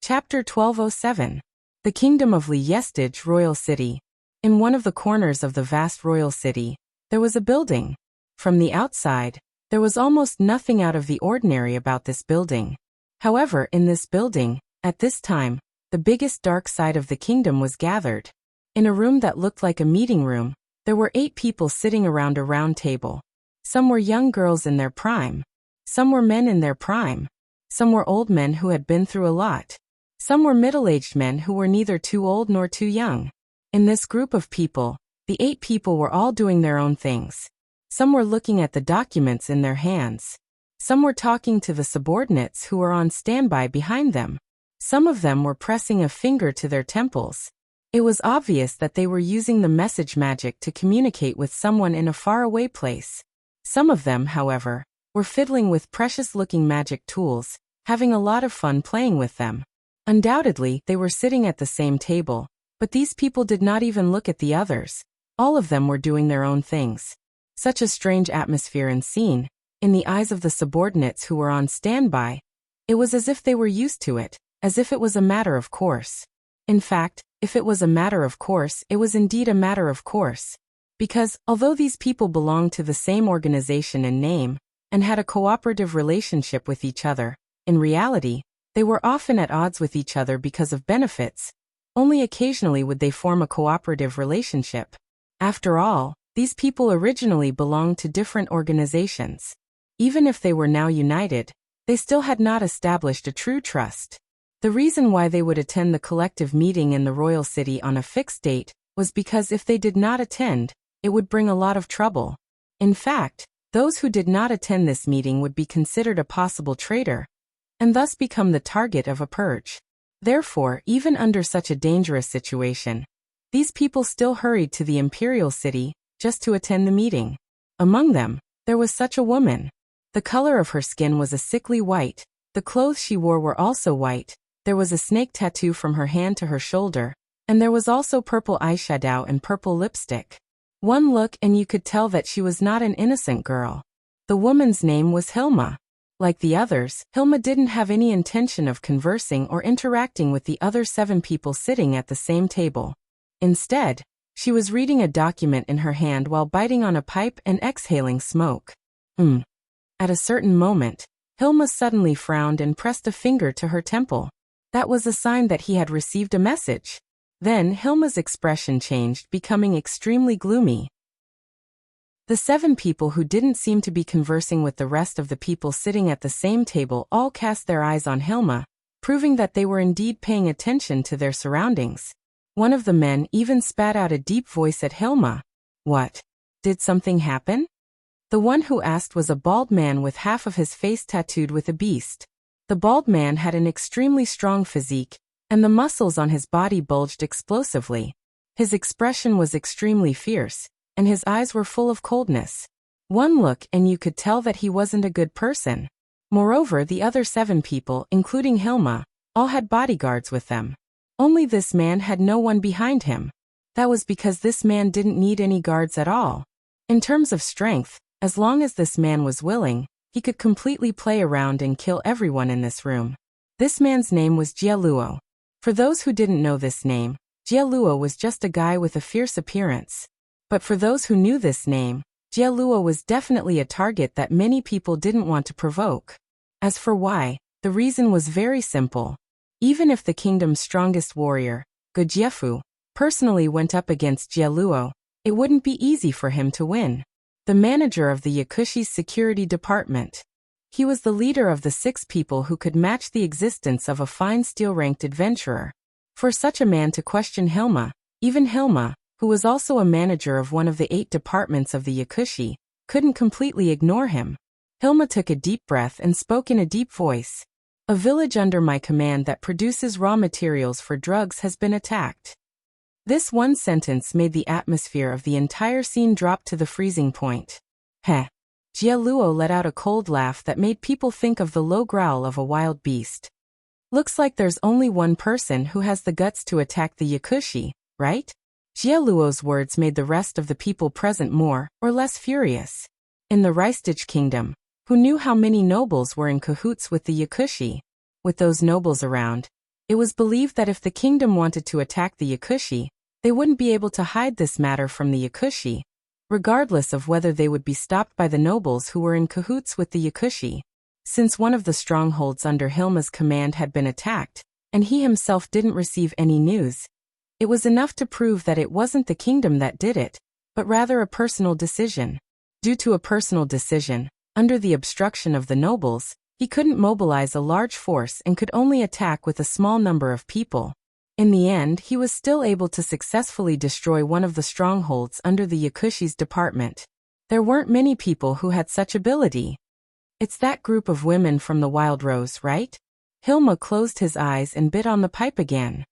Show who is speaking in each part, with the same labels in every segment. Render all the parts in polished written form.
Speaker 1: Chapter 1207. The Kingdom of Liestage Royal City. In one of the corners of the vast royal city, there was a building. From the outside, there was almost nothing out of the ordinary about this building. However, in this building, at this time, the biggest dark side of the kingdom was gathered. In a room that looked like a meeting room, there were 8 people sitting around a round table. Some were young girls in their prime. Some were men in their prime. Some were old men who had been through a lot. Some were middle-aged men who were neither too old nor too young. In this group of people, the 8 people were all doing their own things. Some were looking at the documents in their hands. Some were talking to the subordinates who were on standby behind them. Some of them were pressing a finger to their temples. It was obvious that they were using the message magic to communicate with someone in a faraway place. Some of them, however, were fiddling with precious-looking magic tools, having a lot of fun playing with them. Undoubtedly, they were sitting at the same table, but these people did not even look at the others. All of them were doing their own things. Such a strange atmosphere and scene, in the eyes of the subordinates who were on standby. It was as if they were used to it, as if it was a matter of course. In fact, if it was a matter of course, it was indeed a matter of course. Because, although these people belonged to the same organization in name, and had a cooperative relationship with each other, in reality, they were often at odds with each other because of benefits. Only occasionally would they form a cooperative relationship. After all, these people originally belonged to different organizations. Even if they were now united, they still had not established a true trust. The reason why they would attend the collective meeting in the royal city on a fixed date was because if they did not attend, it would bring a lot of trouble. In fact, those who did not attend this meeting would be considered a possible traitor, and thus become the target of a purge. Therefore, even under such a dangerous situation, these people still hurried to the imperial city just to attend the meeting. Among them, there was such a woman. The color of her skin was a sickly white. The clothes she wore were also white. There was a snake tattoo from her hand to her shoulder, and there was also purple eyeshadow and purple lipstick. One look and you could tell that she was not an innocent girl. The woman's name was Hilma. Like the others, Hilma didn't have any intention of conversing or interacting with the other 7 people sitting at the same table. Instead, she was reading a document in her hand while biting on a pipe and exhaling smoke. At a certain moment, Hilma suddenly frowned and pressed a finger to her temple. That was a sign that he had received a message. Then Hilma's expression changed, becoming extremely gloomy. The 7 people who didn't seem to be conversing with the rest of the people sitting at the same table all cast their eyes on Hilma, proving that they were indeed paying attention to their surroundings. One of the men even spat out a deep voice at Hilma. What? Did something happen? The one who asked was a bald man with half of his face tattooed with a beast. The bald man had an extremely strong physique, and the muscles on his body bulged explosively. His expression was extremely fierce, and his eyes were full of coldness. One look and you could tell that he wasn't a good person. Moreover, the other 7 people, including Hilma, all had bodyguards with them. Only this man had no one behind him. That was because this man didn't need any guards at all. In terms of strength, as long as this man was willing, he could completely play around and kill everyone in this room. This man's name was Jieluo. For those who didn't know this name, Jieluo was just a guy with a fierce appearance. But for those who knew this name, Jieluo was definitely a target that many people didn't want to provoke. As for why, the reason was very simple. Even if the kingdom's strongest warrior, Gojiefu, personally went up against Jieluo, it wouldn't be easy for him to win. The manager of the Yakushi's security department. He was the leader of the 6 people who could match the existence of a fine steel-ranked adventurer. For such a man to question Hilma, even Hilma, who was also a manager of one of the 8 departments of the Yakushi, couldn't completely ignore him. Hilma took a deep breath and spoke in a deep voice. A village under my command that produces raw materials for drugs has been attacked. This one sentence made the atmosphere of the entire scene drop to the freezing point. Heh. Jieluo let out a cold laugh that made people think of the low growl of a wild beast. Looks like there's only one person who has the guts to attack the Yakushi, right? Jieluo's words made the rest of the people present more or less furious. In the Liestage kingdom, who knew how many nobles were in cahoots with the Yakushi? With those nobles around, It was believed that if the kingdom wanted to attack the Yakushi, they wouldn't be able to hide this matter from the Yakushi, regardless of whether they would be stopped by the nobles who were in cahoots with the Yakushi. Since one of the strongholds under Hilma's command had been attacked, and he himself didn't receive any news, it was enough to prove that it wasn't the kingdom that did it, but rather a personal decision. Due to a personal decision, under the obstruction of the nobles, he couldn't mobilize a large force and could only attack with a small number of people. In the end, he was still able to successfully destroy one of the strongholds under the Yakushi's department. There weren't many people who had such ability. It's that group of women from the Wild Rose, right? Hilma closed his eyes and bit on the pipe again.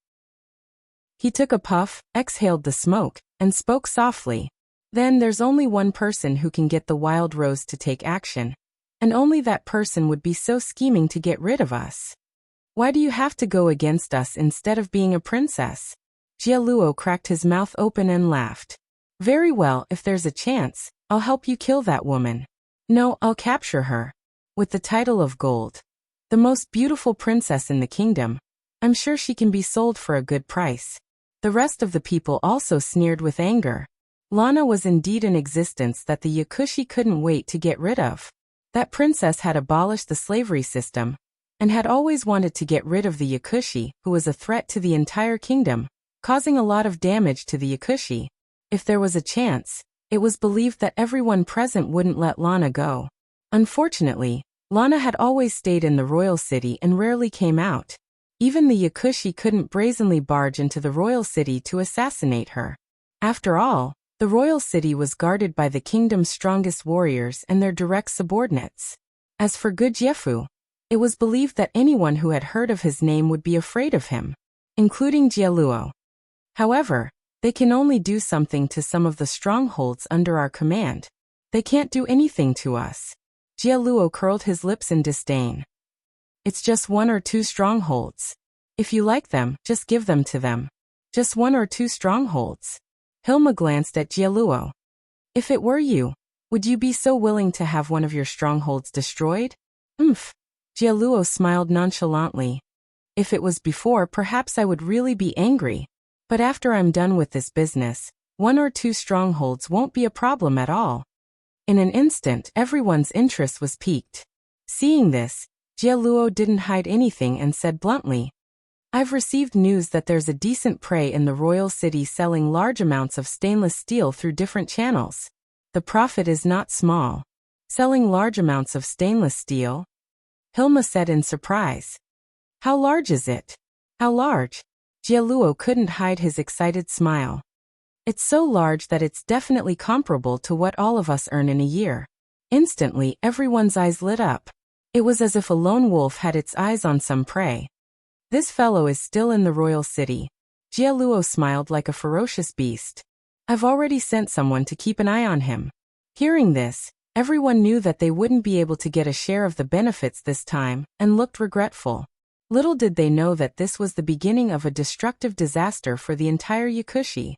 Speaker 1: He took a puff, exhaled the smoke, and spoke softly. Then there's only one person who can get the Wild Rose to take action, and only that person would be so scheming to get rid of us. Why do you have to go against us instead of being a princess? Jieluo cracked his mouth open and laughed. Very well, if there's a chance, I'll help you kill that woman. No, I'll capture her. With the title of Gold, the most beautiful princess in the kingdom, I'm sure she can be sold for a good price. The rest of the people also sneered with anger. Lana was indeed an existence that the Yakushi couldn't wait to get rid of. That princess had abolished the slavery system, and had always wanted to get rid of the Yakushi, who was a threat to the entire kingdom, causing a lot of damage to the Yakushi. If there was a chance, it was believed that everyone present wouldn't let Lana go. Unfortunately, Lana had always stayed in the royal city and rarely came out. Even the Yakushi couldn't brazenly barge into the royal city to assassinate her. After all, the royal city was guarded by the kingdom's strongest warriors and their direct subordinates. As for Good Jefu, it was believed that anyone who had heard of his name would be afraid of him, including Jieluo. However, they can only do something to some of the strongholds under our command. They can't do anything to us. Jieluo curled his lips in disdain. It's just one or two strongholds. If you like them, just give them to them. Just one or two strongholds. Hilma glanced at Jieluo. If it were you, would you be so willing to have one of your strongholds destroyed? Jieluo smiled nonchalantly. If it was before, perhaps I would really be angry. But after I'm done with this business, one or two strongholds won't be a problem at all. In an instant, everyone's interest was piqued. Seeing this, Jieluo didn't hide anything and said bluntly, I've received news that there's a decent prey in the royal city selling large amounts of stainless steel through different channels. The profit is not small. Selling large amounts of stainless steel? Hilma said in surprise. How large is it? How large? Jieluo couldn't hide his excited smile. It's so large that it's definitely comparable to what all of us earn in a year. Instantly, everyone's eyes lit up. It was as if a lone wolf had its eyes on some prey. This fellow is still in the royal city. Jieluo smiled like a ferocious beast. I've already sent someone to keep an eye on him. Hearing this, everyone knew that they wouldn't be able to get a share of the benefits this time, and looked regretful. Little did they know that this was the beginning of a destructive disaster for the entire Yakushi.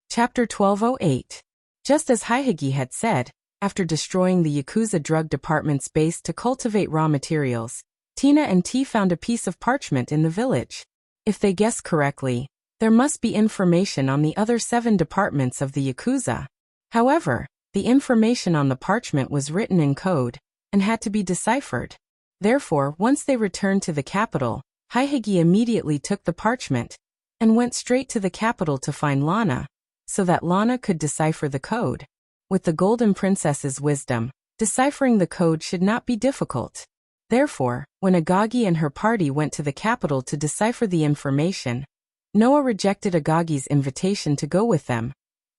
Speaker 1: Chapter 1208. Just as Haihagi had said, after destroying the Yakuza drug department's base to cultivate raw materials, Tina and T found a piece of parchment in the village. If they guessed correctly, there must be information on the other 7 departments of the Yakuza. However, the information on the parchment was written in code, and had to be deciphered. Therefore, once they returned to the capital, Haihagi immediately took the parchment, and went straight to the capital to find Lana, so that Lana could decipher the code. With the Golden Princess's wisdom, deciphering the code should not be difficult. Therefore, when Agagi and her party went to the capital to decipher the information, Noah rejected Agagi's invitation to go with them,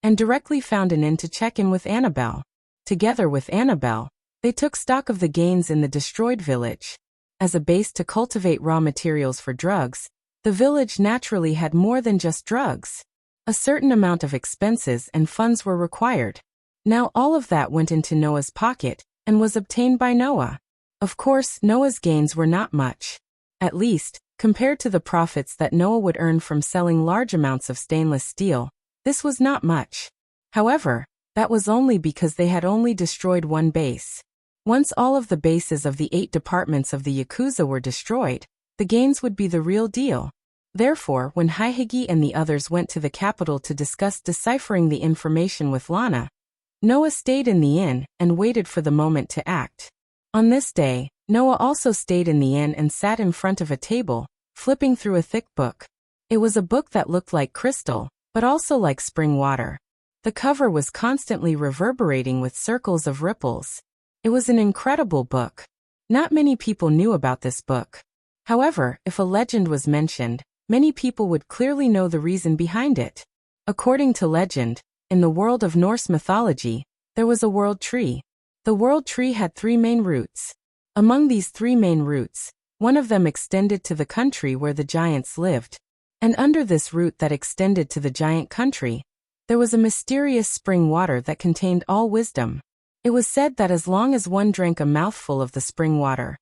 Speaker 1: and directly found an inn to check in with Annabelle. Together with Annabelle, they took stock of the gains in the destroyed village. As a base to cultivate raw materials for drugs, the village naturally had more than just drugs. A certain amount of expenses and funds were required. Now all of that went into Noah's pocket, and was obtained by Noah. Of course, Noah's gains were not much. At least, compared to the profits that Noah would earn from selling large amounts of stainless steel, this was not much. However, that was only because they had only destroyed one base. Once all of the bases of the 8 departments of the Yakuza were destroyed, the gains would be the real deal. Therefore, when Haihigi and the others went to the capital to discuss deciphering the information with Lana, Noah stayed in the inn and waited for the moment to act. On this day, Noah also stayed in the inn and sat in front of a table, flipping through a thick book. It was a book that looked like crystal, but also like spring water. The cover was constantly reverberating with circles of ripples. It was an incredible book. Not many people knew about this book. However, if a legend was mentioned, many people would clearly know the reason behind it. According to legend, in the world of Norse mythology, there was a world tree. The world tree had 3 main roots. Among these 3 main roots, one of them extended to the country where the giants lived. And under this root that extended to the giant country, there was a mysterious spring water that contained all wisdom. It was said that as long as one drank a mouthful of the spring water,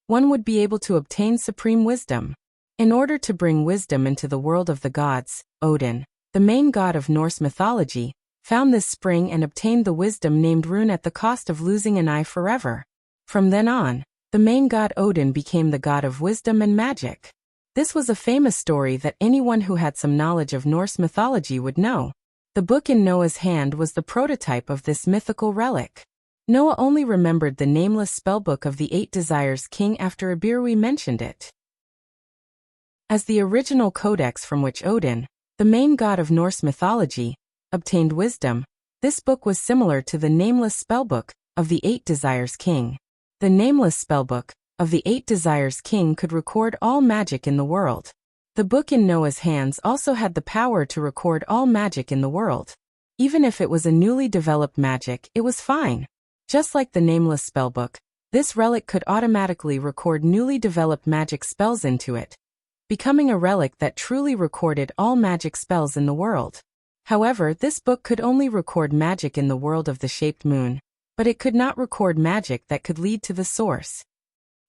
Speaker 1: one would be able to obtain supreme wisdom. In order to bring wisdom into the world of the gods, Odin, the main god of Norse mythology, found this spring and obtained the wisdom named Rune at the cost of losing an eye forever. From then on, the main god Odin became the god of wisdom and magic. This was a famous story that anyone who had some knowledge of Norse mythology would know. The book in Noah's hand was the prototype of this mythical relic. Noah only remembered the nameless spellbook of the 8 Desires King after Ibirui mentioned it. As the original codex from which Odin, the main god of Norse mythology, obtained wisdom, this book was similar to the nameless spellbook of the 8 Desires King. The nameless spellbook of the 8 Desires King could record all magic in the world. The book in Noah's hands also had the power to record all magic in the world. Even if it was a newly developed magic, it was fine. Just like the nameless spellbook, this relic could automatically record newly developed magic spells into it, becoming a relic that truly recorded all magic spells in the world. However, this book could only record magic in the world of the shaped moon, but it could not record magic that could lead to the source.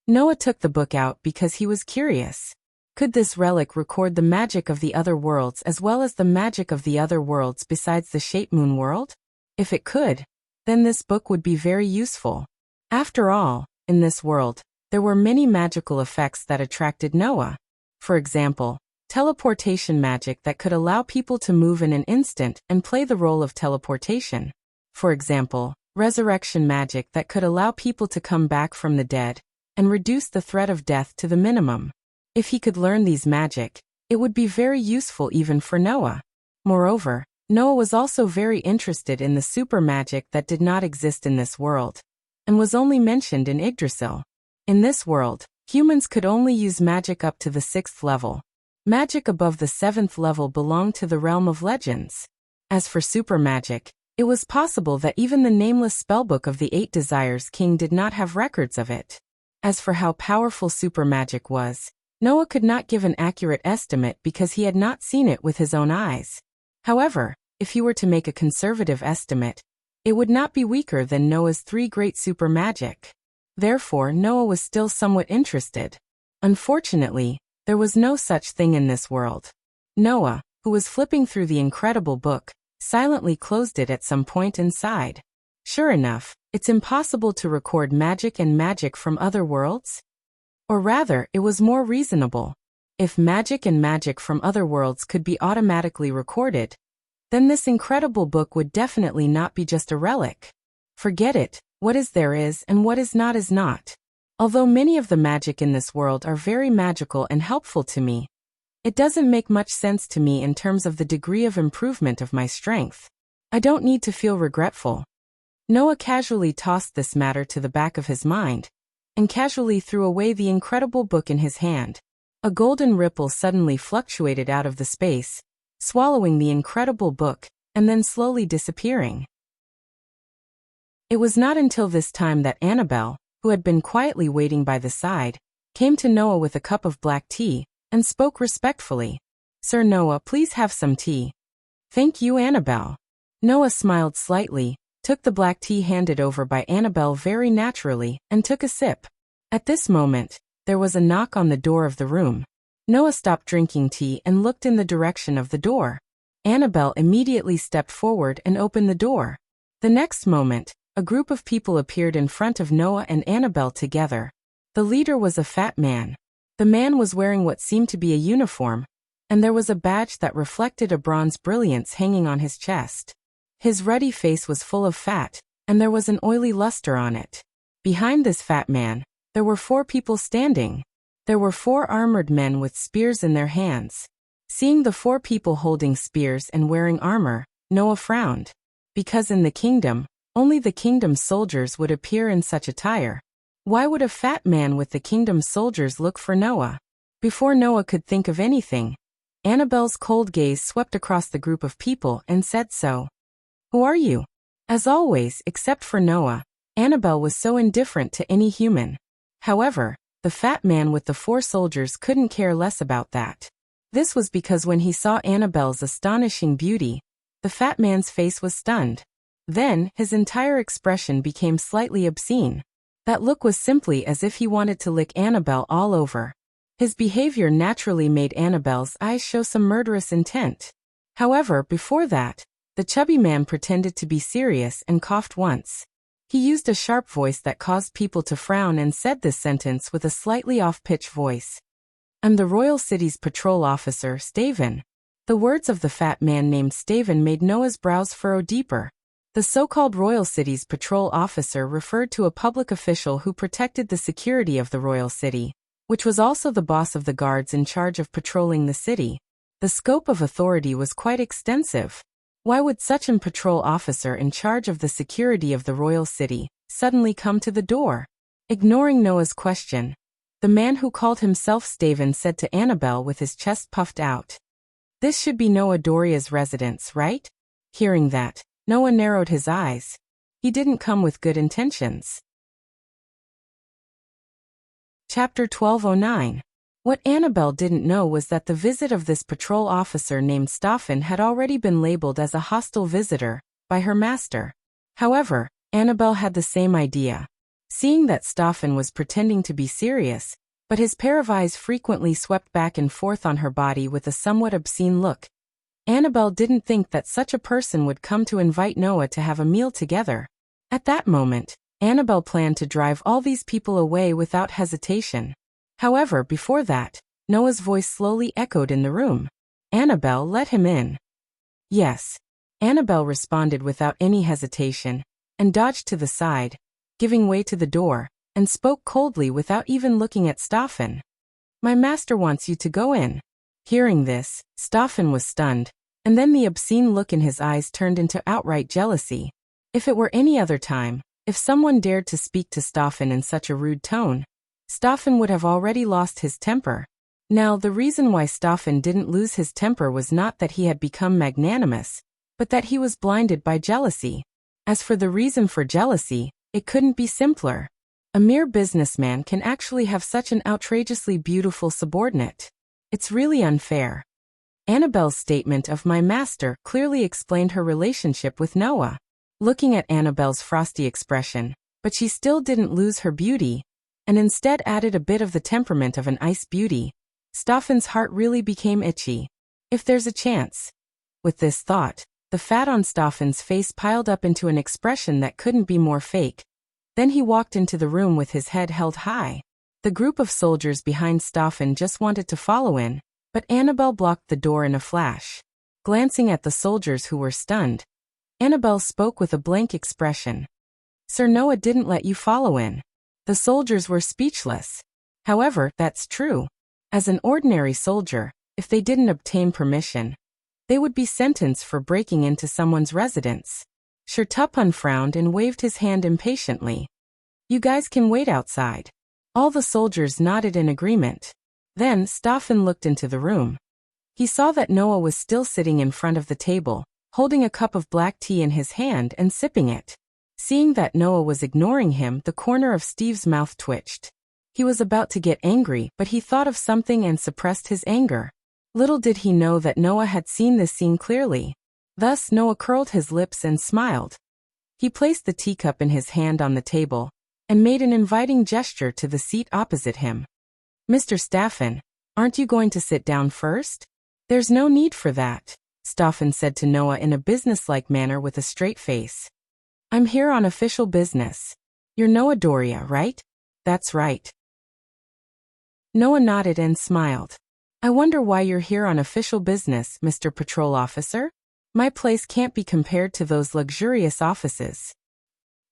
Speaker 1: Noah took the book out because he was curious. Could this relic record the magic of the other worlds as well as the magic of the other worlds besides the shaped moon world? If it could, then this book would be very useful. After all, in this world, there were many magical effects that attracted Noah. For example, teleportation magic that could allow people to move in an instant and play the role of teleportation. For example, resurrection magic that could allow people to come back from the dead and reduce the threat of death to the minimum. If he could learn these magic, it would be very useful even for Noah. Moreover, Noah was also very interested in the super magic that did not exist in this world, and was only mentioned in Yggdrasil. In this world, humans could only use magic up to the 6th level. Magic above the 7th level belonged to the realm of legends. As for super magic, it was possible that even the nameless spellbook of the 8 Desires King did not have records of it. As for how powerful super magic was, Noah could not give an accurate estimate because he had not seen it with his own eyes. However, if he were to make a conservative estimate, it would not be weaker than Noah's 3 great super magic. Therefore, Noah was still somewhat interested. Unfortunately, there was no such thing in this world. Noah, who was flipping through the incredible book, silently closed it at some point and sighed. Sure enough, it's impossible to record magic and magic from other worlds? Or rather, it was more reasonable. If magic and magic from other worlds could be automatically recorded, then this incredible book would definitely not be just a relic. Forget it, what is there is and what is not is not. Although many of the magic in this world are very magical and helpful to me, it doesn't make much sense to me in terms of the degree of improvement of my strength. I don't need to feel regretful. Noah casually tossed this matter to the back of his mind, and casually threw away the incredible book in his hand. A golden ripple suddenly fluctuated out of the space, swallowing the incredible book, and then slowly disappearing. It was not until this time that Annabelle, who had been quietly waiting by the side, came to Noah with a cup of black tea, and spoke respectfully. "Sir Noah, please have some tea." "Thank you, Annabelle." Noah smiled slightly, took the black tea handed over by Annabelle very naturally, and took a sip. At this moment, there was a knock on the door of the room. Noah stopped drinking tea and looked in the direction of the door. Annabelle immediately stepped forward and opened the door. The next moment, a group of people appeared in front of Noah and Annabelle together. The leader was a fat man. The man was wearing what seemed to be a uniform, and there was a badge that reflected a bronze brilliance hanging on his chest. His ruddy face was full of fat, and there was an oily luster on it. Behind this fat man, there were 4 people standing. There were 4 armored men with spears in their hands. Seeing the 4 people holding spears and wearing armor, Noah frowned. Because in the kingdom, only the kingdom's soldiers would appear in such attire. Why would a fat man with the kingdom's soldiers look for Noah? Before Noah could think of anything, Annabelle's cold gaze swept across the group of people and said so. Who are you? As always, except for Noah, Annabelle was so indifferent to any human. However, the fat man with the 4 soldiers couldn't care less about that. This was because when he saw Annabelle's astonishing beauty, the fat man's face was stunned. Then, his entire expression became slightly obscene. That look was simply as if he wanted to lick Annabelle all over. His behavior naturally made Annabelle's eyes show some murderous intent. However, before that, the chubby man pretended to be serious and coughed once. He used a sharp voice that caused people to frown and said this sentence with a slightly off-pitch voice. I'm the royal city's patrol officer, Staven. The words of the fat man named Staven made Noah's brows furrow deeper. The so-called royal city's patrol officer referred to a public official who protected the security of the royal city, which was also the boss of the guards in charge of patrolling the city. The scope of authority was quite extensive. Why would such an patrol officer in charge of the security of the royal city suddenly come to the door? Ignoring Noah's question, the man who called himself Staven said to Annabelle with his chest puffed out. This should be Noah Doria's residence, right? Hearing that, Noah narrowed his eyes. He didn't come with good intentions. Chapter 1209. What Annabelle didn't know was that the visit of this patrol officer named Staffen had already been labeled as a hostile visitor by her master. However, Annabelle had the same idea. Seeing that Staffen was pretending to be serious, but his pair of eyes frequently swept back and forth on her body with a somewhat obscene look, Annabelle didn't think that such a person would come to invite Noah to have a meal together. At that moment, Annabelle planned to drive all these people away without hesitation. However, before that, Noah's voice slowly echoed in the room. Annabelle, let him in. Yes. Annabelle responded without any hesitation, and dodged to the side, giving way to the door, and spoke coldly without even looking at Staffen. My master wants you to go in. Hearing this, Staffen was stunned, and then the obscene look in his eyes turned into outright jealousy. If it were any other time, if someone dared to speak to Staffen in such a rude tone, Staffen would have already lost his temper. Now, the reason why Staffen didn't lose his temper was not that he had become magnanimous, but that he was blinded by jealousy. As for the reason for jealousy, it couldn't be simpler. A mere businessman can actually have such an outrageously beautiful subordinate. It's really unfair. Annabelle's statement of my master clearly explained her relationship with Noah. Looking at Annabelle's frosty expression, but she still didn't lose her beauty, and instead added a bit of the temperament of an ice beauty, Staffen's heart really became itchy. If there's a chance. With this thought, the fat on Staffen's face piled up into an expression that couldn't be more fake. Then he walked into the room with his head held high. The group of soldiers behind Staffen just wanted to follow in, but Annabelle blocked the door in a flash. Glancing at the soldiers who were stunned, Annabelle spoke with a blank expression. Sir, Noah didn't let you follow in. The soldiers were speechless. However, that's true. As an ordinary soldier, if they didn't obtain permission, they would be sentenced for breaking into someone's residence. Shertupun frowned and waved his hand impatiently. You guys can wait outside. All the soldiers nodded in agreement. Then Staffen looked into the room. He saw that Noah was still sitting in front of the table, holding a cup of black tea in his hand and sipping it. Seeing that Noah was ignoring him, the corner of Steve's mouth twitched. He was about to get angry, but he thought of something and suppressed his anger. Little did he know that Noah had seen this scene clearly. Thus Noah curled his lips and smiled. He placed the teacup in his hand on the table, and made an inviting gesture to the seat opposite him. Mr. Staffen, aren't you going to sit down first? There's no need for that, Staffen said to Noah in a businesslike manner with a straight face. I'm here on official business. You're Noah Doria, right? That's right. Noah nodded and smiled. I wonder why you're here on official business, Mr. Patrol Officer? My place can't be compared to those luxurious offices.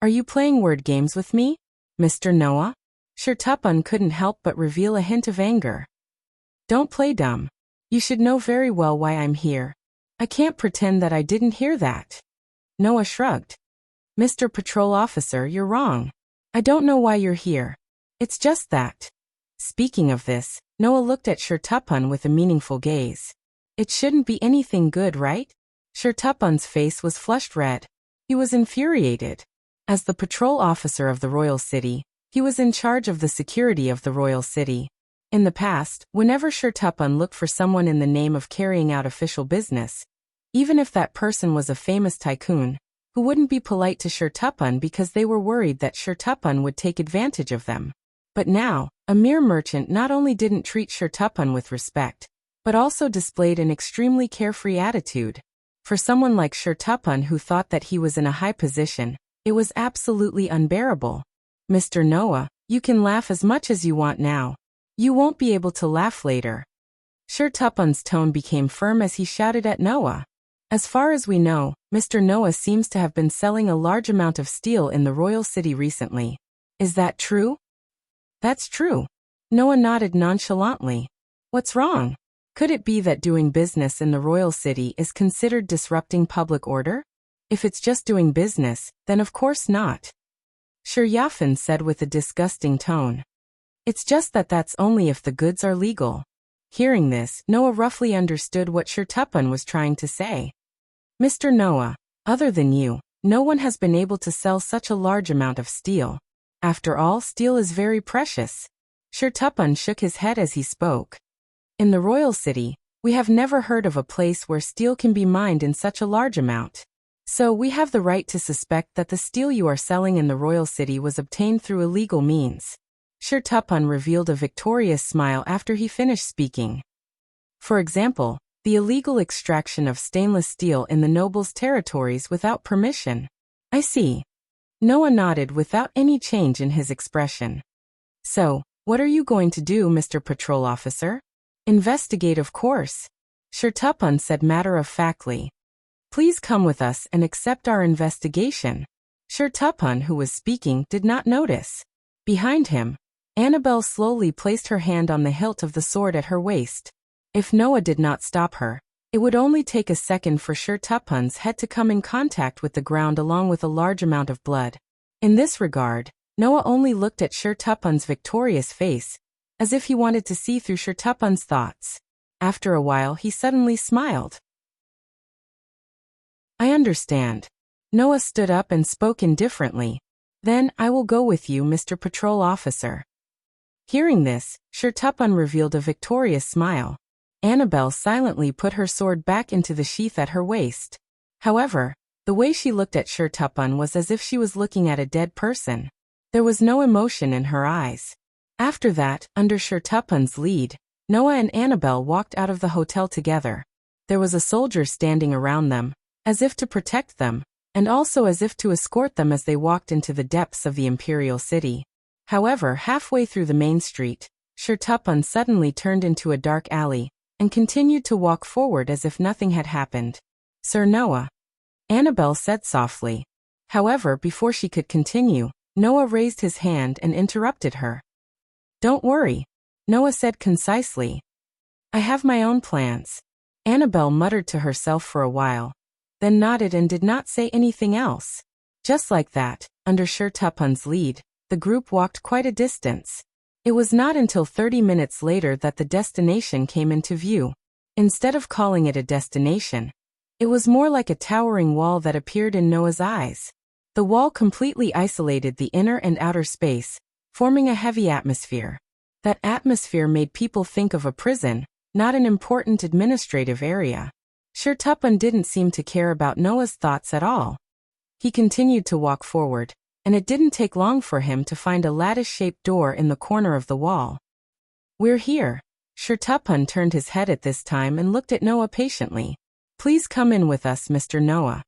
Speaker 1: Are you playing word games with me, Mr. Noah? Shertupan couldn't help but reveal a hint of anger. Don't play dumb. You should know very well why I'm here. I can't pretend that I didn't hear that. Noah shrugged. Mr. Patrol Officer, you're wrong. I don't know why you're here. It's just that. Speaking of this, Noah looked at Shertupan with a meaningful gaze. It shouldn't be anything good, right? Shertupan's face was flushed red. He was infuriated. As the patrol officer of the royal city, he was in charge of the security of the royal city. In the past, whenever Shertupan looked for someone in the name of carrying out official business, even if that person was a famous tycoon, who wouldn't be polite to Shertupan because they were worried that Shertupan would take advantage of them. But now, a mere merchant not only didn't treat Shertupan with respect, but also displayed an extremely carefree attitude. For someone like Shertupan who thought that he was in a high position, it was absolutely unbearable. Mr. Noah, you can laugh as much as you want now. You won't be able to laugh later. Shertupan's tone became firm as he shouted at Noah. As far as we know, Mr. Noah seems to have been selling a large amount of steel in the royal city recently. Is that true? That's true. Noah nodded nonchalantly. What's wrong? Could it be that doing business in the royal city is considered disrupting public order? If it's just doing business, then of course not. Shertupan said with a disgusting tone. It's just that that's only if the goods are legal. Hearing this, Noah roughly understood what Shertupan was trying to say. Mr. Noah, other than you, no one has been able to sell such a large amount of steel. After all, steel is very precious. Shertupan shook his head as he spoke. In the royal city, we have never heard of a place where steel can be mined in such a large amount. So we have the right to suspect that the steel you are selling in the royal city was obtained through illegal means. Shertupan revealed a victorious smile after he finished speaking. For example, the illegal extraction of stainless steel in the nobles' territories without permission. I see. Noah nodded without any change in his expression. So, what are you going to do, Mr. Patrol Officer? Investigate, of course. Shertupan said matter-of-factly. Please come with us and accept our investigation. Shertupan, who was speaking, did not notice. Behind him, Annabelle slowly placed her hand on the hilt of the sword at her waist. If Noah did not stop her, it would only take a second for Shertupan's head to come in contact with the ground along with a large amount of blood. In this regard, Noah only looked at Shertupan's victorious face, as if he wanted to see through Shertupan's thoughts. After a while he suddenly smiled. I understand. Noah stood up and spoke indifferently. Then, I will go with you, Mr. Patrol Officer. Hearing this, Shertupan revealed a victorious smile. Annabelle silently put her sword back into the sheath at her waist. However, the way she looked at Shertupan was as if she was looking at a dead person. There was no emotion in her eyes. After that, under Shertupan's lead, Noah and Annabelle walked out of the hotel together. There was a soldier standing around them, as if to protect them, and also as if to escort them as they walked into the depths of the imperial city. However, halfway through the main street, Shertupan suddenly turned into a dark alley, and continued to walk forward as if nothing had happened. Sir Noah, Annabelle said softly. However, before she could continue, Noah raised his hand and interrupted her. Don't worry, Noah said concisely. I have my own plans. Annabelle muttered to herself for a while, then nodded and did not say anything else. Just like that, under Shertupan's lead, the group walked quite a distance. It was not until 30 minutes later that the destination came into view. Instead of calling it a destination, it was more like a towering wall that appeared in Noah's eyes. The wall completely isolated the inner and outer space, forming a heavy atmosphere. That atmosphere made people think of a prison, not an important administrative area. Shertupan didn't seem to care about Noah's thoughts at all. He continued to walk forward, and it didn't take long for him to find a lattice-shaped door in the corner of the wall. We're here. Shertupan turned his head at this time and looked at Noah patiently. Please come in with us, Mr. Noah.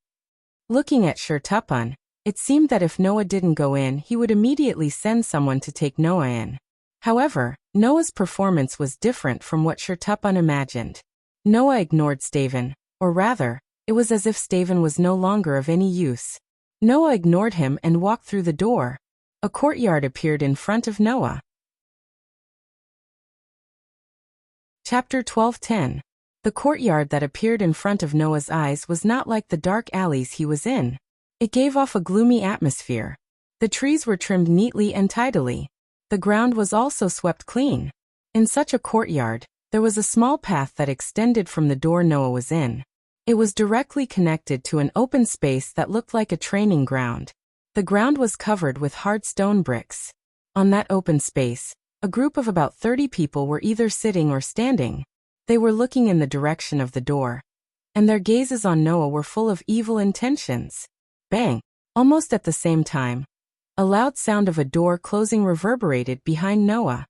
Speaker 1: Looking at Shertupan, it seemed that if Noah didn't go in, he would immediately send someone to take Noah in. However, Noah's performance was different from what Shertupan imagined. Noah ignored Staven, or rather, it was as if Staven was no longer of any use. Noah ignored him and walked through the door. A courtyard appeared in front of Noah. Chapter 12:10. The courtyard that appeared in front of Noah's eyes was not like the dark alleys he was in. It gave off a gloomy atmosphere. The trees were trimmed neatly and tidily. The ground was also swept clean. In such a courtyard, there was a small path that extended from the door Noah was in. It was directly connected to an open space that looked like a training ground. The ground was covered with hard stone bricks. On that open space, a group of about 30 people were either sitting or standing. They were looking in the direction of the door, and their gazes on Noah were full of evil intentions. Bang! Almost at the same time, a loud sound of a door closing reverberated behind Noah.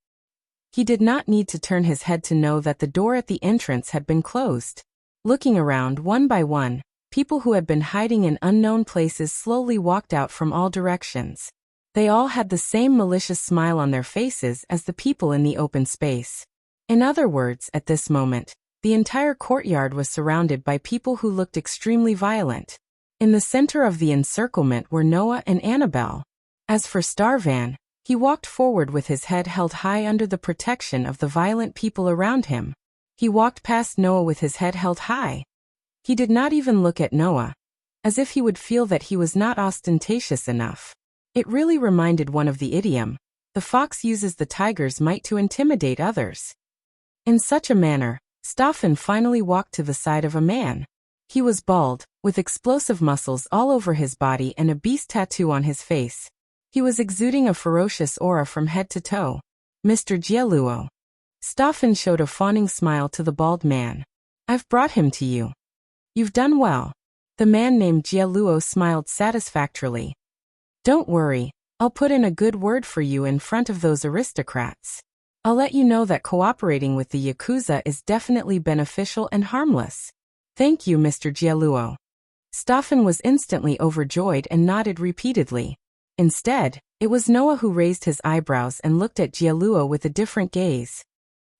Speaker 1: He did not need to turn his head to know that the door at the entrance had been closed. Looking around one by one, people who had been hiding in unknown places slowly walked out from all directions. They all had the same malicious smile on their faces as the people in the open space. In other words, at this moment, the entire courtyard was surrounded by people who looked extremely violent. In the center of the encirclement were Noah and Annabelle. As for Starvan, he walked forward with his head held high under the protection of the violent people around him. He walked past Noah with his head held high. He did not even look at Noah, as if he would feel that he was not ostentatious enough. It really reminded one of the idiom, "The fox uses the tiger's might to intimidate others." In such a manner, Staffen finally walked to the side of a man. He was bald, with explosive muscles all over his body and a beast tattoo on his face. He was exuding a ferocious aura from head to toe. "Mr. Gialuo." Staffen showed a fawning smile to the bald man. "I've brought him to you. You've done well." The man named Gialuo smiled satisfactorily. "Don't worry, I'll put in a good word for you in front of those aristocrats. I'll let you know that cooperating with the Yakuza is definitely beneficial and harmless." "Thank you, Mr. Gialuo." Staffen was instantly overjoyed and nodded repeatedly. Instead, it was Noah who raised his eyebrows and looked at Gialuo with a different gaze.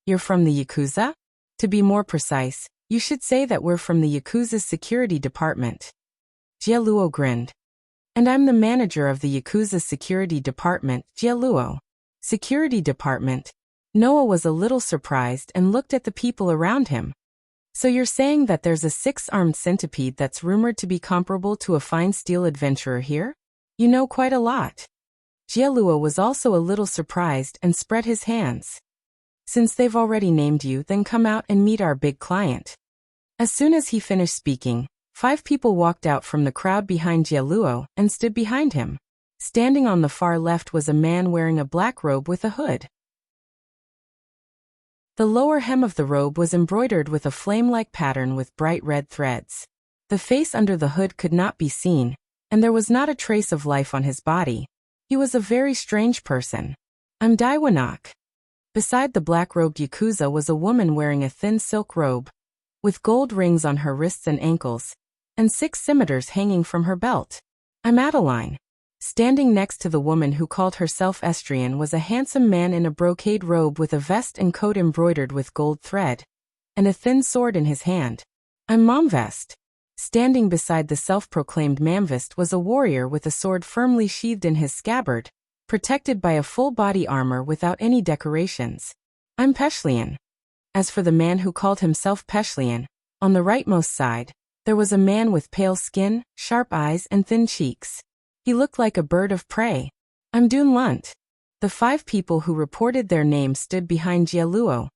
Speaker 1: "You're from the Yakuza? To be more precise, you should say that we're from the Yakuza's security department." Gialuo grinned. "And I'm the manager of the Yakuza's security department, Gialuo." Security department? Noah was a little surprised and looked at the people around him. "So you're saying that there's a 6-armed centipede that's rumored to be comparable to a fine steel adventurer here? You know quite a lot." Gialuo was also a little surprised and spread his hands. "Since they've already named you, then come out and meet our big client." As soon as he finished speaking, 5 people walked out from the crowd behind Gialuo and stood behind him. Standing on the far left was a man wearing a black robe with a hood. The lower hem of the robe was embroidered with a flame-like pattern with bright red threads. The face under the hood could not be seen, and there was not a trace of life on his body. He was a very strange person. "I'm Daiwanak." Beside the black-robed Yakuza was a woman wearing a thin silk robe, with gold rings on her wrists and ankles, and 6 scimitars hanging from her belt. "I'm Adeline." Standing next to the woman who called herself Estrian was a handsome man in a brocade robe with a vest and coat embroidered with gold thread, and a thin sword in his hand. "I'm Momvest." Standing beside the self-proclaimed Mamvest was a warrior with a sword firmly sheathed in his scabbard, protected by a full body armor without any decorations. "I'm Peshlian." As for the man who called himself Peshlian, on the rightmost side, there was a man with pale skin, sharp eyes and thin cheeks. He looked like a bird of prey. "I'm Dun Lunt." The 5 people who reported their names stood behind Gialuo,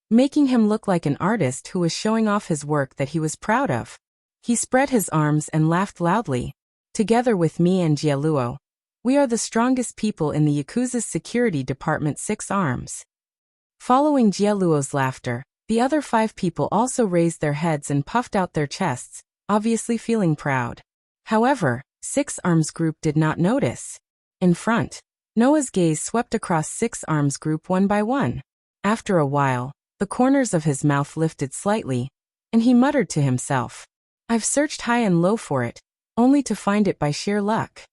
Speaker 1: making him look like an artist who was showing off his work that he was proud of. He spread his arms and laughed loudly. "Together with me and Gialuo, we are the strongest people in the Yakuza's security department 6 arms." Following Gialuo's laughter, the other 5 people also raised their heads and puffed out their chests, obviously feeling proud. However, 6 Arms Group did not notice. In front, Noah's gaze swept across 6 Arms Group one by one. After a while, the corners of his mouth lifted slightly, and he muttered to himself, "I've searched high and low for it, only to find it by sheer luck."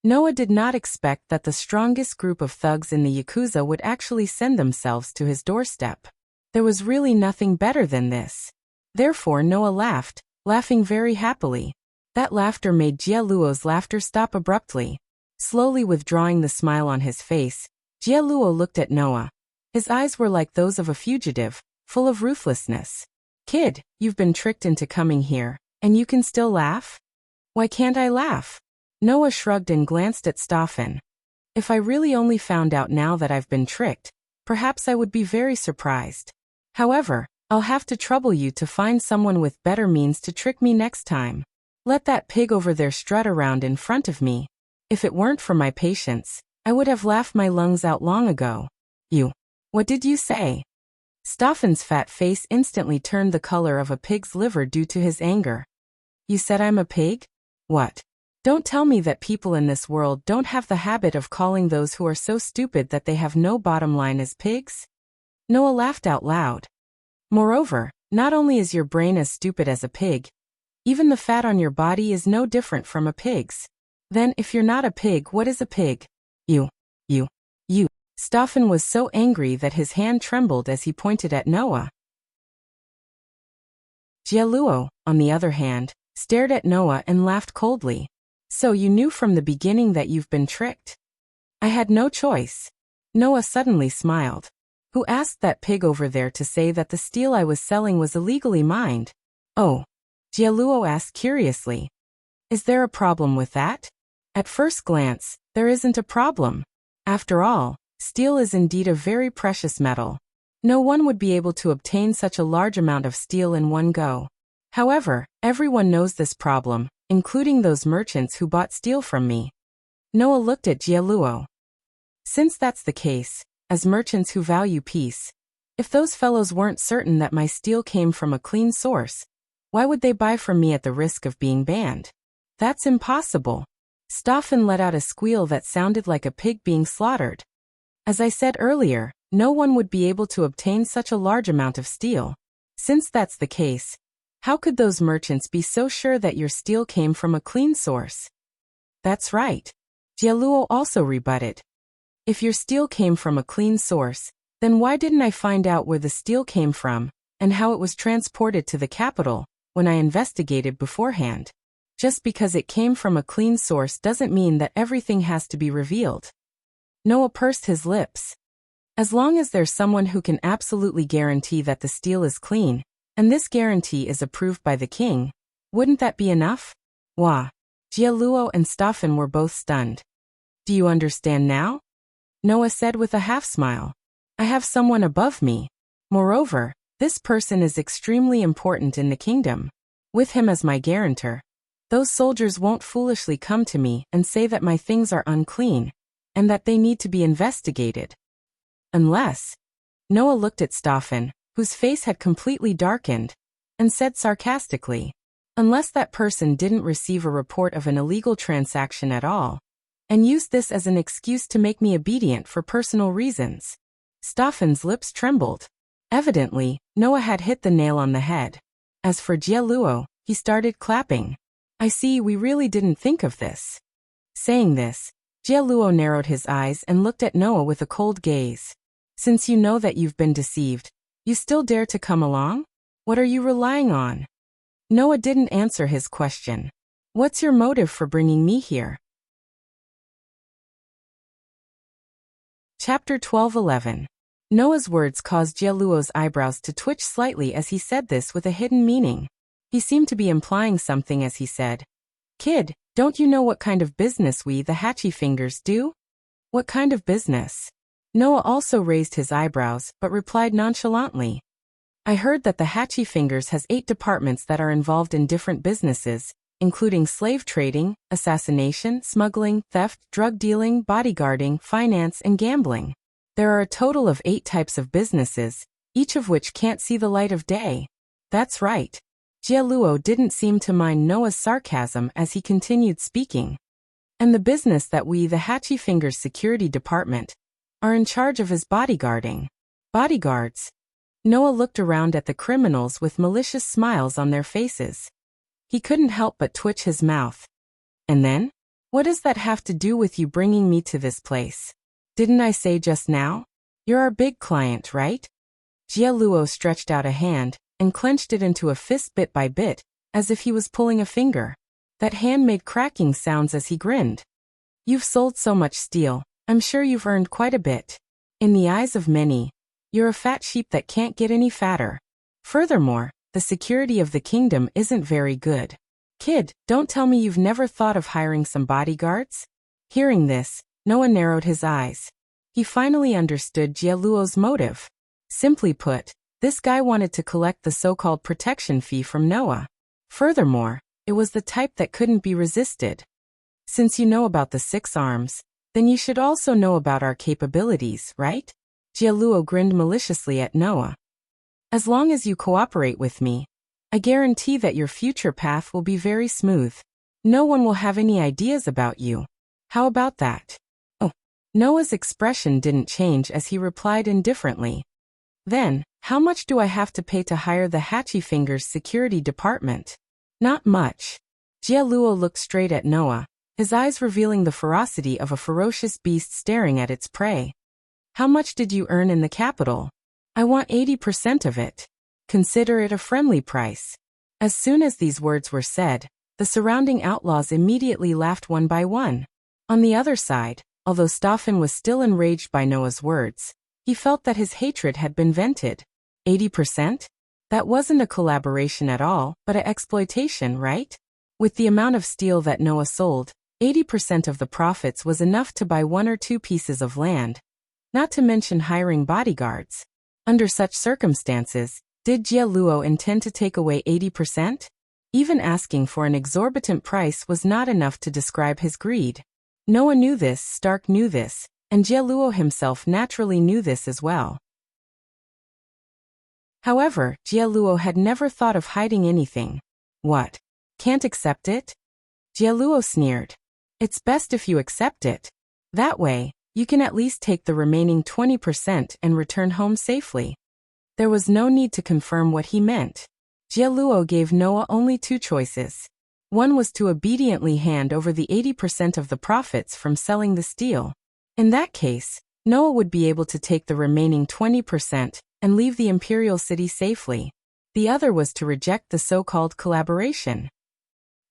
Speaker 1: Noah did not expect that the strongest group of thugs in the Yakuza would actually send themselves to his doorstep. There was really nothing better than this. Therefore Noah laughed, laughing very happily. That laughter made Jie-Luo's laughter stop abruptly. Slowly withdrawing the smile on his face, Jie-Luo looked at Noah. His eyes were like those of a fugitive, full of ruthlessness. Kid, you've been tricked into coming here, and you can still laugh? Why can't I laugh? Noah shrugged and glanced at Stefan. If I really only found out now that I've been tricked, perhaps I would be very surprised. However, I'll have to trouble you to find someone with better means to trick me next time. Let that pig over there strut around in front of me. If it weren't for my patience, I would have laughed my lungs out long ago. What did you say? Stefan's fat face instantly turned the color of a pig's liver due to his anger. You said I'm a pig? What? Don't tell me that people in this world don't have the habit of calling those who are so stupid that they have no bottom line as pigs? Noah laughed out loud. Moreover, not only is your brain as stupid as a pig, even the fat on your body is no different from a pig's. Then if you're not a pig, what is a pig? You. Stefan was so angry that his hand trembled as he pointed at Noah. Jie-Luo, on the other hand, stared at Noah and laughed coldly. So you knew from the beginning that you've been tricked? I had no choice. Noah suddenly smiled. Who asked that pig over there to say that the steel I was selling was illegally mined? Oh. Jie-Luo asked curiously. Is there a problem with that? At first glance, there isn't a problem. After all, steel is indeed a very precious metal. No one would be able to obtain such a large amount of steel in one go. However, everyone knows this problem, including those merchants who bought steel from me. Noah looked at Jie-Luo. Since that's the case, as merchants who value peace, if those fellows weren't certain that my steel came from a clean source, why would they buy from me at the risk of being banned? That's impossible. Stefan let out a squeal that sounded like a pig being slaughtered. As I said earlier, no one would be able to obtain such a large amount of steel. Since that's the case, how could those merchants be so sure that your steel came from a clean source? That's right. Jie-Luo also rebutted. If your steel came from a clean source, then why didn't I find out where the steel came from, and how it was transported to the capital, when I investigated beforehand? Just because it came from a clean source doesn't mean that everything has to be revealed. Noah pursed his lips. As long as there's someone who can absolutely guarantee that the steel is clean, and this guarantee is approved by the king, wouldn't that be enough? Wah. Jie-Luo and Stefan were both stunned. Do you understand now? Noah said with a half-smile. I have someone above me. Moreover, this person is extremely important in the kingdom. With him as my guarantor, those soldiers won't foolishly come to me and say that my things are unclean, and that they need to be investigated. Unless. Noah looked at Stefan, whose face had completely darkened, and said sarcastically, unless that person didn't receive a report of an illegal transaction at all, and used this as an excuse to make me obedient for personal reasons. Stefan's lips trembled. Evidently, Noah had hit the nail on the head. As for Jie-Luo, he started clapping. I see, we really didn't think of this. Saying this, Jie-Luo narrowed his eyes and looked at Noah with a cold gaze. Since you know that you've been deceived, you still dare to come along? What are you relying on? Noah didn't answer his question. What's your motive for bringing me here? Chapter 12:11. Noah's words caused Jie-Luo's eyebrows to twitch slightly as he said this with a hidden meaning. He seemed to be implying something as he said, Kid, don't you know what kind of business we, the Hatchy Fingers, do? What kind of business? Noah also raised his eyebrows, but replied nonchalantly. I heard that the Hatchy Fingers has 8 departments that are involved in different businesses, including slave trading, assassination, smuggling, theft, drug dealing, bodyguarding, finance, and gambling. There are a total of 8 types of businesses, each of which can't see the light of day. That's right. Jie-Luo didn't seem to mind Noah's sarcasm as he continued speaking. And the business that we, the Hatchy Fingers Security Department, are in charge of is bodyguarding. Bodyguards. Noah looked around at the criminals with malicious smiles on their faces. He couldn't help but twitch his mouth. And then? What does that have to do with you bringing me to this place? Didn't I say just now? You're our big client, right? Jia Luo stretched out a hand and clenched it into a fist bit by bit, as if he was pulling a finger. That hand made cracking sounds as he grinned. You've sold so much steel, I'm sure you've earned quite a bit. In the eyes of many, you're a fat sheep that can't get any fatter. Furthermore, the security of the kingdom isn't very good. Kid, don't tell me you've never thought of hiring some bodyguards? Hearing this, Noah narrowed his eyes. He finally understood Jia Luo's motive. Simply put, this guy wanted to collect the so-called protection fee from Noah. Furthermore, it was the type that couldn't be resisted. Since you know about the 6 arms, then you should also know about our capabilities, right? Jia Luo grinned maliciously at Noah. As long as you cooperate with me, I guarantee that your future path will be very smooth. No one will have any ideas about you. How about that? Oh, Noah's expression didn't change as he replied indifferently. Then, how much do I have to pay to hire the Hatchy Fingers security department? Not much. Jia Luo looked straight at Noah, his eyes revealing the ferocity of a ferocious beast staring at its prey. How much did you earn in the capital? I want 80% of it. Consider it a friendly price. As soon as these words were said, the surrounding outlaws immediately laughed one by one. On the other side, although Stoffin was still enraged by Noah's words, he felt that his hatred had been vented. 80%? That wasn't a collaboration at all, but an exploitation, right? With the amount of steel that Noah sold, 80% of the profits was enough to buy 1 or 2 pieces of land. Not to mention hiring bodyguards. Under such circumstances, did Jia Luo intend to take away 80%? Even asking for an exorbitant price was not enough to describe his greed. Noah knew this, Stark knew this, and Jia Luo himself naturally knew this as well. However, Jia Luo had never thought of hiding anything. What? Can't accept it? Jia Luo sneered. It's best if you accept it. That way, you can at least take the remaining 20% and return home safely. There was no need to confirm what he meant. Jia Luo gave Noah only 2 choices. One was to obediently hand over the 80% of the profits from selling the steel. In that case, Noah would be able to take the remaining 20% and leave the imperial city safely. The other was to reject the so-called collaboration.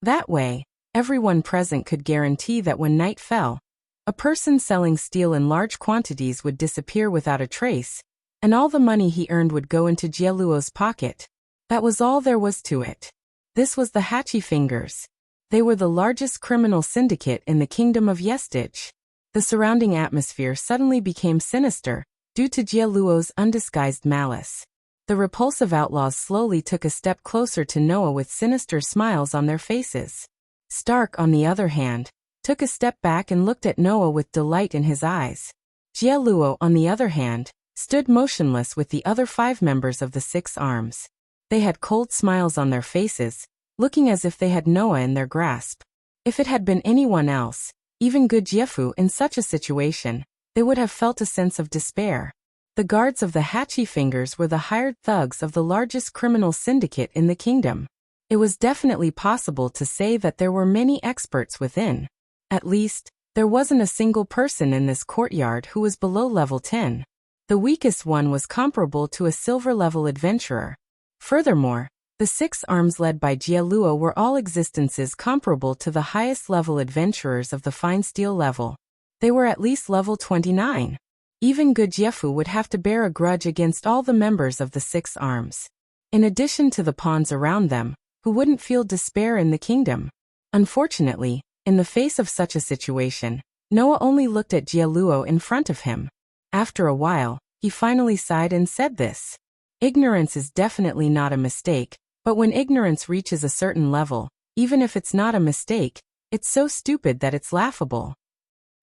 Speaker 1: That way, everyone present could guarantee that when night fell, a person selling steel in large quantities would disappear without a trace, and all the money he earned would go into Jia Luo's pocket. That was all there was to it. This was the Hatchy Fingers. They were the largest criminal syndicate in the kingdom of Yestage. The surrounding atmosphere suddenly became sinister, due to Jia Luo's undisguised malice. The repulsive outlaws slowly took a step closer to Noah with sinister smiles on their faces. Stark, on the other hand, took a step back and looked at Noah with delight in his eyes. Jia Luo, on the other hand, stood motionless with the other 5 members of the 6 arms. They had cold smiles on their faces, looking as if they had Noah in their grasp. If it had been anyone else, even good Jiefu in such a situation, they would have felt a sense of despair. The guards of the Hatchy Fingers were the hired thugs of the largest criminal syndicate in the kingdom. It was definitely possible to say that there were many experts within. At least, there wasn't a single person in this courtyard who was below level 10. The weakest one was comparable to a silver-level adventurer. Furthermore, the 6 arms led by Jia Luo were all existences comparable to the highest-level adventurers of the fine steel level. They were at least level 29. Even good Jiefu would have to bear a grudge against all the members of the 6 arms. In addition to the pawns around them, who wouldn't feel despair in the kingdom. Unfortunately, in the face of such a situation, Noah only looked at Jia Luo in front of him. After a while, he finally sighed and said this. Ignorance is definitely not a mistake, but when ignorance reaches a certain level, even if it's not a mistake, it's so stupid that it's laughable.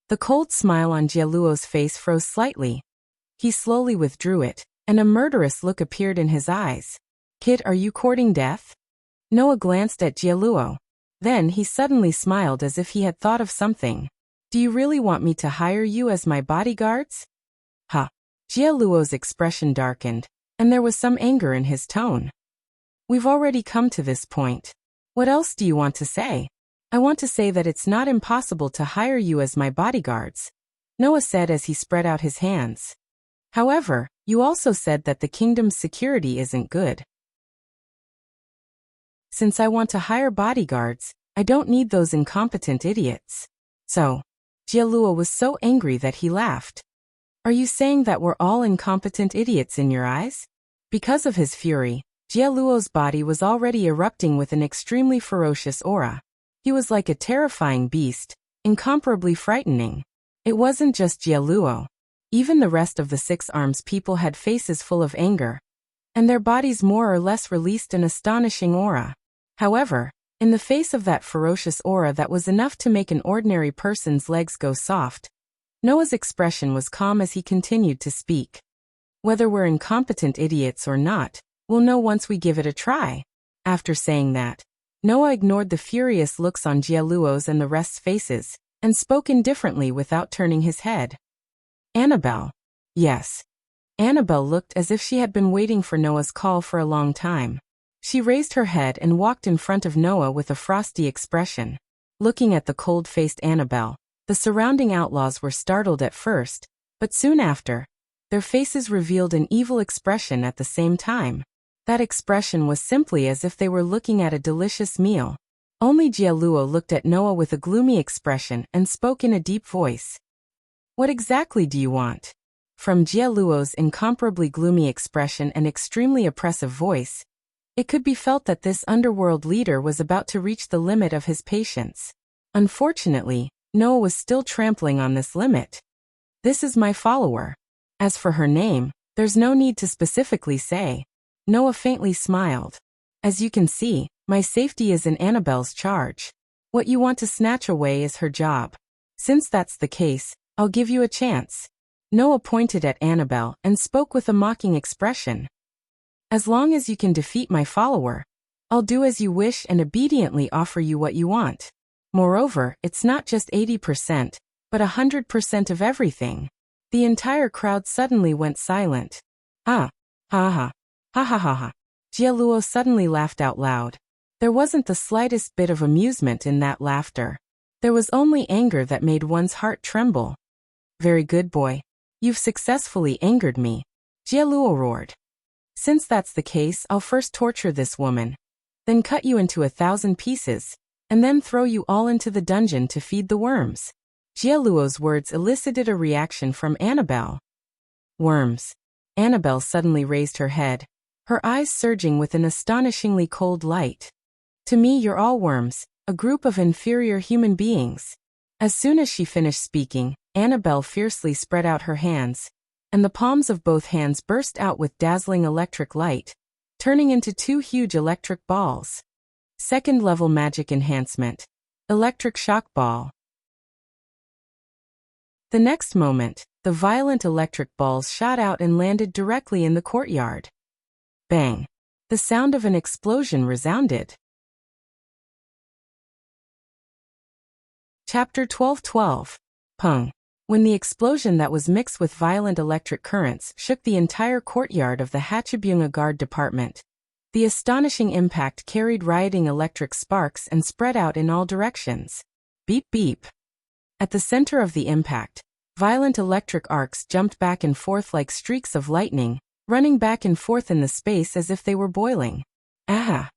Speaker 1: The cold smile on Jia Luo's face froze slightly. He slowly withdrew it, and a murderous look appeared in his eyes. Kid, are you courting death? Noah glanced at Jia Luo. Then he suddenly smiled as if he had thought of something. Do you really want me to hire you as my bodyguards? Ha! Jia Luo's expression darkened, and there was some anger in his tone. We've already come to this point. What else do you want to say? I want to say that it's not impossible to hire you as my bodyguards, Noah said as he spread out his hands. However, you also said that the kingdom's security isn't good. Since I want to hire bodyguards, I don't need those incompetent idiots. So, Jialuo was so angry that he laughed. Are you saying that we're all incompetent idiots in your eyes? Because of his fury, Jialuo's body was already erupting with an extremely ferocious aura. He was like a terrifying beast, incomparably frightening. It wasn't just Jialuo. Even the rest of the 6 Arms people had faces full of anger, and their bodies more or less released an astonishing aura. However, in the face of that ferocious aura that was enough to make an ordinary person's legs go soft, Noah's expression was calm as he continued to speak. Whether we're incompetent idiots or not, we'll know once we give it a try. After saying that, Noah ignored the furious looks on Jialuo's and the rest's faces, and spoke indifferently without turning his head. Annabelle. Yes. Annabelle looked as if she had been waiting for Noah's call for a long time. She raised her head and walked in front of Noah with a frosty expression. Looking at the cold-faced Annabelle, the surrounding outlaws were startled at first, but soon after, their faces revealed an evil expression at the same time. That expression was simply as if they were looking at a delicious meal. Only Jialuo looked at Noah with a gloomy expression and spoke in a deep voice. What exactly do you want? From Jialuo's incomparably gloomy expression and extremely oppressive voice, it could be felt that this underworld leader was about to reach the limit of his patience. Unfortunately, Noah was still trampling on this limit. This is my follower. As for her name, there's no need to specifically say. Noah faintly smiled. As you can see, my safety is in Annabelle's charge. What you want to snatch away is her job. Since that's the case, I'll give you a chance. Noah pointed at Annabelle and spoke with a mocking expression. As long as you can defeat my follower, I'll do as you wish and obediently offer you what you want. Moreover, it's not just 80%, but 100% of everything. The entire crowd suddenly went silent. Ha ha ha ha ha. Jialuo suddenly laughed out loud. There wasn't the slightest bit of amusement in that laughter. There was only anger that made one's heart tremble. Very good, boy. You've successfully angered me, Jialuo roared. Since that's the case, I'll first torture this woman, then cut you into 1,000 pieces, and then throw you all into the dungeon to feed the worms. Jialuo's words elicited a reaction from Annabelle. Worms. Annabelle suddenly raised her head, her eyes surging with an astonishingly cold light. To me, you're all worms, a group of inferior human beings. As soon as she finished speaking, Annabelle fiercely spread out her hands, and the palms of both hands burst out with dazzling electric light, turning into 2 huge electric balls. Second-level magic enhancement. Electric shock ball. The next moment, the violent electric balls shot out and landed directly in the courtyard. Bang! The sound of an explosion resounded. Chapter 12:12. Pung. When the explosion that was mixed with violent electric currents shook the entire courtyard of the Hachibyunga Guard Department, the astonishing impact carried rioting electric sparks and spread out in all directions. Beep beep. At the center of the impact, violent electric arcs jumped back and forth like streaks of lightning, running back and forth in the space as if they were boiling. Ah!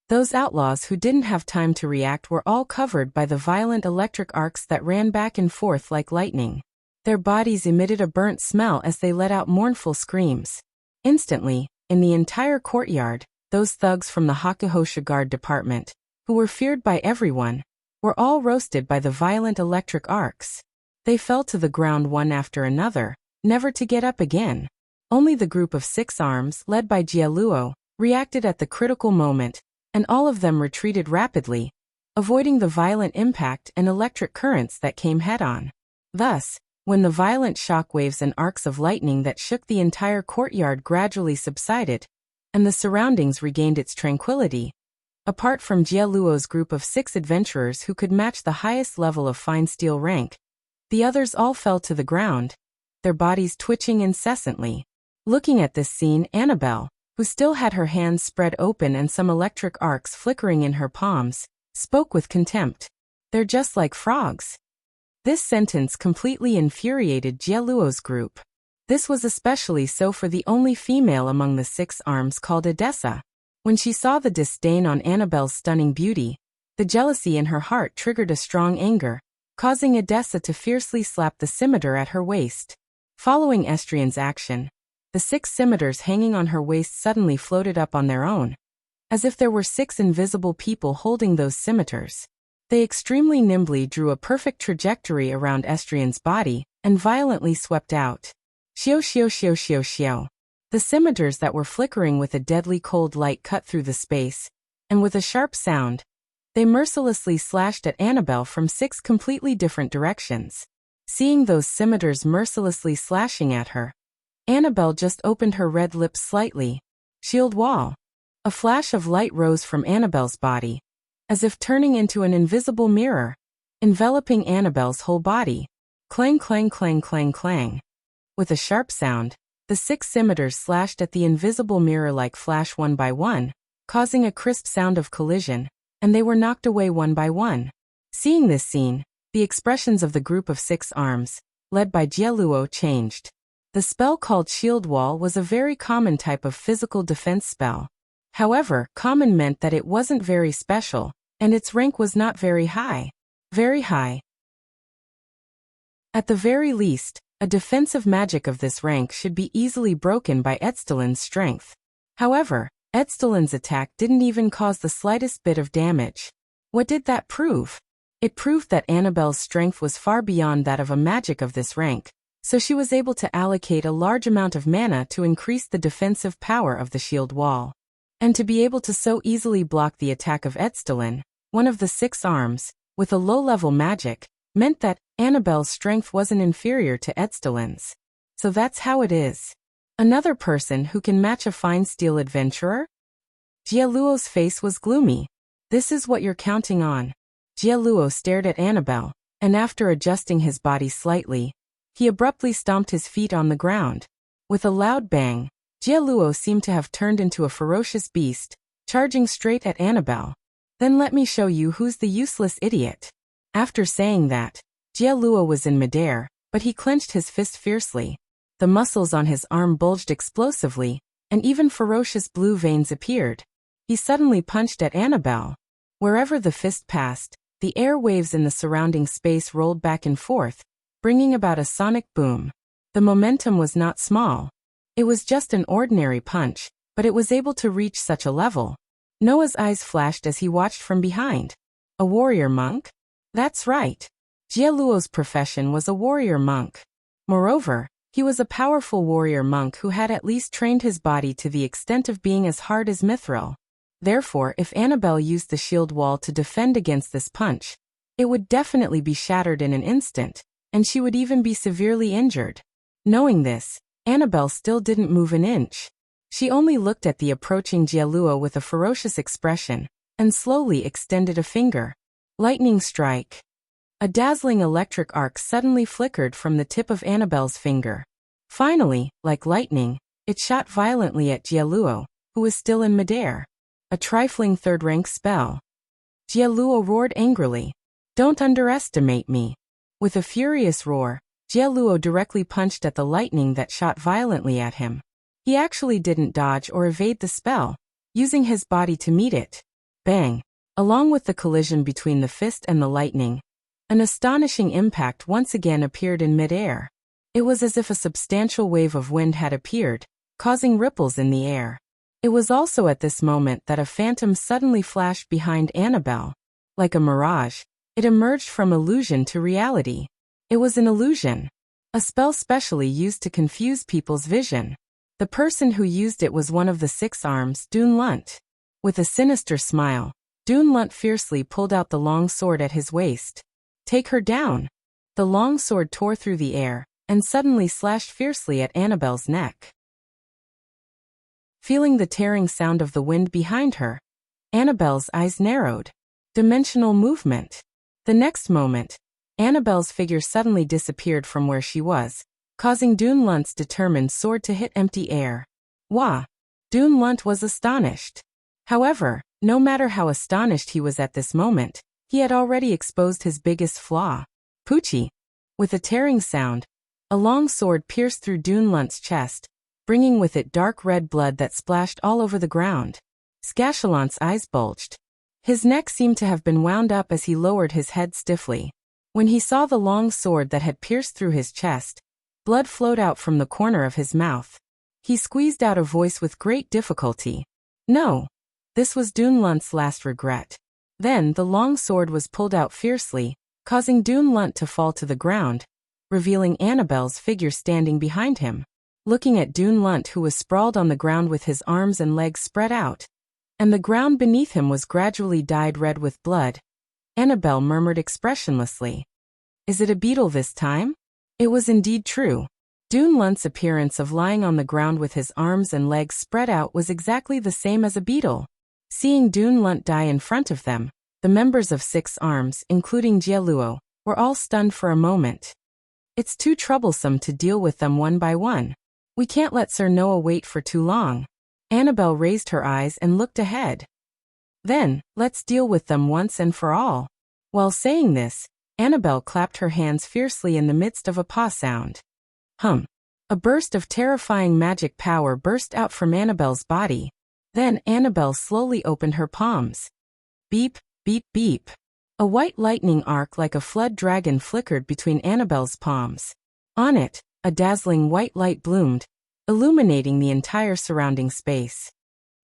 Speaker 1: Those outlaws who didn't have time to react were all covered by the violent electric arcs that ran back and forth like lightning. Their bodies emitted a burnt smell as they let out mournful screams. Instantly, in the entire courtyard, those thugs from the Hakuhosha Guard Department, who were feared by everyone, were all roasted by the violent electric arcs. They fell to the ground one after another, never to get up again. Only the group of 6 Arms, led by Jialuo, reacted at the critical moment, and all of them retreated rapidly, avoiding the violent impact and electric currents that came head-on. Thus, when the violent shock waves and arcs of lightning that shook the entire courtyard gradually subsided, and the surroundings regained its tranquility, apart from Jialuo's group of 6 adventurers who could match the highest level of fine steel rank, the others all fell to the ground, their bodies twitching incessantly. Looking at this scene, Annabelle, who still had her hands spread open and some electric arcs flickering in her palms, spoke with contempt. They're just like frogs. This sentence completely infuriated Jieluo's group. This was especially so for the only female among the 6 arms called Edessa. When she saw the disdain on Annabelle's stunning beauty, the jealousy in her heart triggered a strong anger, causing Edessa to fiercely slap the scimitar at her waist. Following Estrian's action, the 6 scimitars hanging on her waist suddenly floated up on their own, as if there were 6 invisible people holding those scimitars. They extremely nimbly drew a perfect trajectory around Estrian's body and violently swept out. Xiao xiao xiao xiao xiao. The scimitars that were flickering with a deadly cold light cut through the space, and with a sharp sound, they mercilessly slashed at Annabelle from 6 completely different directions. Seeing those scimitars mercilessly slashing at her, Annabelle just opened her red lips slightly. Shield wall. A flash of light rose from Annabelle's body, as if turning into an invisible mirror, enveloping Annabelle's whole body. Clang clang clang clang clang. With a sharp sound, the 6 scimitars slashed at the invisible mirror like flash one by one, causing a crisp sound of collision, and they were knocked away one by one. Seeing this scene, the expressions of the group of 6 arms, led by Jieluo, changed. The spell called Shield Wall was a very common type of physical defense spell. However, common meant that it wasn't very special, and its rank was not very high. Very high. At the very least, a defensive magic of this rank should be easily broken by Edstelin's strength. However, Edstelin's attack didn't even cause the slightest bit of damage. What did that prove? It proved that Annabelle's strength was far beyond that of a magic of this rank, so she was able to allocate a large amount of mana to increase the defensive power of the shield wall. And to be able to so easily block the attack of Edstelin, one of the 6 arms, with a low-level magic, meant that Annabelle's strength wasn't inferior to Edstelin's. So that's how it is. Another person who can match a fine steel adventurer? Jieluo's face was gloomy. This is what you're counting on. Jieluo stared at Annabelle, and after adjusting his body slightly, he abruptly stomped his feet on the ground. With a loud bang, Jieluo seemed to have turned into a ferocious beast, charging straight at Annabelle. Then let me show you who's the useless idiot. After saying that, Jieluo was in midair, but he clenched his fist fiercely. The muscles on his arm bulged explosively, and even ferocious blue veins appeared. He suddenly punched at Annabelle. Wherever the fist passed, the air waves in the surrounding space rolled back and forth, bringing about a sonic boom. The momentum was not small. It was just an ordinary punch, but it was able to reach such a level. Noah's eyes flashed as he watched from behind. A warrior monk? That's right. Jieluo's profession was a warrior monk. Moreover, he was a powerful warrior monk who had at least trained his body to the extent of being as hard as mithril. Therefore, if Annabelle used the shield wall to defend against this punch, it would definitely be shattered in an instant, and she would even be severely injured. Knowing this, Annabelle still didn't move an inch. She only looked at the approaching Jieluo with a ferocious expression, and slowly extended a finger. Lightning strike. A dazzling electric arc suddenly flickered from the tip of Annabelle's finger. Finally, like lightning, it shot violently at Jieluo, who was still in midair. A trifling third-rank spell. Jieluo roared angrily. Don't underestimate me. With a furious roar, Jieluo directly punched at the lightning that shot violently at him. He actually didn't dodge or evade the spell, using his body to meet it. Bang! Along with the collision between the fist and the lightning, an astonishing impact once again appeared in midair. It was as if a substantial wave of wind had appeared, causing ripples in the air. It was also at this moment that a phantom suddenly flashed behind Annabelle. Like a mirage, it emerged from illusion to reality. It was an illusion. A spell specially used to confuse people's vision. The person who used it was one of the 6 arms, Dun Lunt. With a sinister smile, Dun Lunt fiercely pulled out the long sword at his waist. Take her down. The long sword tore through the air, and suddenly slashed fiercely at Annabelle's neck. Feeling the tearing sound of the wind behind her, Annabelle's eyes narrowed. Dimensional movement. The next moment, Annabelle's figure suddenly disappeared from where she was, causing Dun Lunt's determined sword to hit empty air. Wah! Dun Lunt was astonished. However, no matter how astonished he was at this moment, He had already exposed his biggest flaw. Poochie! With a tearing sound, a long sword pierced through Dunlant's chest, bringing with it dark red blood that splashed all over the ground. Scatchalant's eyes bulged. His neck seemed to have been wound up as he lowered his head stiffly. When he saw the long sword that had pierced through his chest, blood flowed out from the corner of his mouth. He squeezed out a voice with great difficulty. No. This was Dunlant's last regret. Then the long sword was pulled out fiercely, causing Dunlant to fall to the ground, revealing Annabelle's figure standing behind him. Looking at Dunlant, who was sprawled on the ground with his arms and legs spread out, and the ground beneath him was gradually dyed red with blood, Annabelle murmured expressionlessly, "Is it a beetle this time?" It was indeed true. Dunlant's appearance of lying on the ground with his arms and legs spread out was exactly the same as a beetle. Seeing Dunlant die in front of them, the members of Six Arms, including Jieluo, were all stunned for a moment. "It's too troublesome to deal with them one by one. We can't let Sir Noah wait for too long." Annabelle raised her eyes and looked ahead. "Then, let's deal with them once and for all." While saying this, Annabelle clapped her hands fiercely in the midst of a paw sound. A burst of terrifying magic power burst out from Annabelle's body. Then Annabelle slowly opened her palms. Beep, beep, beep. A white lightning arc like a flood dragon flickered between Annabelle's palms. On it, a dazzling white light bloomed, illuminating the entire surrounding space.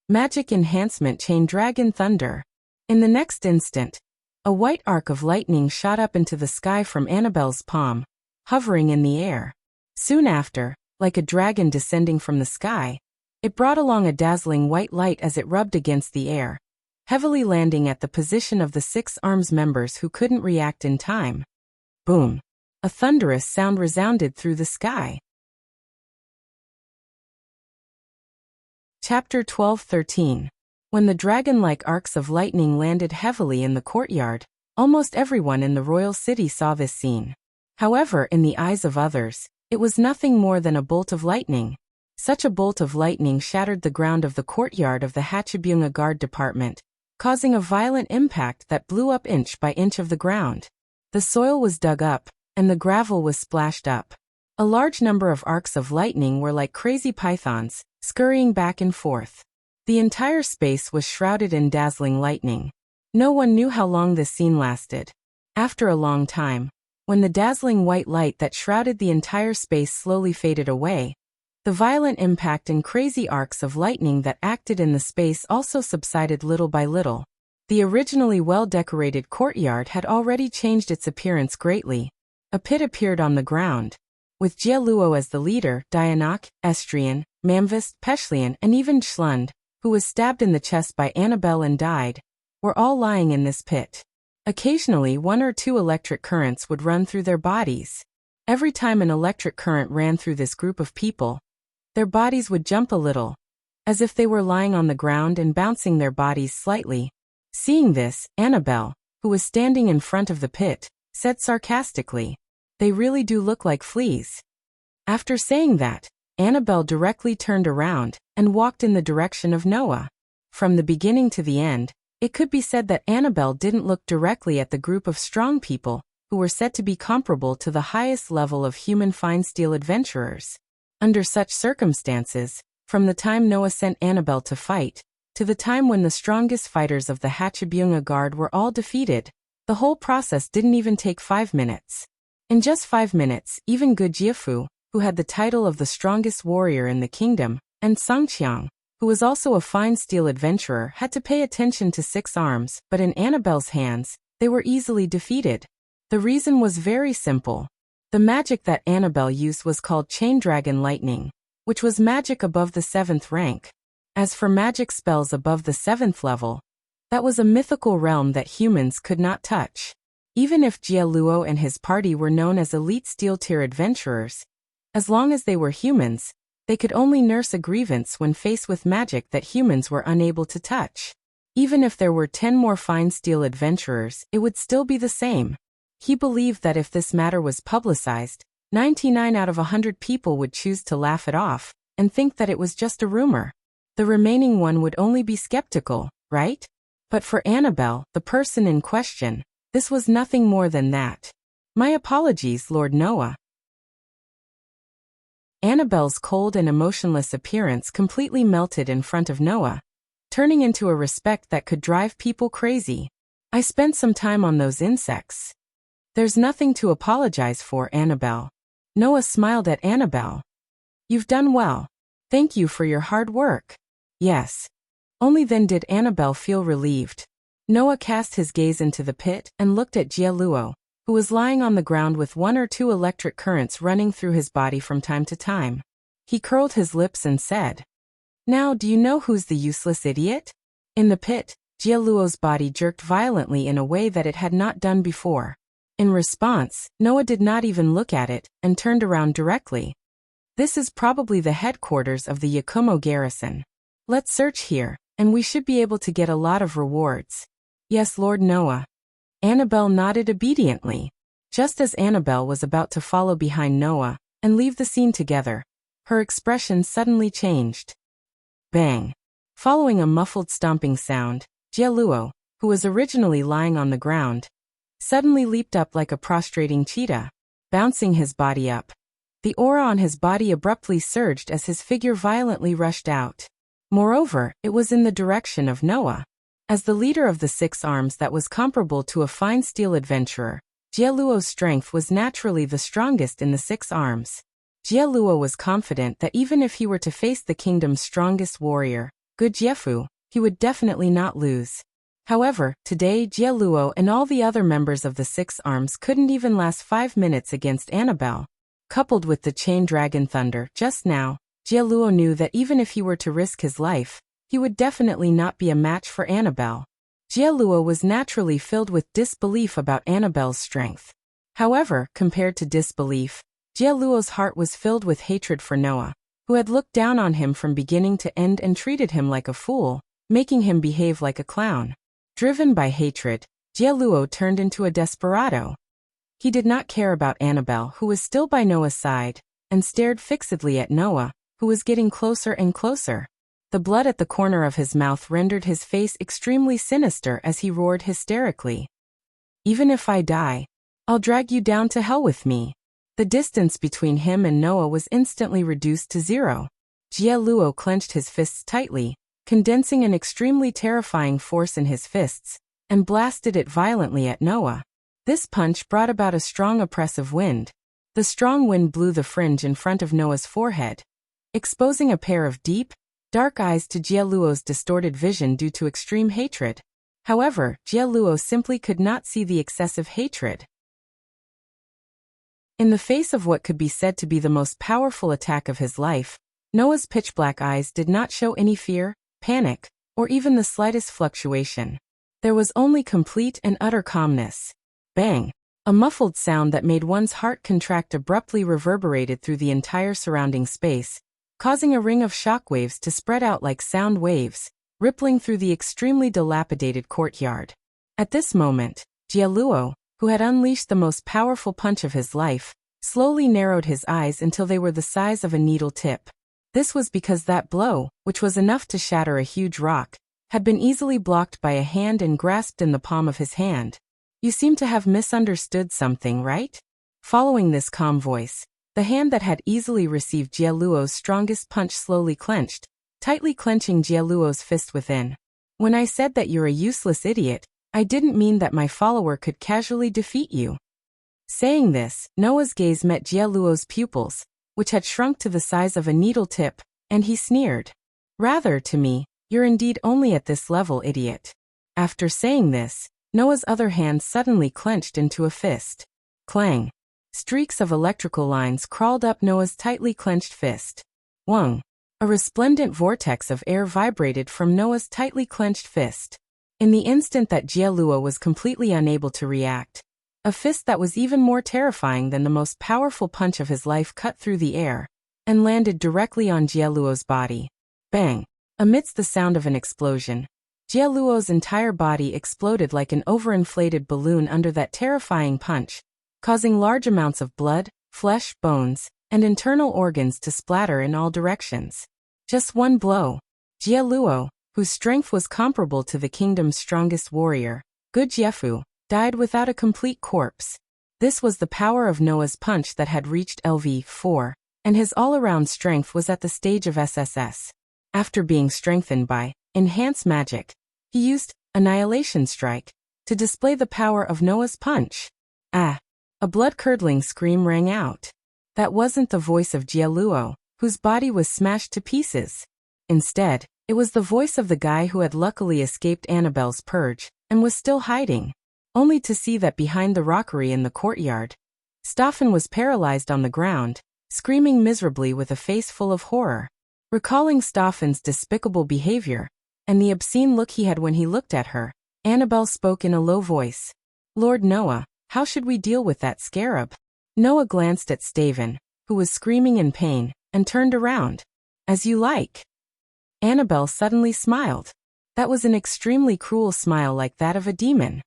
Speaker 1: Magic enhancement chain dragon thunder. In the next instant, a white arc of lightning shot up into the sky from Annabelle's palm, hovering in the air. Soon after, like a dragon descending from the sky, it brought along a dazzling white light as it rubbed against the air, heavily landing at the position of the Six Arms members who couldn't react in time. Boom! A thunderous sound resounded through the sky. Chapter 12-13. When the dragon-like arcs of lightning landed heavily in the courtyard, almost everyone in the royal city saw this scene. However, in the eyes of others, it was nothing more than a bolt of lightning. Such a bolt of lightning shattered the ground of the courtyard of the Hatchibyunga Guard Department, causing a violent impact that blew up inch by inch of the ground. The soil was dug up, and the gravel was splashed up. A large number of arcs of lightning were like crazy pythons, scurrying back and forth. The entire space was shrouded in dazzling lightning. No one knew how long this scene lasted. After a long time, when the dazzling white light that shrouded the entire space slowly faded away, the violent impact and crazy arcs of lightning that acted in the space also subsided little by little. The originally well-decorated courtyard had already changed its appearance greatly. A pit appeared on the ground. With Jieluo as the leader, Dianok, Estrian, Mamvist, Peshlian, and even Schlund, who was stabbed in the chest by Annabelle and died, were all lying in this pit. Occasionally, one or two electric currents would run through their bodies. Every time an electric current ran through this group of people, their bodies would jump a little, as if they were lying on the ground and bouncing their bodies slightly. Seeing this, Annabelle, who was standing in front of the pit, said sarcastically, "They really do look like fleas." After saying that, Annabelle directly turned around and walked in the direction of Noah. From the beginning to the end, it could be said that Annabelle didn't look directly at the group of strong people who were said to be comparable to the highest level of human fine steel adventurers. Under such circumstances, from the time Noah sent Annabelle to fight, to the time when the strongest fighters of the Hatchibyunga Guard were all defeated, the whole process didn't even take 5 minutes. In just 5 minutes, even Gu Jiefu, who had the title of the strongest warrior in the kingdom, and Songqiang, who was also a fine steel adventurer, had to pay attention to Six Arms, but in Annabelle's hands, they were easily defeated. The reason was very simple. The magic that Annabelle used was called Chain Dragon Lightning, which was magic above the 7th rank. As for magic spells above the 7th level, that was a mythical realm that humans could not touch. Even if Jieluo and his party were known as elite steel tier adventurers, as long as they were humans, they could only nurse a grievance when faced with magic that humans were unable to touch. Even if there were 10 more fine steel adventurers, it would still be the same. He believed that if this matter was publicized, 99 out of 100 people would choose to laugh it off and think that it was just a rumor. The remaining one would only be skeptical, right? But for Annabelle, the person in question, This was nothing more than that. My apologies, Lord Noah. Annabelle's cold and emotionless appearance completely melted in front of Noah, turning into a respect that could drive people crazy. I spent some time on those insects. There's nothing to apologize for, Annabelle. Noah smiled at Annabelle. You've done well. Thank you for your hard work. Yes. Only then did Annabelle feel relieved. Noah cast his gaze into the pit and looked at Jia-luo, who was lying on the ground with 1 or 2 electric currents running through his body from time to time. He curled his lips and said, "Now do you know who's the useless idiot?" In the pit, Jia-luo's body jerked violently in a way that it had not done before. In response, Noah did not even look at it and turned around directly. This is probably the headquarters of the Yakumo garrison. Let's search here, and we should be able to get a lot of rewards. Yes, Lord Noah. Annabelle nodded obediently. Just as Annabelle was about to follow behind Noah and leave the scene together, her expression suddenly changed. Bang! Following a muffled stomping sound, Jia-luo, who was originally lying on the ground, suddenly leaped up like a prostrating cheetah, bouncing his body up. The aura on his body abruptly surged as his figure violently rushed out. Moreover, it was in the direction of Noah. As the leader of the 6 arms that was comparable to a fine steel adventurer, Jia-luo's strength was naturally the strongest in the 6 arms. Jia-luo was confident that even if he were to face the kingdom's strongest warrior, Good Jiefu, he would definitely not lose. However, today Jia-luo and all the other members of the 6 arms couldn't even last 5 minutes against Annabelle. Coupled with the chain dragon thunder just now, Jia-luo knew that even if he were to risk his life, he would definitely not be a match for Annabelle. Jia-luo was naturally filled with disbelief about Annabelle's strength. However, compared to disbelief, Jia-luo's heart was filled with hatred for Noah, who had looked down on him from beginning to end and treated him like a fool, making him behave like a clown. Driven by hatred, Jia-luo turned into a desperado. He did not care about Annabelle, who was still by Noah's side, and stared fixedly at Noah, who was getting closer and closer. The blood at the corner of his mouth rendered his face extremely sinister as he roared hysterically. Even if I die, I'll drag you down to hell with me. The distance between him and Noah was instantly reduced to 0. Jia-luo clenched his fists tightly, condensing an extremely terrifying force in his fists, and blasted it violently at Noah. This punch brought about a strong oppressive wind. The strong wind blew the fringe in front of Noah's forehead, exposing a pair of deep, dark eyes to Jia-luo's distorted vision due to extreme hatred. However, Jia-luo simply could not see the excessive hatred. In the face of what could be said to be the most powerful attack of his life, Noah's pitch-black eyes did not show any fear, panic, or even the slightest fluctuation. There was only complete and utter calmness. Bang! A muffled sound that made one's heart contract abruptly reverberated through the entire surrounding space, causing a ring of shockwaves to spread out like sound waves, rippling through the extremely dilapidated courtyard. At this moment, Jia-luo, who had unleashed the most powerful punch of his life, slowly narrowed his eyes until they were the size of a needle tip. This was because that blow, which was enough to shatter a huge rock, had been easily blocked by a hand and grasped in the palm of his hand. You seem to have misunderstood something, right? Following this calm voice, the hand that had easily received Jia-luo's strongest punch slowly clenched, tightly clenching Jia-luo's fist within. When I said that you're a useless idiot, I didn't mean that my follower could casually defeat you. Saying this, Noah's gaze met Jia-luo's pupils, which had shrunk to the size of a needle tip, and he sneered. Rather, to me, you're indeed only at this level, idiot. After saying this, Noah's other hand suddenly clenched into a fist. Clang! Streaks of electrical lines crawled up Noah's tightly clenched fist. Whang! A resplendent vortex of air vibrated from Noah's tightly clenched fist. In the instant that Jia-luo was completely unable to react, a fist that was even more terrifying than the most powerful punch of his life cut through the air and landed directly on Jia-luo's body. Bang! Amidst the sound of an explosion, Jia-luo's entire body exploded like an overinflated balloon under that terrifying punch, causing large amounts of blood, flesh, bones, and internal organs to splatter in all directions. Just one blow. Jia-luo, whose strength was comparable to the kingdom's strongest warrior, Good Jiefu, died without a complete corpse. This was the power of Noah's punch that had reached LV4, and his all-around strength was at the stage of SSS. After being strengthened by enhanced magic, he used Annihilation Strike to display the power of Noah's punch. Ah! A blood-curdling scream rang out. That wasn't the voice of Jialuo, whose body was smashed to pieces. Instead, it was the voice of the guy who had luckily escaped Annabelle's purge and was still hiding, only to see that behind the rockery in the courtyard, Stefan was paralyzed on the ground, screaming miserably with a face full of horror. Recalling Stefan's despicable behavior and the obscene look he had when he looked at her, Annabelle spoke in a low voice. "Lord Noah, how should we deal with that scarab?" Noah glanced at Stefan, who was screaming in pain, and turned around. "As you like." Annabelle suddenly smiled. That was an extremely cruel smile, like that of a demon.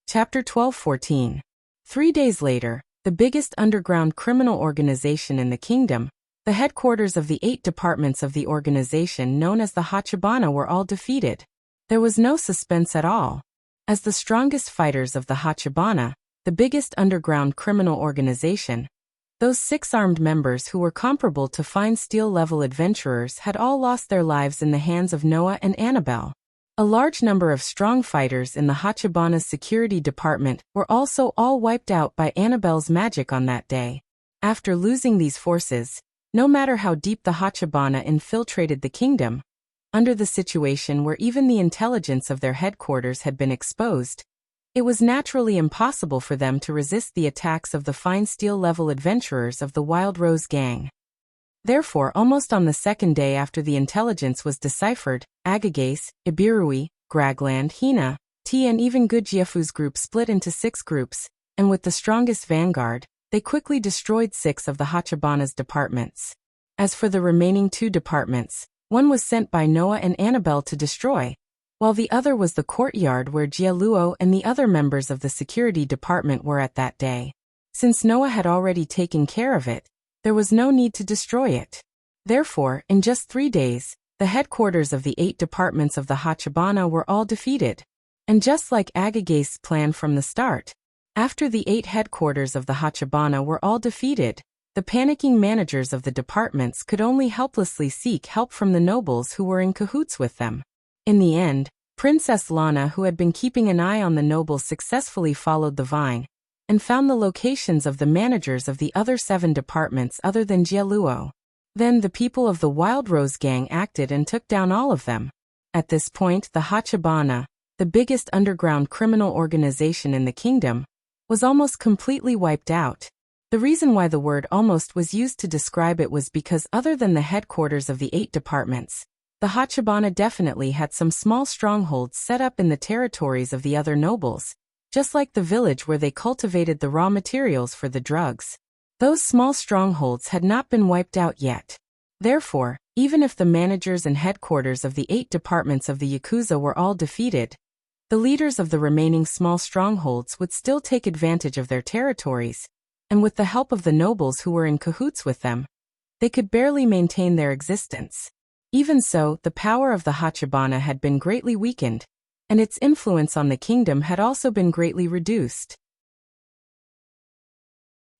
Speaker 1: Chapter 12-14. 3 days later, the biggest underground criminal organization in the kingdom, the headquarters of the 8 departments of the organization known as the Hachibana, were all defeated. There was no suspense at all. As the strongest fighters of the Hachibana, the biggest underground criminal organization, those 6 armed members who were comparable to fine steel-level adventurers had all lost their lives in the hands of Noah and Annabelle. A large number of strong fighters in the Hachibana's security department were also all wiped out by Annabelle's magic on that day. After losing these forces, no matter how deep the Hachibana infiltrated the kingdom, under the situation where even the intelligence of their headquarters had been exposed, it was naturally impossible for them to resist the attacks of the fine steel-level adventurers of the Wild Rose Gang. Therefore, almost on the second day after the intelligence was deciphered, Agagase, Ibirui, Gragland, Hina, T and even Gudjiafu's group split into 6 groups, and with the strongest vanguard, they quickly destroyed 6 of the Hachibana's departments. As for the remaining 2 departments, one was sent by Noah and Annabelle to destroy, while the other was the courtyard where Jialuo and the other members of the security department were at that day. Since Noah had already taken care of it, there was no need to destroy it. Therefore, in just 3 days, the headquarters of the 8 departments of the Hachibana were all defeated. And just like Agagase's plan from the start, after the 8 headquarters of the Hachibana were all defeated, the panicking managers of the departments could only helplessly seek help from the nobles who were in cahoots with them. In the end, Princess Lana, who had been keeping an eye on the nobles, successfully followed the vine and found the locations of the managers of the other 7 departments other than Jialuo. Then the people of the Wild Rose Gang acted and took down all of them. At this point, the Hachibana, the biggest underground criminal organization in the kingdom, was almost completely wiped out. The reason why the word almost was used to describe it was because other than the headquarters of the 8 departments, the Hachibana definitely had some small strongholds set up in the territories of the other nobles, just like the village where they cultivated the raw materials for the drugs. Those small strongholds had not been wiped out yet. Therefore, even if the managers and headquarters of the 8 departments of the Yakuza were all defeated, the leaders of the remaining small strongholds would still take advantage of their territories, and with the help of the nobles who were in cahoots with them, they could barely maintain their existence. Even so, the power of the Hachibana had been greatly weakened, and its influence on the kingdom had also been greatly reduced.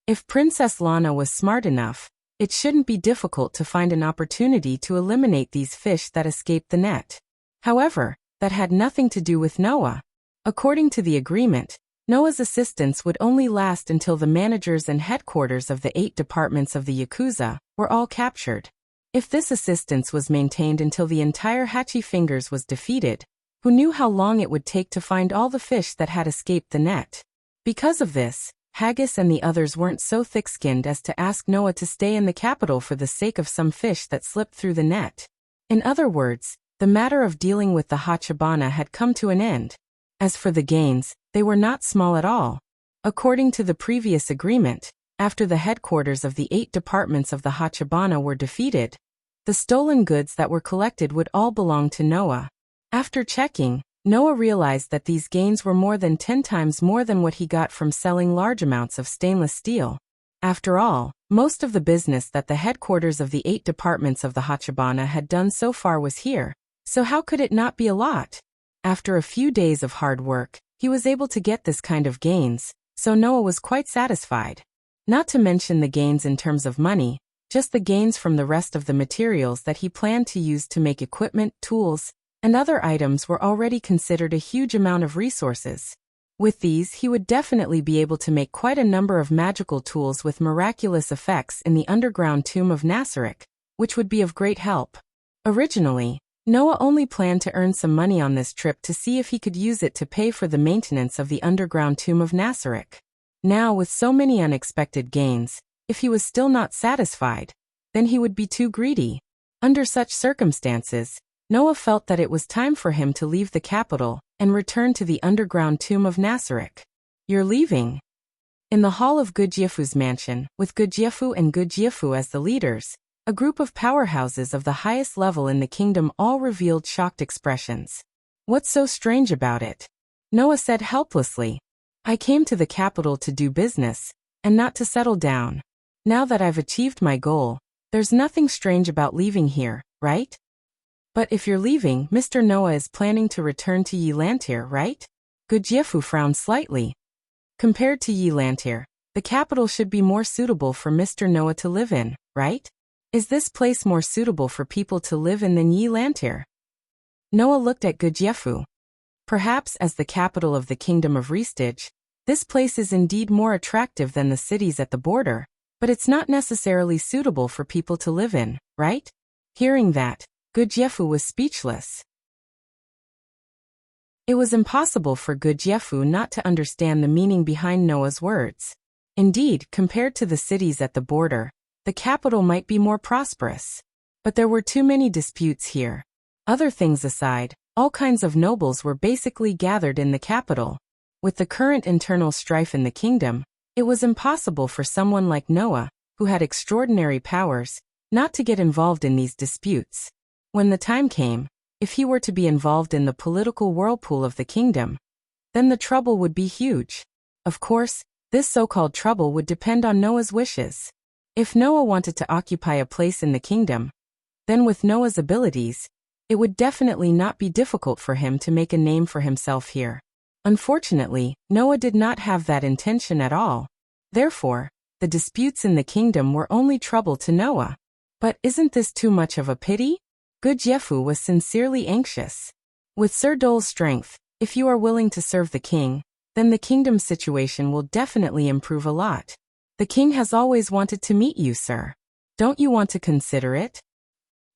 Speaker 1: If Princess Lana was smart enough, it shouldn't be difficult to find an opportunity to eliminate these fish that escaped the net. However, that had nothing to do with Noah. According to the agreement, Noah's assistance would only last until the managers and headquarters of the 8 departments of the Yakuza were all captured. If this assistance was maintained until the entire Hachi Fingers was defeated, who knew how long it would take to find all the fish that had escaped the net? Because of this, Haggis and the others weren't so thick-skinned as to ask Noah to stay in the capital for the sake of some fish that slipped through the net. In other words, the matter of dealing with the Hachibana had come to an end. As for the gains, they were not small at all. According to the previous agreement, after the headquarters of the 8 departments of the Hachibana were defeated, the stolen goods that were collected would all belong to Noah. After checking, Noah realized that these gains were more than 10 times more than what he got from selling large amounts of stainless steel. After all, most of the business that the headquarters of the 8 departments of the Hachibana had done so far was here, So how could it not be a lot? After a few days of hard work, he was able to get this kind of gains, so Noah was quite satisfied. Not to mention the gains in terms of money, just the gains from the rest of the materials that he planned to use to make equipment, tools, and other items were already considered a huge amount of resources. With these, he would definitely be able to make quite a number of magical tools with miraculous effects in the underground tomb of Nasarek, which would be of great help. Originally, Noah only planned to earn some money on this trip to see if he could use it to pay for the maintenance of the underground tomb of Nasarek. Now, with so many unexpected gains, if he was still not satisfied, then he would be too greedy. Under such circumstances, Noah felt that it was time for him to leave the capital and return to the underground tomb of Nasarek. You're leaving? In the hall of Gudjefu's mansion, with Gudjefu and Gudjefu as the leaders, a group of powerhouses of the highest level in the kingdom all revealed shocked expressions. What's so strange about it? Noah said helplessly. I came to the capital to do business, and not to settle down. Now that I've achieved my goal, there's nothing strange about leaving here, right? But if you're leaving, Mr. Noah is planning to return to Yelantir, right? Gudjefu frowned slightly. Compared to Yelantir, the capital should be more suitable for Mr. Noah to live in, right? Is this place more suitable for people to live in than Yelantir? Noah looked at Gudjefu. Perhaps as the capital of the kingdom of Restige, this place is indeed more attractive than the cities at the border, but it's not necessarily suitable for people to live in, right? Hearing that, Gudjefu was speechless. It was impossible for Gudjefu not to understand the meaning behind Noah's words. Indeed, compared to the cities at the border, the capital might be more prosperous. But there were too many disputes here. Other things aside, all kinds of nobles were basically gathered in the capital. With the current internal strife in the kingdom, it was impossible for someone like Noah, who had extraordinary powers, not to get involved in these disputes. When the time came, if he were to be involved in the political whirlpool of the kingdom, then the trouble would be huge. Of course, this so-called trouble would depend on Noah's wishes. If Noah wanted to occupy a place in the kingdom, then with Noah's abilities, it would definitely not be difficult for him to make a name for himself here. Unfortunately, Noah did not have that intention at all. Therefore, the disputes in the kingdom were only trouble to Noah. But isn't this too much of a pity? Gudjefu was sincerely anxious. With Sir Dole's strength, if you are willing to serve the king, then the kingdom's situation will definitely improve a lot. The king has always wanted to meet you, sir. Don't you want to consider it?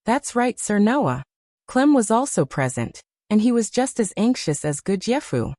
Speaker 1: That's right, Sir Noah. Clem was also present, and he was just as anxious as Gudjefu.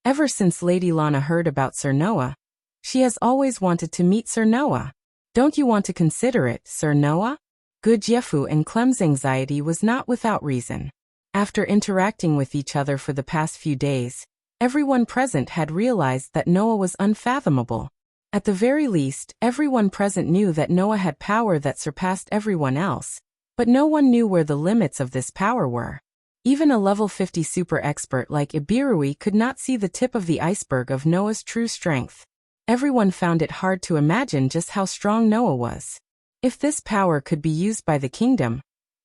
Speaker 1: Ever since Lady Lana heard about Sir Noah, she has always wanted to meet Sir Noah. Don't you want to consider it, Sir Noah? Gudjefu and Clem's anxiety was not without reason. After interacting with each other for the past few days, everyone present had realized that Noah was unfathomable. At the very least, everyone present knew that Noah had power that surpassed everyone else, but no one knew where the limits of this power were. Even a level 50 super expert like Ibirui could not see the tip of the iceberg of Noah's true strength. Everyone found it hard to imagine just how strong Noah was. If this power could be used by the kingdom,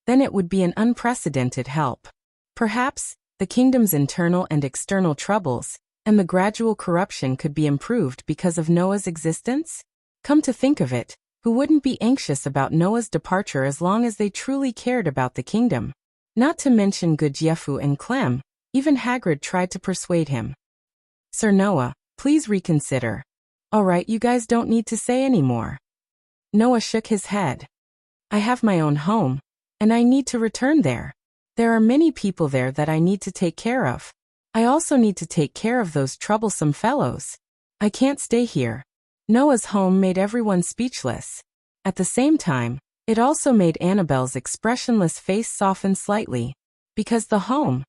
Speaker 1: then it would be an unprecedented help. Perhaps, the kingdom's internal and external troubles, and the gradual corruption could be improved because of Noah's existence? Come to think of it, who wouldn't be anxious about Noah's departure as long as they truly cared about the kingdom? Not to mention Gudjefu and Clem, even Hagrid tried to persuade him. Sir Noah, please reconsider. Alright, you guys don't need to say any more. Noah shook his head. I have my own home, and I need to return there. There are many people there that I need to take care of. I also need to take care of those troublesome fellows. I can't stay here. Noah's home made everyone speechless. At the same time, it also made Annabelle's expressionless face soften slightly, because the home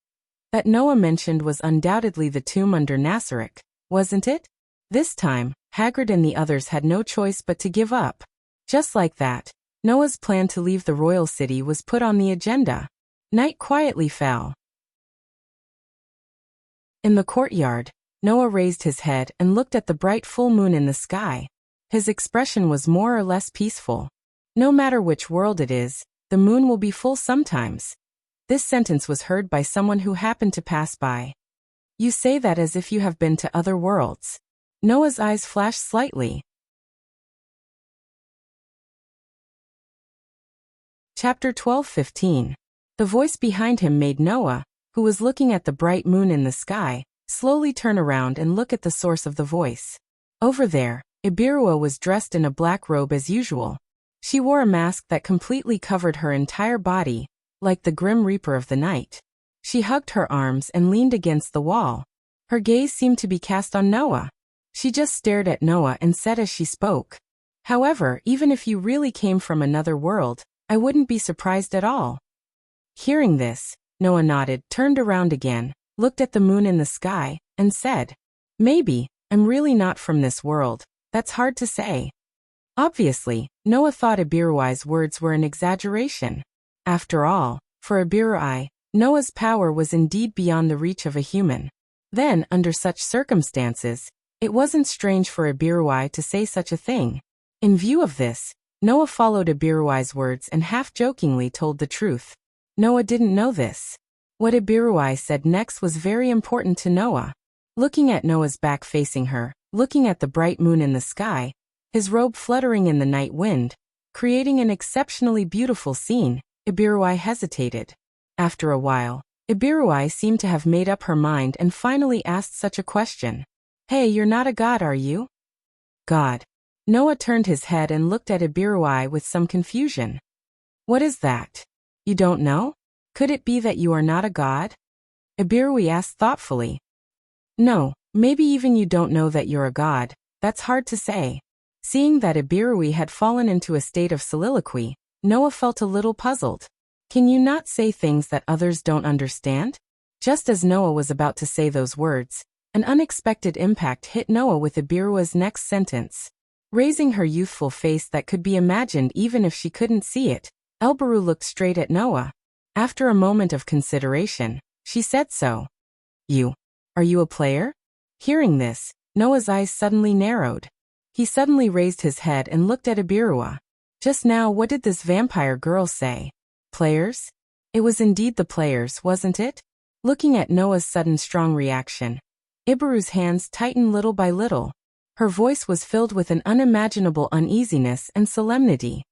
Speaker 1: that Noah mentioned was undoubtedly the tomb under Nasarek, wasn't it? This time, Hagrid and the others had no choice but to give up. Just like that, Noah's plan to leave the royal city was put on the agenda. Night quietly fell. In the courtyard, Noah raised his head and looked at the bright full moon in the sky. His expression was more or less peaceful. No matter which world it is, the moon will be full sometimes. This sentence was heard by someone who happened to pass by. You say that as if you have been to other worlds. Noah's eyes flashed slightly. Chapter 12:15. The voice behind him made Noah, who was looking at the bright moon in the sky, slowly turn around and look at the source of the voice. Over there, Ibirua was dressed in a black robe as usual. She wore a mask that completely covered her entire body, like the Grim Reaper of the night. She hugged her arms and leaned against the wall. Her gaze seemed to be cast on Noah. She just stared at Noah and said as she spoke, "However, even if you really came from another world, I wouldn't be surprised at all." Hearing this, Noah nodded, turned around again, looked at the moon in the sky, and said, "Maybe, I'm really not from this world. That's hard to say." Obviously, Noah thought Ibiruai's words were an exaggeration. After all, for Ibirui, Noah's power was indeed beyond the reach of a human. Then, under such circumstances, it wasn't strange for Ibirui to say such a thing. In view of this, Noah followed Ibiruai's words and half-jokingly told the truth. Noah didn't know this. What Ibirui said next was very important to Noah. Looking at Noah's back facing her, looking at the bright moon in the sky, his robe fluttering in the night wind, creating an exceptionally beautiful scene, Ibirui hesitated. After a while, Ibirui seemed to have made up her mind and finally asked such a question. "Hey, you're not a god, are you?" "God." Noah turned his head and looked at Ibirui with some confusion. "What is that? You don't know? Could it be that you are not a god?" Ibirui asked thoughtfully. "No, maybe even you don't know that you're a god. That's hard to say." Seeing that Ibirui had fallen into a state of soliloquy, Noah felt a little puzzled. Can you not say things that others don't understand? Just as Noah was about to say those words, an unexpected impact hit Noah with Ibirua's next sentence. Raising her youthful face that could be imagined even if she couldn't see it, Elbaru looked straight at Noah. After a moment of consideration, she said so. Are you a player?" Hearing this, Noah's eyes suddenly narrowed. He suddenly raised his head and looked at Ibirua. Just now, what did this vampire girl say? Players? It was indeed the players, wasn't it? Looking at Noah's sudden strong reaction, Ibiru's hands tightened little by little. Her voice was filled with an unimaginable uneasiness and solemnity.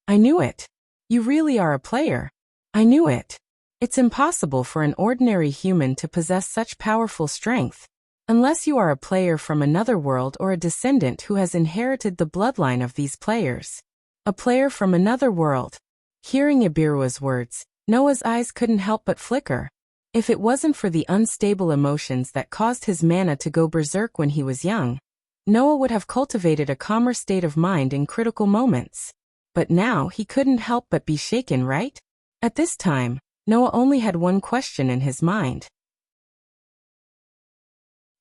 Speaker 1: "I knew it. You really are a player. I knew it. It's impossible for an ordinary human to possess such powerful strength, unless you are a player from another world or a descendant who has inherited the bloodline of these players. A player from another world." Hearing Ibirua's words, Noah's eyes couldn't help but flicker. If it wasn't for the unstable emotions that caused his mana to go berserk when he was young, Noah would have cultivated a calmer state of mind in critical moments. But now he couldn't help but be shaken, right? At this time, Noah only had one question in his mind.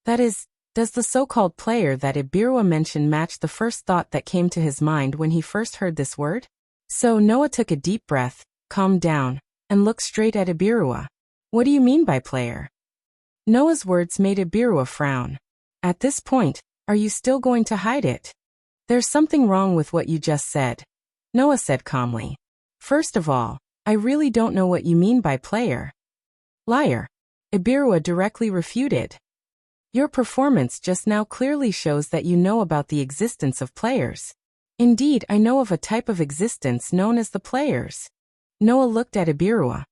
Speaker 1: That is, does the so-called player that Ibirua mentioned match the first thought that came to his mind when he first heard this word? So Noah took a deep breath, calmed down, and looked straight at Ibirua. "What do you mean by player?" Noah's words made Ibirua frown. At this point, are you still going to hide it? "There's something wrong with what you just said," Noah said calmly. "First of all, I really don't know what you mean by player." "Liar," Ibirua directly refuted. "Your performance just now clearly shows that you know about the existence of players. Indeed, I know of a type of existence known as the players." Noah looked at Ibirua.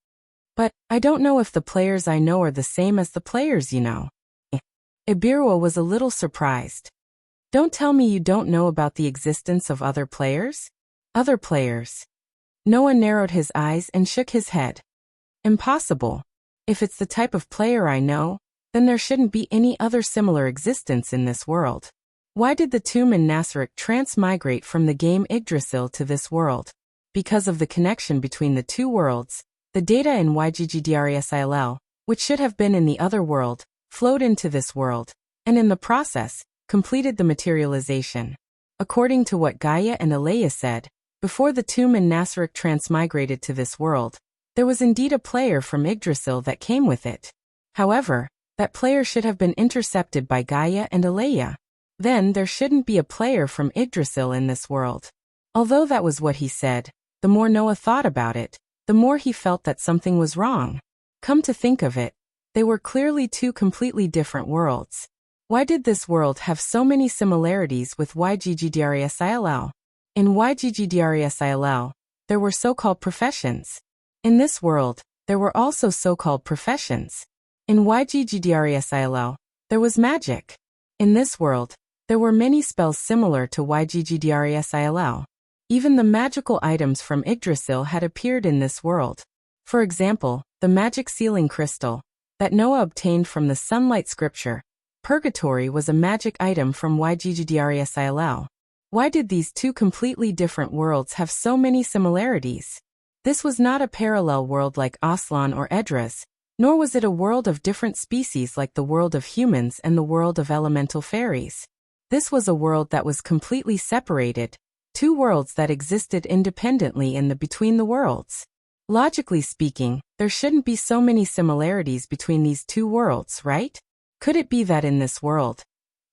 Speaker 1: "But, I don't know if the players I know are the same as the players you know." Ibirua was a little surprised. "Don't tell me you don't know about the existence of other players?" "Other players?" Noah narrowed his eyes and shook his head. "Impossible. If it's the type of player I know, then there shouldn't be any other similar existence in this world. Why did the tomb in Nasrik transmigrate from the game Yggdrasil to this world? Because of the connection between the two worlds, the data in YGGDRESILL, which should have been in the other world, flowed into this world, and in the process, completed the materialization. According to what Gaia and Aleia said, before the tomb in Nasrik transmigrated to this world, there was indeed a player from Yggdrasil that came with it. However, that player should have been intercepted by Gaia and Aleia. Then there shouldn't be a player from Yggdrasil in this world. Although that was what he said, the more Noah thought about it, the more he felt that something was wrong. Come to think of it, they were clearly two completely different worlds. Why did this world have so many similarities with YGGDRESILL? In YGGDRESILL, there were so-called professions. In this world, there were also so-called professions. In YGGDRESILL, there was magic. In this world, there were many spells similar to YGGDRESILL. Even the magical items from Yggdrasil had appeared in this world. For example, the magic sealing crystal that Noah obtained from the sunlight scripture. Purgatory was a magic item from YGGDRESILL. Why did these two completely different worlds have so many similarities? This was not a parallel world like Aslan or Edras, nor was it a world of different species like the world of humans and the world of elemental fairies. This was a world that was completely separated, two worlds that existed independently in the between the worlds. Logically speaking, there shouldn't be so many similarities between these two worlds, right? Could it be that in this world,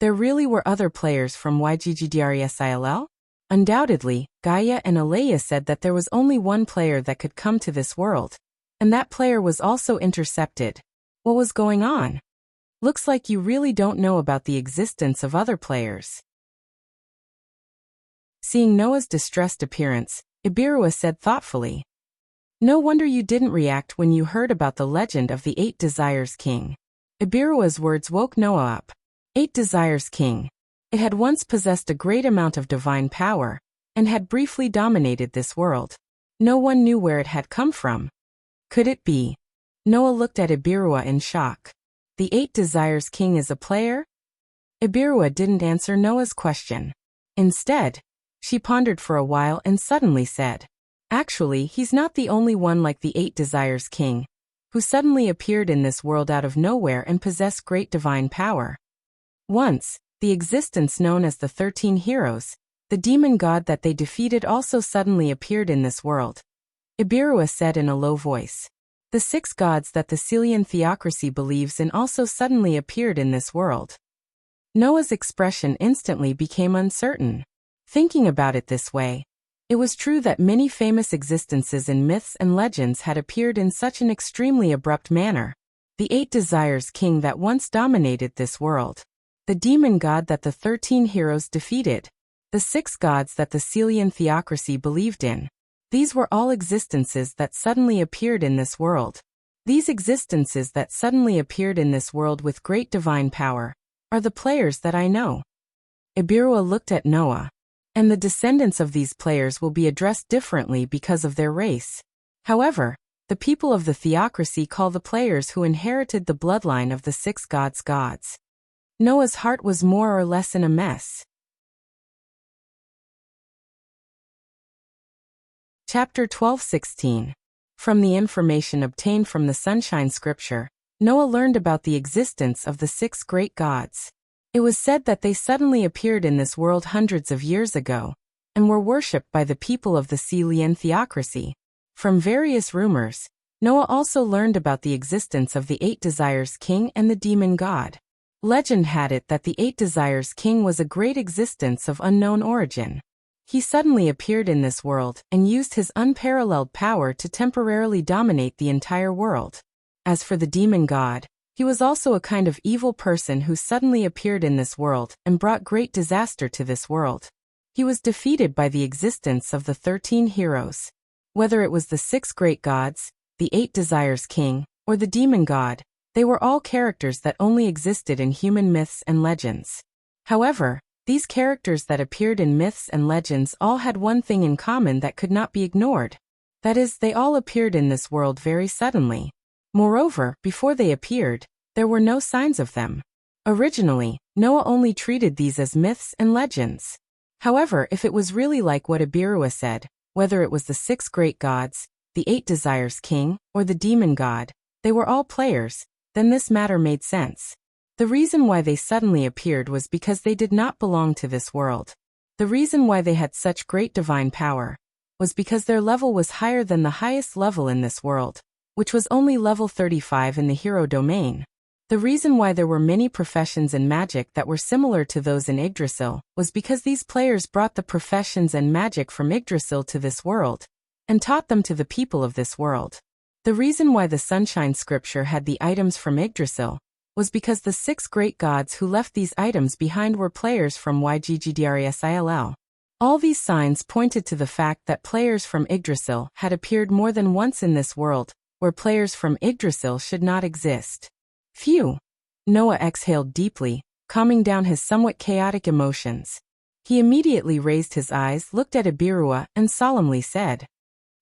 Speaker 1: there really were other players from YGGDRESILL? Undoubtedly, Gaia and Alea said that there was only one player that could come to this world, and that player was also intercepted. What was going on? Looks like you really don't know about the existence of other players. Seeing Noah's distressed appearance, Ibirua said thoughtfully, "No wonder you didn't react when you heard about the legend of the 8 Desires King." Ibirua's words woke Noah up. 8 Desires King. It had once possessed a great amount of divine power, and had briefly dominated this world. No one knew where it had come from. Could it be? Noah looked at Ibirua in shock. The 8 Desires King is a player? Ibirua didn't answer Noah's question. Instead, she pondered for a while and suddenly said, "Actually, he's not the only one like the 8 Desires King, who suddenly appeared in this world out of nowhere and possessed great divine power. Once, the existence known as the 13 Heroes, the demon god that they defeated also suddenly appeared in this world." Ibirua said in a low voice. The 6 gods that the Celian theocracy believes in also suddenly appeared in this world. Noah's expression instantly became uncertain. Thinking about it this way, it was true that many famous existences in myths and legends had appeared in such an extremely abrupt manner. The 8 Desires King that once dominated this world. The demon god that the 13 heroes defeated. The 6 gods that the Celian theocracy believed in. These were all existences that suddenly appeared in this world. These existences that suddenly appeared in this world with great divine power are the players that I know. Ibirua looked at Noah. And the descendants of these players will be addressed differently because of their race. However, the people of the theocracy call the players who inherited the bloodline of the 6 gods gods. Noah's heart was more or less in a mess. Chapter 12:16. From the information obtained from the Sunshine Scripture, Noah learned about the existence of the 6 great gods. It was said that they suddenly appeared in this world hundreds of years ago, and were worshipped by the people of the Celian theocracy. From various rumors, Noah also learned about the existence of the 8 Desires King and the demon god. Legend had it that the 8 Desires King was a great existence of unknown origin. He suddenly appeared in this world and used his unparalleled power to temporarily dominate the entire world. As for the demon god, he was also a kind of evil person who suddenly appeared in this world and brought great disaster to this world. He was defeated by the existence of the 13 heroes. Whether it was the 6 great gods, the 8 Desires King, or the demon god, they were all characters that only existed in human myths and legends. However, these characters that appeared in myths and legends all had one thing in common that could not be ignored. That is, they all appeared in this world very suddenly. Moreover, before they appeared, there were no signs of them. Originally, Noah only treated these as myths and legends. However, if it was really like what Ibirua said, whether it was the 6 great gods, the 8 Desires King, or the demon god, they were all players, then this matter made sense. The reason why they suddenly appeared was because they did not belong to this world. The reason why they had such great divine power was because their level was higher than the highest level in this world, which was only level 35 in the hero domain. The reason why there were many professions in magic that were similar to those in Yggdrasil was because these players brought the professions and magic from Yggdrasil to this world, and taught them to the people of this world. The reason why the Sunshine Scripture had the items from Yggdrasil was because the 6 great gods who left these items behind were players from Yggdrasil. All these signs pointed to the fact that players from Yggdrasil had appeared more than once in this world, where players from Yggdrasil should not exist. Phew! Noah exhaled deeply, calming down his somewhat chaotic emotions. He immediately raised his eyes, looked at Ibirua, and solemnly said,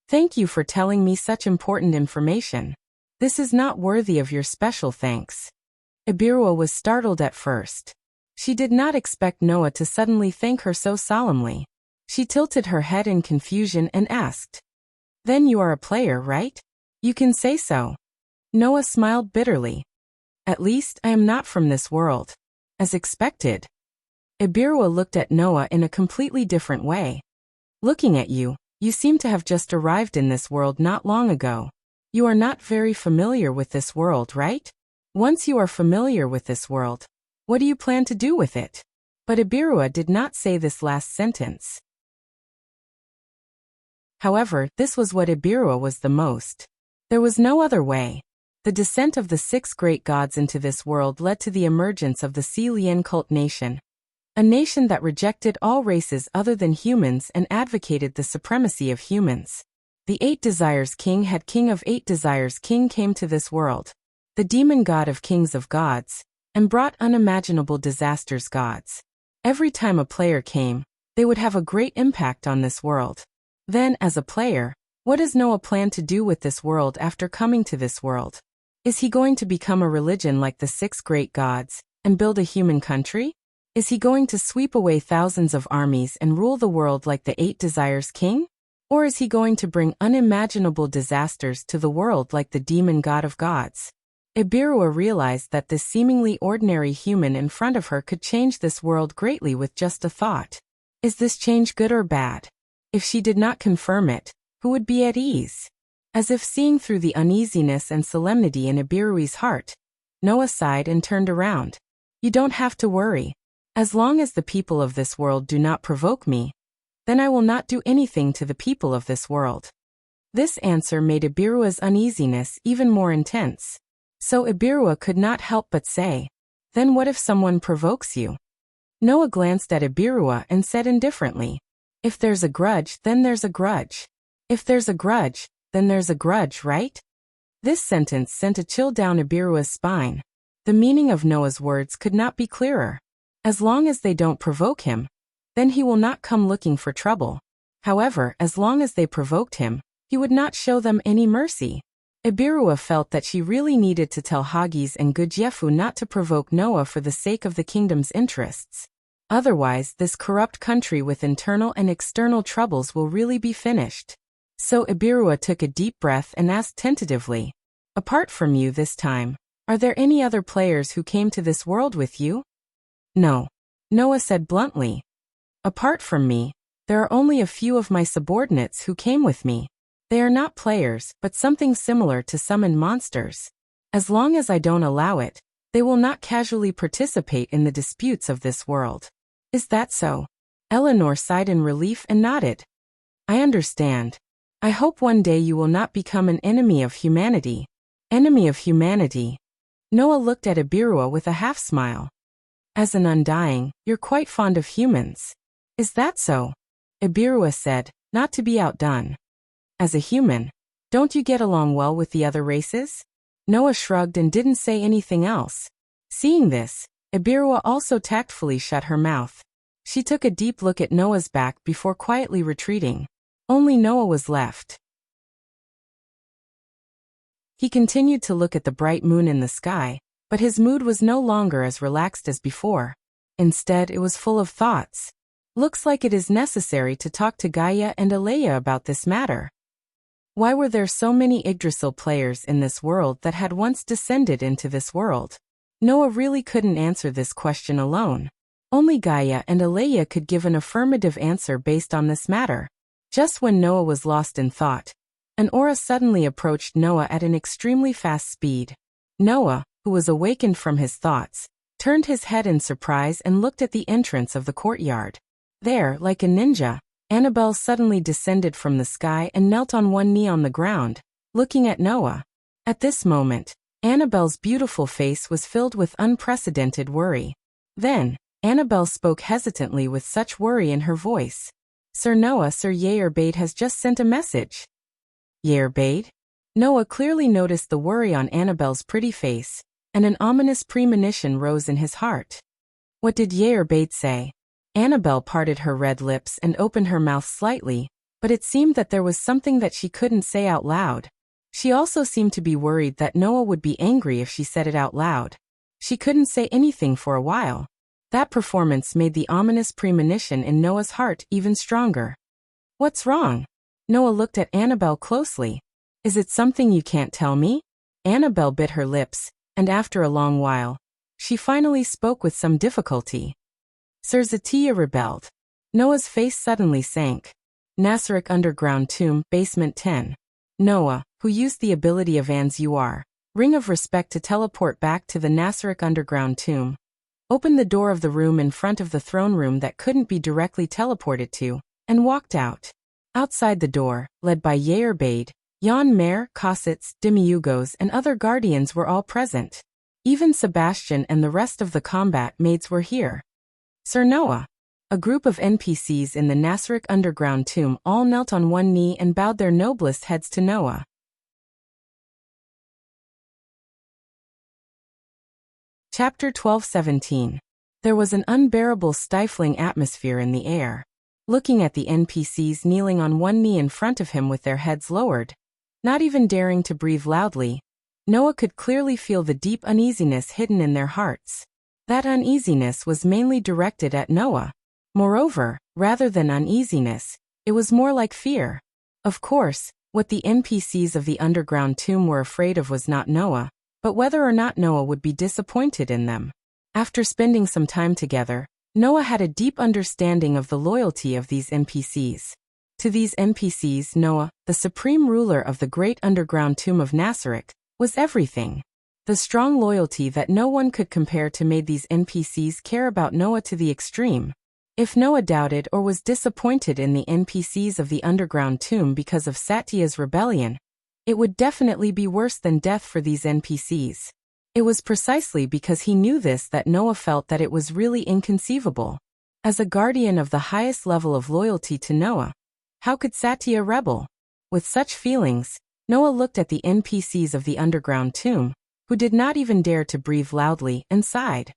Speaker 1: "Thank you for telling me such important information. This is not worthy of your special thanks." Ibirua was startled at first. She did not expect Noah to suddenly thank her so solemnly. She tilted her head in confusion and asked, "Then you are a player, right? You can say so." Noah smiled bitterly. "At least I am not from this world." As expected. Ibirua looked at Noah in a completely different way. "Looking at you, you seem to have just arrived in this world not long ago. You are not very familiar with this world, right? Once you are familiar with this world, what do you plan to do with it?" But Ibirua did not say this last sentence. However, this was what Ibirua was the most. There was no other way. The descent of the 6 great gods into this world led to the emergence of the Si Lien cult nation, a nation that rejected all races other than humans and advocated the supremacy of humans. The 8 Desires King had King of 8 Desires King came to this world, the demon god of kings of gods, and brought unimaginable disasters gods. Every time a player came, they would have a great impact on this world. Then, as a player, what does Noah plan to do with this world after coming to this world? Is he going to become a religion like the 6 great gods, and build a human country? Is he going to sweep away thousands of armies and rule the world like the 8 Desires King? Or is he going to bring unimaginable disasters to the world like the demon god of gods? Ibirua realized that this seemingly ordinary human in front of her could change this world greatly with just a thought. Is this change good or bad? If she did not confirm it, who would be at ease? As if seeing through the uneasiness and solemnity in Ibirui's heart, Noah sighed and turned around. "You don't have to worry. As long as the people of this world do not provoke me, then I will not do anything to the people of this world." This answer made Ibirua's uneasiness even more intense. So Ibirua could not help but say, "Then what if someone provokes you?" Noah glanced at Ibirua and said indifferently, "If there's a grudge, then there's a grudge. If there's a grudge, then there's a grudge, right?" This sentence sent a chill down Ibirua's spine. The meaning of Noah's words could not be clearer. As long as they don't provoke him, then he will not come looking for trouble. However, as long as they provoked him, he would not show them any mercy. Ibirua felt that she really needed to tell Haggis and Gudjefu not to provoke Noah for the sake of the kingdom's interests. Otherwise, this corrupt country with internal and external troubles will really be finished. So Ibirua took a deep breath and asked tentatively, "Apart from you this time, are there any other players who came to this world with you?" "No," Noah said bluntly. "Apart from me, there are only a few of my subordinates who came with me. They are not players, but something similar to summoned monsters. As long as I don't allow it, they will not casually participate in the disputes of this world." "Is that so?" Eleanor sighed in relief and nodded. "I understand. I hope one day you will not become an enemy of humanity." "Enemy of humanity?" Noah looked at Ibirua with a half-smile. "As an undying, you're quite fond of humans." "Is that so?" Ibirua said, not to be outdone. "As a human, don't you get along well with the other races?" Noah shrugged and didn't say anything else. Seeing this, Ibirua also tactfully shut her mouth. She took a deep look at Noah's back before quietly retreating. Only Noah was left. He continued to look at the bright moon in the sky, but his mood was no longer as relaxed as before. Instead, it was full of thoughts. Looks like it is necessary to talk to Gaia and Aleia about this matter. Why were there so many Yggdrasil players in this world that had once descended into this world? Noah really couldn't answer this question alone. Only Gaia and Aleia could give an affirmative answer based on this matter. Just when Noah was lost in thought, an aura suddenly approached Noah at an extremely fast speed. Noah, who was awakened from his thoughts, turned his head in surprise and looked at the entrance of the courtyard. There, like a ninja, Annabelle suddenly descended from the sky and knelt on one knee on the ground, looking at Noah. At this moment, Annabelle's beautiful face was filled with unprecedented worry. Then, Annabelle spoke hesitantly with such worry in her voice. "Sir Noah, Sir Yerbade has just sent a message." Yerbade? Noah clearly noticed the worry on Annabelle's pretty face, and an ominous premonition rose in his heart. What did Yerbade say? Annabelle parted her red lips and opened her mouth slightly, but it seemed that there was something that she couldn't say out loud. She also seemed to be worried that Noah would be angry if she said it out loud. She couldn't say anything for a while. That performance made the ominous premonition in Noah's heart even stronger. "What's wrong?" Noah looked at Annabelle closely. "Is it something you can't tell me?" Annabelle bit her lips, and after a long while, she finally spoke with some difficulty. "Sir Zatia rebelled." Noah's face suddenly sank. Nasaric Underground Tomb, Basement 10. Noah, who used the ability of Anne's ring of respect to teleport back to the Nasaric Underground Tomb, opened the door of the room in front of the throne room that couldn't be directly teleported to, and walked out. Outside the door, led by Yerbade, Jan Mare, Cossitz, Demiugos and other guardians were all present. Even Sebastian and the rest of the combat maids were here. "Sir Noah." A group of NPCs in the Nasaric Underground Tomb all knelt on one knee and bowed their noblest heads to Noah. Chapter 12:17. There was an unbearable stifling atmosphere in the air. Looking at the NPCs kneeling on one knee in front of him with their heads lowered, not even daring to breathe loudly, Noah could clearly feel the deep uneasiness hidden in their hearts. That uneasiness was mainly directed at Noah. Moreover, rather than uneasiness, it was more like fear. Of course, what the NPCs of the underground tomb were afraid of was not Noah, but whether or not Noah would be disappointed in them. After spending some time together, Noah had a deep understanding of the loyalty of these NPCs. To these NPCs, Noah, the supreme ruler of the great underground tomb of Nasaric, was everything. The strong loyalty that no one could compare to made these NPCs care about Noah to the extreme. If Noah doubted or was disappointed in the NPCs of the underground tomb because of Satya's rebellion, it would definitely be worse than death for these NPCs. It was precisely because he knew this that Noah felt that it was really inconceivable. As a guardian of the highest level of loyalty to Noah, how could Satya rebel? With such feelings, Noah looked at the NPCs of the underground tomb, who did not even dare to breathe loudly, and sighed.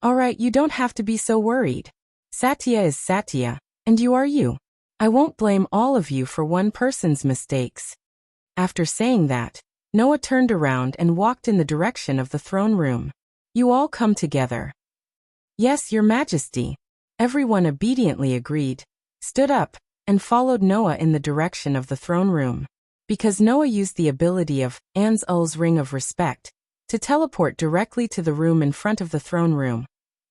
Speaker 1: "Alright, you don't have to be so worried. Satya is Satya, and you are you. I won't blame all of you for one person's mistakes." After saying that, Noah turned around and walked in the direction of the throne room. "You all come together." "Yes, Your Majesty." Everyone obediently agreed, stood up, and followed Noah in the direction of the throne room. Because Noah used the ability of Anne's ring of respect to teleport directly to the room in front of the throne room,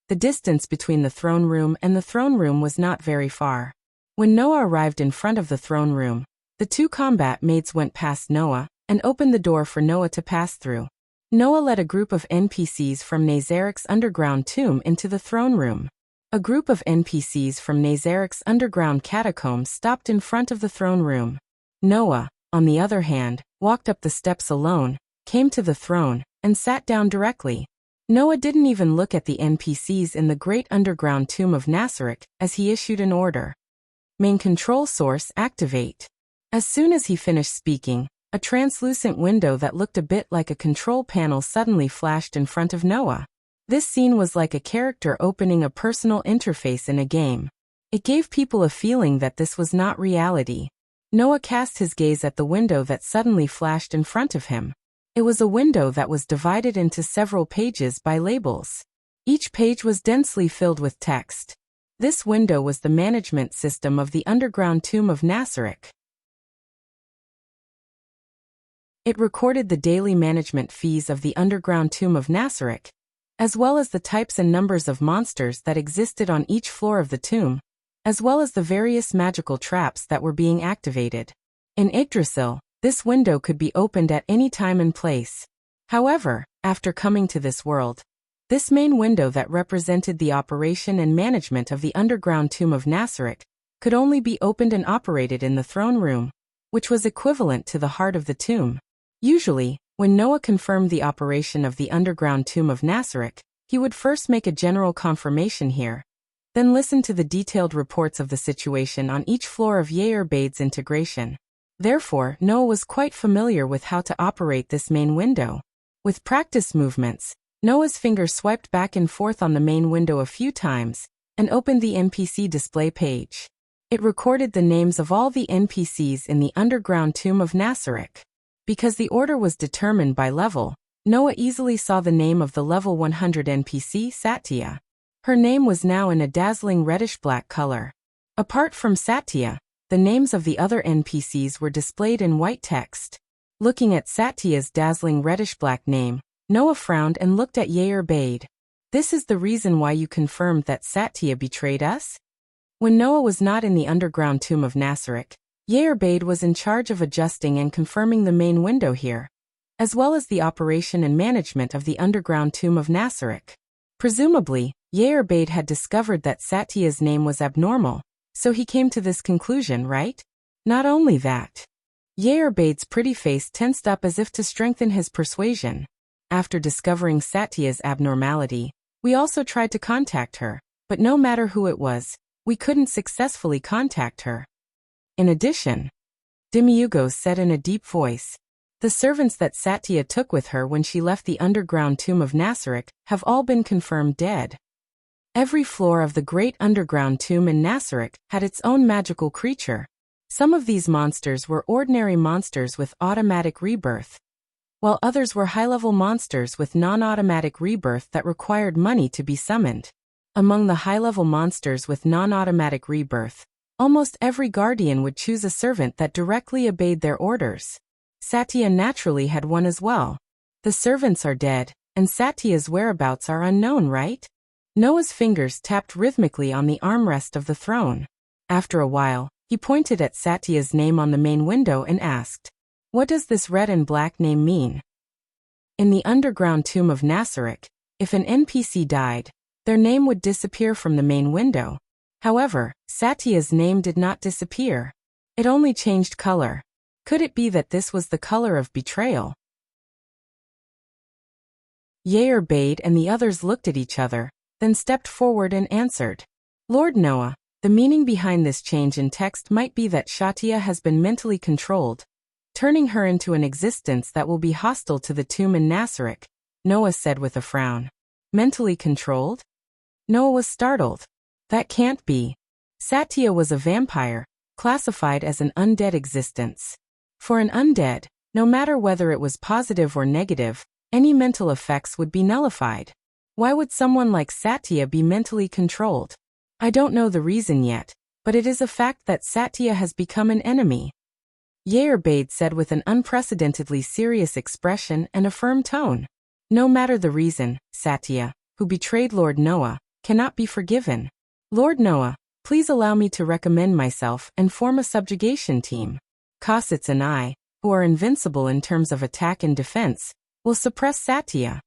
Speaker 1: the distance between the throne room and the throne room was not very far. When Noah arrived in front of the throne room, the two combat maids went past Noah and opened the door for Noah to pass through. Noah led a group of NPCs from Nasaric's underground tomb into the throne room. A group of NPCs from Nasaric's underground catacombs stopped in front of the throne room. Noah, on the other hand, walked up the steps alone, came to the throne, and sat down directly. Noah didn't even look at the NPCs in the great underground tomb of Nasaric as he issued an order. "Main control source activate." As soon as he finished speaking, a translucent window that looked a bit like a control panel suddenly flashed in front of Noah. This scene was like a character opening a personal interface in a game. It gave people a feeling that this was not reality. Noah cast his gaze at the window that suddenly flashed in front of him. It was a window that was divided into several pages by labels. Each page was densely filled with text. This window was the management system of the underground tomb of Nasaric. It recorded the daily management fees of the underground tomb of Nasaric, as well as the types and numbers of monsters that existed on each floor of the tomb, as well as the various magical traps that were being activated. In Yggdrasil, this window could be opened at any time and place. However, after coming to this world, this main window that represented the operation and management of the underground tomb of Nasaric could only be opened and operated in the throne room, which was equivalent to the heart of the tomb. Usually, when Noah confirmed the operation of the underground tomb of Nasarek, he would first make a general confirmation here, then listen to the detailed reports of the situation on each floor of Yair Bade's integration. Therefore, Noah was quite familiar with how to operate this main window. With practice movements, Noah's finger swiped back and forth on the main window a few times and opened the NPC display page. It recorded the names of all the NPCs in the underground tomb of Nasarek. Because the order was determined by level, Noah easily saw the name of the level 100 NPC, Satya. Her name was now in a dazzling reddish-black color. Apart from Satya, the names of the other NPCs were displayed in white text. Looking at Satya's dazzling reddish-black name, Noah frowned and looked at Yair Bade. This is the reason why you confirmed that Satya betrayed us? When Noah was not in the underground tomb of Nasarek, Yair Bade was in charge of adjusting and confirming the main window here, as well as the operation and management of the underground tomb of Nasarek. Presumably, Yair Bade had discovered that Satya's name was abnormal, so he came to this conclusion, right? Not only that. Yair Bade's pretty face tensed up as if to strengthen his persuasion. After discovering Satya's abnormality, we also tried to contact her, but no matter who it was, we couldn't successfully contact her. In addition, Demiurgos said in a deep voice, the servants that Satya took with her when she left the underground tomb of Nasarek have all been confirmed dead. Every floor of the great underground tomb in Nasarek had its own magical creature. Some of these monsters were ordinary monsters with automatic rebirth, while others were high-level monsters with non-automatic rebirth that required money to be summoned. Among the high-level monsters with non-automatic rebirth, almost every guardian would choose a servant that directly obeyed their orders. Satya naturally had one as well. The servants are dead, and Satya's whereabouts are unknown, right? Noah's fingers tapped rhythmically on the armrest of the throne. After a while, he pointed at Satya's name on the main window and asked, "What does this red and black name mean?" In the underground tomb of Nasarek, if an NPC died, their name would disappear from the main window. However, Satya's name did not disappear. It only changed color. Could it be that this was the color of betrayal? Yair Bade and the others looked at each other, then stepped forward and answered. Lord Noah, the meaning behind this change in text might be that Satya has been mentally controlled, turning her into an existence that will be hostile to the tomb in Nasarek, Noah said with a frown. Mentally controlled? Noah was startled. That can't be. Satya was a vampire, classified as an undead existence. For an undead, no matter whether it was positive or negative, any mental effects would be nullified. Why would someone like Satya be mentally controlled? I don't know the reason yet, but it is a fact that Satya has become an enemy. Yair Bade said with an unprecedentedly serious expression and a firm tone. No matter the reason, Satya, who betrayed Lord Noah, cannot be forgiven. Lord Noah, please allow me to recommend myself and form a subjugation team. Cossitz and I, who are invincible in terms of attack and defense, will suppress Satya.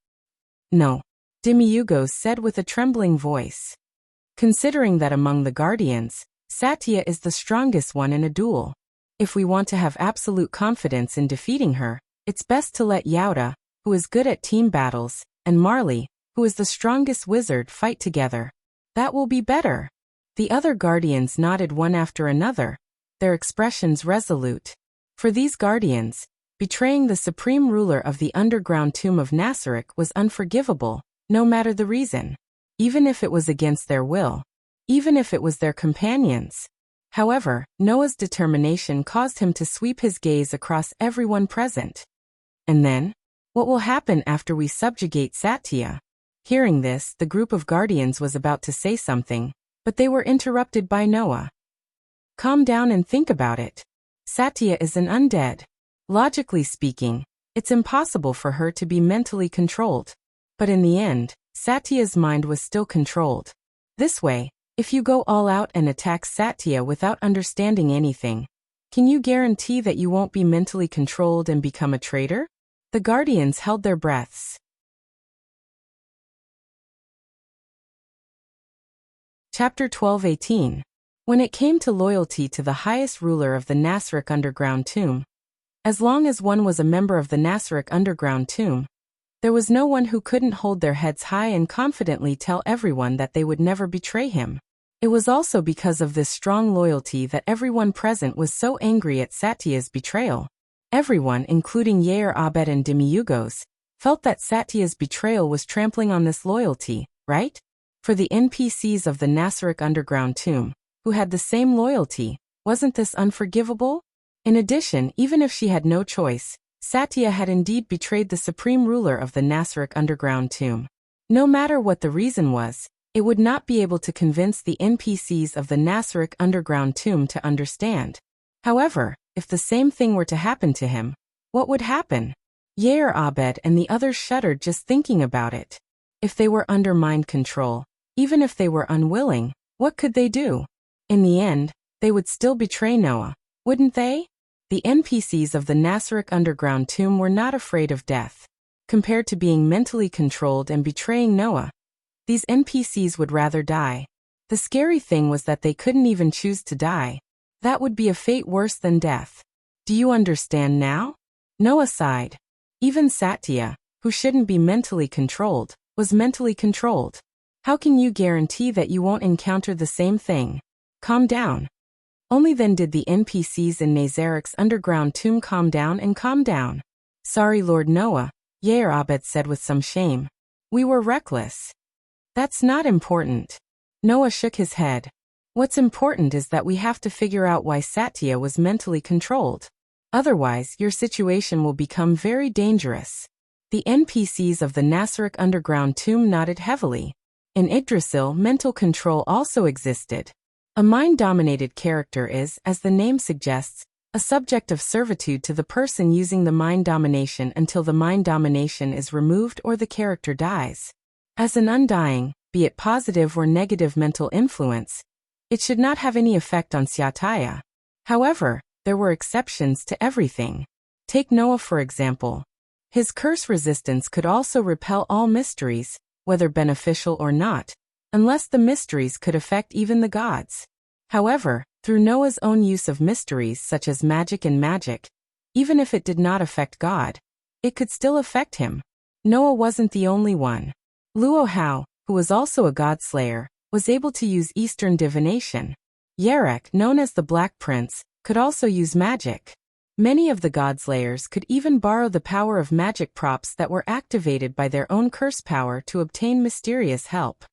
Speaker 1: No, Demiurgos said with a trembling voice. Considering that among the guardians, Satya is the strongest one in a duel. If we want to have absolute confidence in defeating her, it's best to let Yauda, who is good at team battles, and Marley, who is the strongest wizard, fight together. That will be better. The other guardians nodded one after another, their expressions resolute. For these guardians, betraying the supreme ruler of the underground tomb of Nasarek was unforgivable, no matter the reason. Even if it was against their will. Even if it was their companions. However, Noah's determination caused him to sweep his gaze across everyone present. And then? What will happen after we subjugate Satya? Hearing this, the group of guardians was about to say something, but they were interrupted by Noah. Calm down and think about it. Satya is an undead. Logically speaking, it's impossible for her to be mentally controlled. But in the end, Satya's mind was still controlled. This way, if you go all out and attack Satya without understanding anything, can you guarantee that you won't be mentally controlled and become a traitor? The guardians held their breaths. Chapter 12:18. When it came to loyalty to the highest ruler of the Nasric underground tomb, as long as one was a member of the Nasric underground tomb, there was no one who couldn't hold their heads high and confidently tell everyone that they would never betray him. It was also because of this strong loyalty that everyone present was so angry at Satya's betrayal. Everyone, including Yair Abed and Demiurgos, felt that Satya's betrayal was trampling on this loyalty, right? For the NPCs of the Nasric underground tomb, who had the same loyalty, wasn't this unforgivable? In addition, even if she had no choice, Satya had indeed betrayed the supreme ruler of the Nasric underground tomb. No matter what the reason was, it would not be able to convince the NPCs of the Nasric underground tomb to understand. However, if the same thing were to happen to him, what would happen? Yair Abed and the others shuddered just thinking about it. If they were under mind control, even if they were unwilling, what could they do? In the end, they would still betray Noah, wouldn't they? The NPCs of the Nasric underground tomb were not afraid of death. Compared to being mentally controlled and betraying Noah, these NPCs would rather die. The scary thing was that they couldn't even choose to die. That would be a fate worse than death. Do you understand now? Noah sighed. Even Satya, who shouldn't be mentally controlled, was mentally controlled. How can you guarantee that you won't encounter the same thing? Calm down. Only then did the NPCs in Nazaric's underground tomb calm down and calm down. Sorry, Lord Noah, Yair Abed said with some shame. We were reckless. That's not important. Noah shook his head. What's important is that we have to figure out why Satya was mentally controlled. Otherwise, your situation will become very dangerous. The NPCs of the Nasric underground tomb nodded heavily. In Yggdrasil, mental control also existed. A mind-dominated character is, as the name suggests, a subject of servitude to the person using the mind domination until the mind domination is removed or the character dies. As an undying, be it positive or negative mental influence, it should not have any effect on Satya. However, there were exceptions to everything. Take Noah for example. His curse resistance could also repel all mysteries, whether beneficial or not, unless the mysteries could affect even the gods. However, through Noah's own use of mysteries such as magic and magic, even if it did not affect God, it could still affect him. Noah wasn't the only one. Luo Hao, who was also a god-slayer, was able to use Eastern divination. Yarek, known as the Black Prince, could also use magic. Many of the god-slayers could even borrow the power of magic props that were activated by their own curse power to obtain mysterious help.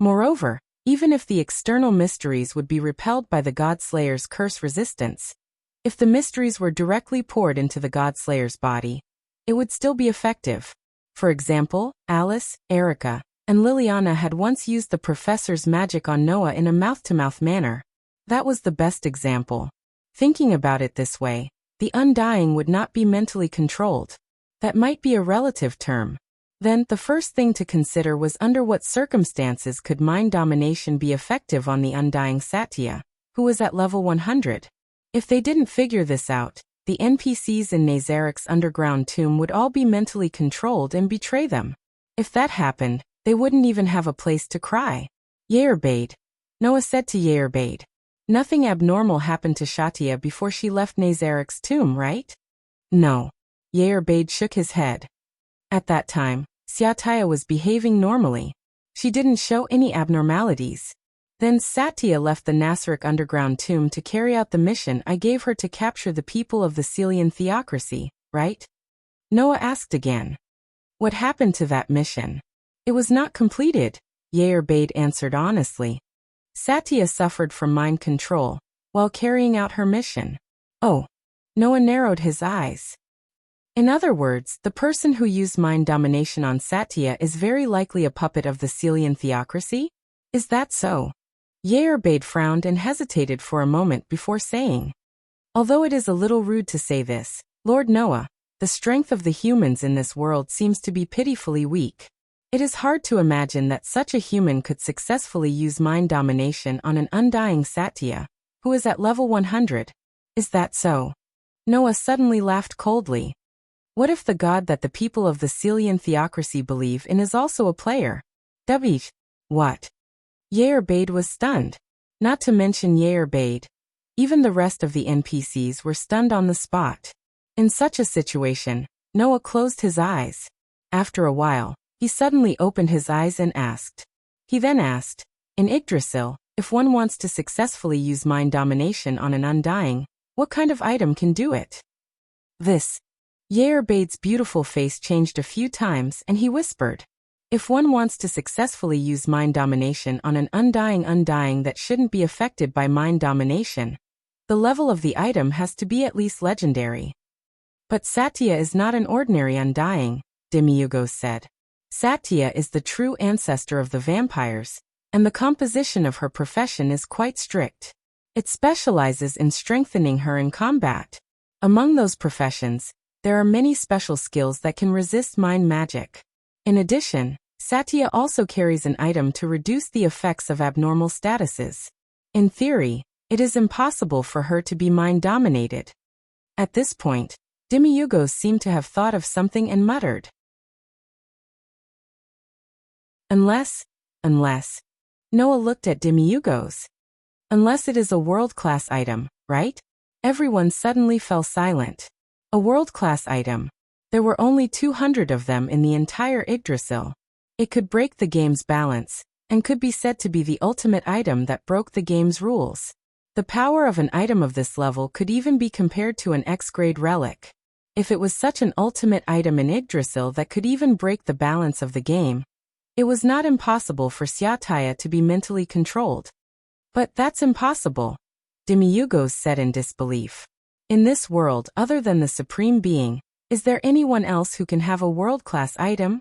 Speaker 1: Moreover, even if the external mysteries would be repelled by the god-slayer's curse resistance, if the mysteries were directly poured into the god-slayer's body, it would still be effective. For example, Alice, Erica, and Liliana had once used the professor's magic on Noah in a mouth-to-mouth manner. That was the best example. Thinking about it this way, the undying would not be mentally controlled. That might be a relative term. Then, the first thing to consider was under what circumstances could mind domination be effective on the undying Satya, who was at level 100. If they didn't figure this out, the NPCs in Nazaric's underground tomb would all be mentally controlled and betray them. If that happened, they wouldn't even have a place to cry. Yair, Noah said to Yair, nothing abnormal happened to Satya before she left Nazaric's tomb, right? No. Yair shook his head. At that time, Satya was behaving normally. She didn't show any abnormalities. Then Satya left the Nasric underground tomb to carry out the mission I gave her to capture the people of the Celian theocracy, right? Noah asked again. What happened to that mission? It was not completed, Yair answered honestly. Satya suffered from mind control while carrying out her mission. Oh. Noah narrowed his eyes. In other words, the person who used mind domination on Satya is very likely a puppet of the Celian theocracy? Is that so? Yair frowned and hesitated for a moment before saying. Although it is a little rude to say this, Lord Noah, the strength of the humans in this world seems to be pitifully weak. It is hard to imagine that such a human could successfully use mind domination on an undying Satya, who is at level 100. Is that so? Noah suddenly laughed coldly. What if the god that the people of the Celian theocracy believe in is also a player? What? Yair Bade was stunned. Not to mention Yair Bade. Even the rest of the NPCs were stunned on the spot. In such a situation, Noah closed his eyes. After a while, he suddenly opened his eyes and asked. He then asked, in Yggdrasil, if one wants to successfully use mind domination on an undying, what kind of item can do it? This. Yair Bade's beautiful face changed a few times and he whispered. If one wants to successfully use mind domination on an undying that shouldn't be affected by mind domination, the level of the item has to be at least legendary. But Satya is not an ordinary undying, Demiurgos said. Satya is the true ancestor of the vampires, and the composition of her profession is quite strict. It specializes in strengthening her in combat. Among those professions, there are many special skills that can resist mind magic. In addition, Satya also carries an item to reduce the effects of abnormal statuses. In theory, it is impossible for her to be mind-dominated. At this point, Demiurgos seemed to have thought of something and muttered. Unless. Noah looked at Demiurgos. Unless it is a world-class item, right? Everyone suddenly fell silent. A world-class item. There were only 200 of them in the entire Yggdrasil. It could break the game's balance, and could be said to be the ultimate item that broke the game's rules. The power of an item of this level could even be compared to an X-grade relic. If it was such an ultimate item in Yggdrasil that could even break the balance of the game, it was not impossible for Satya to be mentally controlled. But that's impossible, Demiurgos said in disbelief. In this world other than the Supreme Being, is there anyone else who can have a world-class item?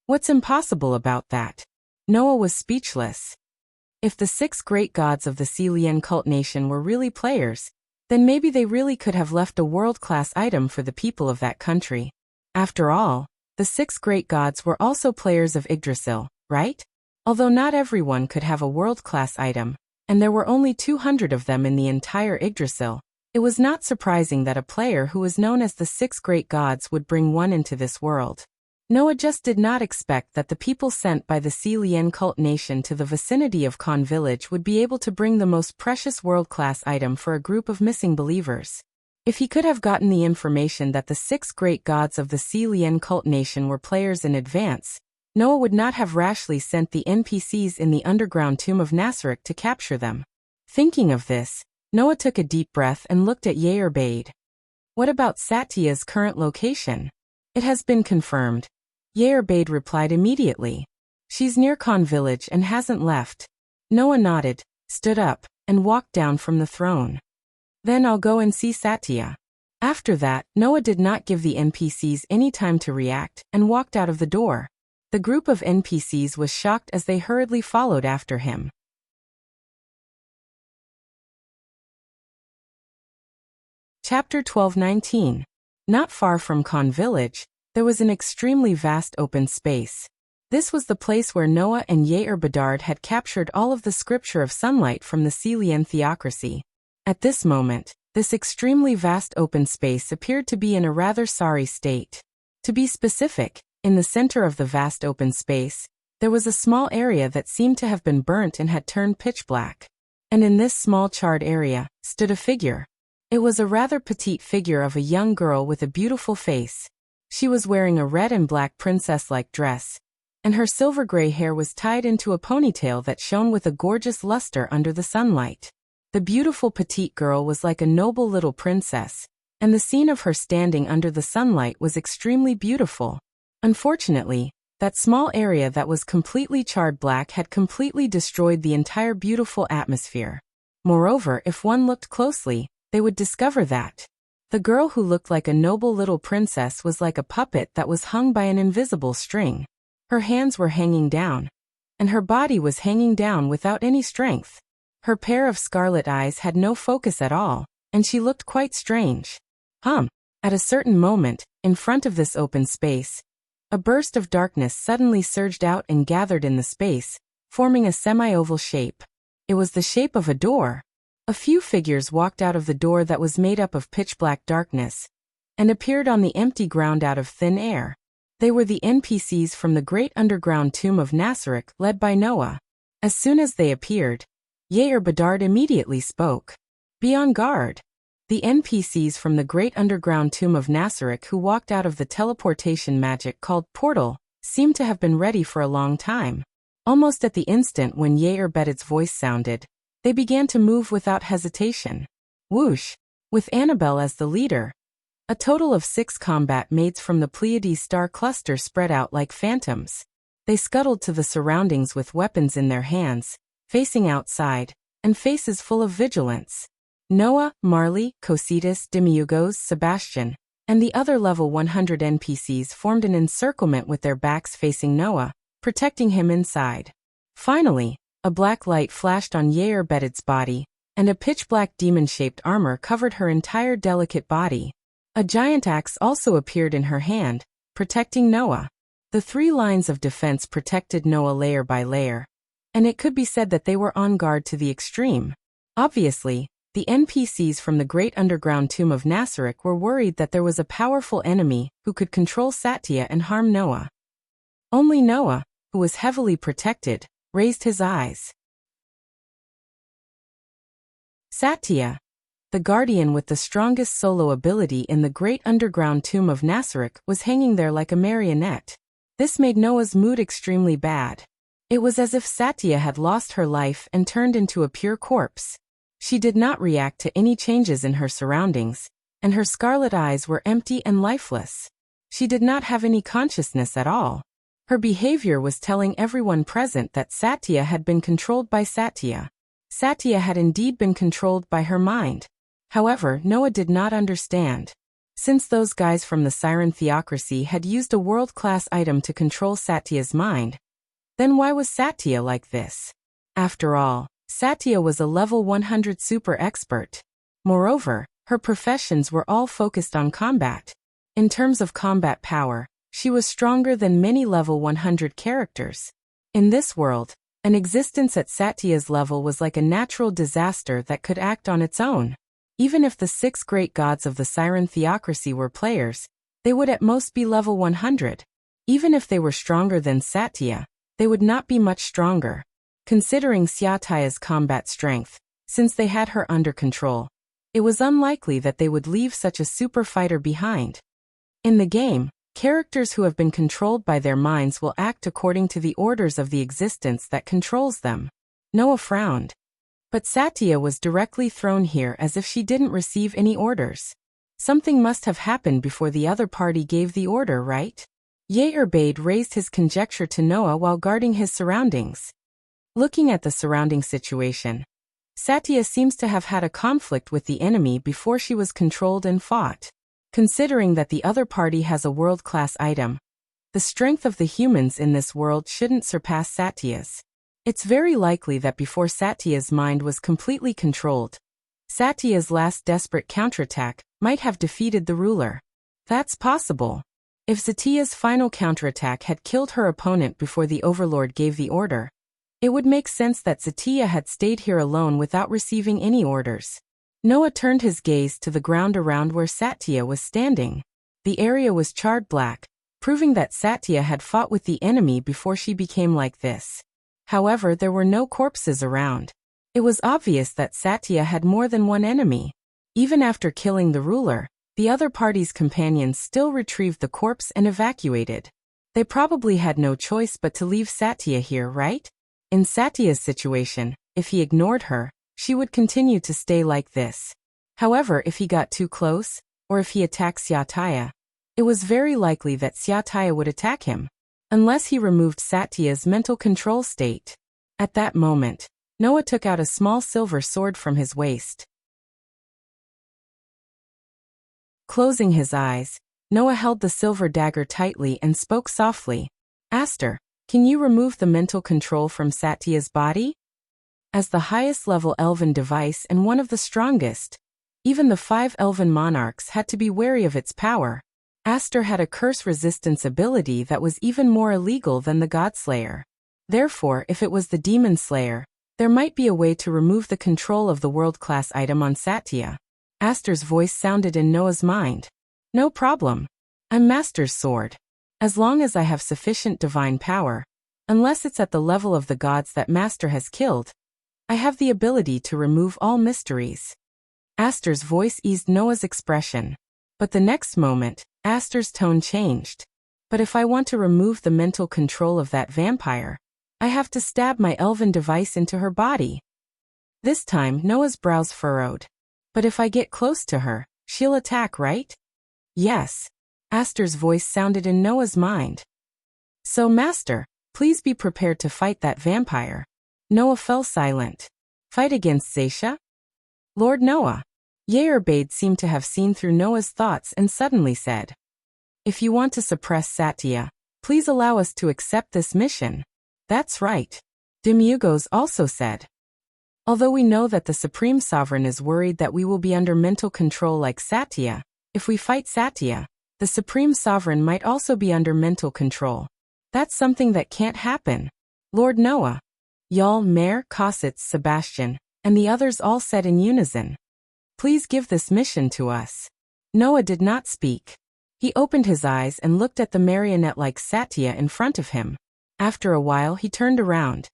Speaker 1: What's impossible about that? Noah was speechless. If the 6 great gods of the Celian cult nation were really players, then maybe they really could have left a world-class item for the people of that country. After all, the 6 great gods were also players of Yggdrasil, right? Although not everyone could have a world-class item, and there were only 200 of them in the entire Yggdrasil, it was not surprising that a player who was known as the 6 great gods would bring one into this world. Noah just did not expect that the people sent by the Celian cult nation to the vicinity of Khan village would be able to bring the most precious world-class item for a group of missing believers. If he could have gotten the information that the 6 great gods of the Celian cult nation were players in advance, Noah would not have rashly sent the NPCs in the underground tomb of Nasarek to capture them. Thinking of this, Noah took a deep breath and looked at Yair Bade. What about Satya's current location? It has been confirmed. Yair Bade replied immediately. She's near Khan village and hasn't left. Noah nodded, stood up, and walked down from the throne. Then I'll go and see Satya. After that, Noah did not give the NPCs any time to react and walked out of the door. The group of NPCs was shocked as they hurriedly followed after him. Chapter 12:19. Not far from Khan village, there was an extremely vast open space. This was the place where Noah and Yair Bedard had captured all of the scripture of sunlight from the Celian theocracy. At this moment, this extremely vast open space appeared to be in a rather sorry state. To be specific, in the center of the vast open space, there was a small area that seemed to have been burnt and had turned pitch black. And in this small charred area, stood a figure. It was a rather petite figure of a young girl with a beautiful face. She was wearing a red and black princess-like dress, and her silver-gray hair was tied into a ponytail that shone with a gorgeous luster under the sunlight. The beautiful petite girl was like a noble little princess, and the scene of her standing under the sunlight was extremely beautiful. Unfortunately, that small area that was completely charred black had completely destroyed the entire beautiful atmosphere. Moreover, if one looked closely, they would discover that the girl who looked like a noble little princess was like a puppet that was hung by an invisible string. Her hands were hanging down, and her body was hanging down without any strength. Her pair of scarlet eyes had no focus at all, and she looked quite strange. At a certain moment, in front of this open space, a burst of darkness suddenly surged out and gathered in the space, forming a semi-oval shape. It was the shape of a door. A few figures walked out of the door that was made up of pitch-black darkness, and appeared on the empty ground out of thin air. They were the NPCs from the great underground tomb of Nasarek, led by Noah. As soon as they appeared, Yair Bedard immediately spoke. "Be on guard." The NPCs from the great underground tomb of Nasarek who walked out of the teleportation magic called portal seemed to have been ready for a long time. Almost at the instant when Yair Bedard's voice sounded, they began to move without hesitation. Whoosh! With Annabelle as the leader, a total of 6 combat mates from the Pleiades star cluster spread out like phantoms. They scuttled to the surroundings with weapons in their hands, facing outside, and faces full of vigilance. Noah, Marley, Cositas, Demiurgos, Sebastian, and the other level 100 NPCs formed an encirclement with their backs facing Noah, protecting him inside. Finally, a black light flashed on Yair Bedard's body, and a pitch-black demon-shaped armor covered her entire delicate body. A giant axe also appeared in her hand, protecting Noah. The 3 lines of defense protected Noah layer by layer, and it could be said that they were on guard to the extreme. Obviously, the NPCs from the great underground tomb of Nasarek were worried that there was a powerful enemy who could control Satya and harm Noah. Only Noah, who was heavily protected, raised his eyes. Satya, the guardian with the strongest solo ability in the great underground tomb of Nasarek, was hanging there like a marionette. This made Noah's mood extremely bad. It was as if Satya had lost her life and turned into a pure corpse. She did not react to any changes in her surroundings, and her scarlet eyes were empty and lifeless. She did not have any consciousness at all. Her behavior was telling everyone present that Satya had been controlled by Satya. Satya had indeed been controlled by her mind. However, Noah did not understand. Since those guys from the Siren Theocracy had used a world-class item to control Satya's mind, then why was Satya like this? After all, Satya was a level 100 super expert. Moreover, her professions were all focused on combat. In terms of combat power, she was stronger than many level 100 characters. In this world, an existence at Satya's level was like a natural disaster that could act on its own. Even if the 6 great gods of the Siren Theocracy were players, they would at most be level 100. Even if they were stronger than Satya, they would not be much stronger. Considering Satya's combat strength, since they had her under control, it was unlikely that they would leave such a super fighter behind. In the game, characters who have been controlled by their minds will act according to the orders of the existence that controls them. Noah frowned. But Satya was directly thrown here as if she didn't receive any orders. Something must have happened before the other party gave the order, right? Yair Bedard raised his conjecture to Noah while guarding his surroundings. Looking at the surrounding situation, Satya seems to have had a conflict with the enemy before she was controlled and fought. Considering that the other party has a world-class item, the strength of the humans in this world shouldn't surpass Satya's. It's very likely that before Satya's mind was completely controlled, Satya's last desperate counterattack might have defeated the ruler. That's possible. If Satya's final counterattack had killed her opponent before the Overlord gave the order, it would make sense that Satya had stayed here alone without receiving any orders. Noah turned his gaze to the ground around where Satya was standing. The area was charred black, proving that Satya had fought with the enemy before she became like this. However, there were no corpses around. It was obvious that Satya had more than one enemy. Even after killing the ruler, the other party's companions still retrieved the corpse and evacuated. They probably had no choice but to leave Satya here, right? In Satya's situation, if he ignored her, she would continue to stay like this. However, if he got too close, or if he attacked Satya, it was very likely that Satya would attack him, unless he removed Satya's mental control state. At that moment, Noah took out a small silver sword from his waist. Closing his eyes, Noah held the silver dagger tightly and spoke softly. "Aster, can you remove the mental control from Satya's body?" As the highest level elven device and one of the strongest, even the 5 elven monarchs had to be wary of its power. Aster had a curse resistance ability that was even more illegal than the Godslayer. Therefore, if it was the Demon Slayer, there might be a way to remove the control of the world-class item on Satya. Aster's voice sounded in Noah's mind. "No problem. I'm Master's sword. As long as I have sufficient divine power, Unless it's at the level of the gods that Master has killed, I have the ability to remove all mysteries. Aster's voice eased Noah's expression. But the next moment, Aster's tone changed. But if I want to remove the mental control of that vampire, I have to stab my elven device into her body. This time, Noah's brows furrowed. But if I get close to her, she'll attack, right? Yes. Aster's voice sounded in Noah's mind. So, Master, please be prepared to fight that vampire. Noah fell silent. Fight against Zaisha? Lord Noah. Yerbade seemed to have seen through Noah's thoughts and suddenly said, if you want to suppress Satya, please allow us to accept this mission. That's right. Demugos also said. Although we know that the Supreme Sovereign is worried that we will be under mental control like Satya, if we fight Satya, the Supreme Sovereign might also be under mental control. That's something that can't happen. Lord Noah. Yal, Mayor, Kossitz, Sebastian, and the others all said in unison. Please give this mission to us. Noah did not speak. He opened his eyes and looked at the marionette-like Satya in front of him. After a while he turned around.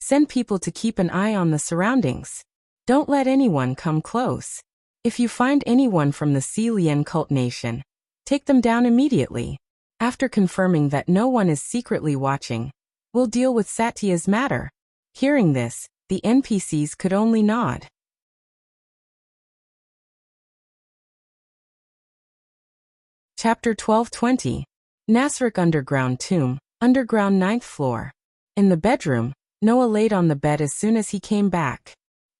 Speaker 1: Send people to keep an eye on the surroundings. Don't let anyone come close. If you find anyone from the Si Lien cult nation, take them down immediately. After confirming that no one is secretly watching, we'll deal with Satya's matter. Hearing this, the NPCs could only nod. Chapter 12:20. Nasrik Underground Tomb, Underground 9th Floor. In the bedroom, Noah laid on the bed as soon as he came back.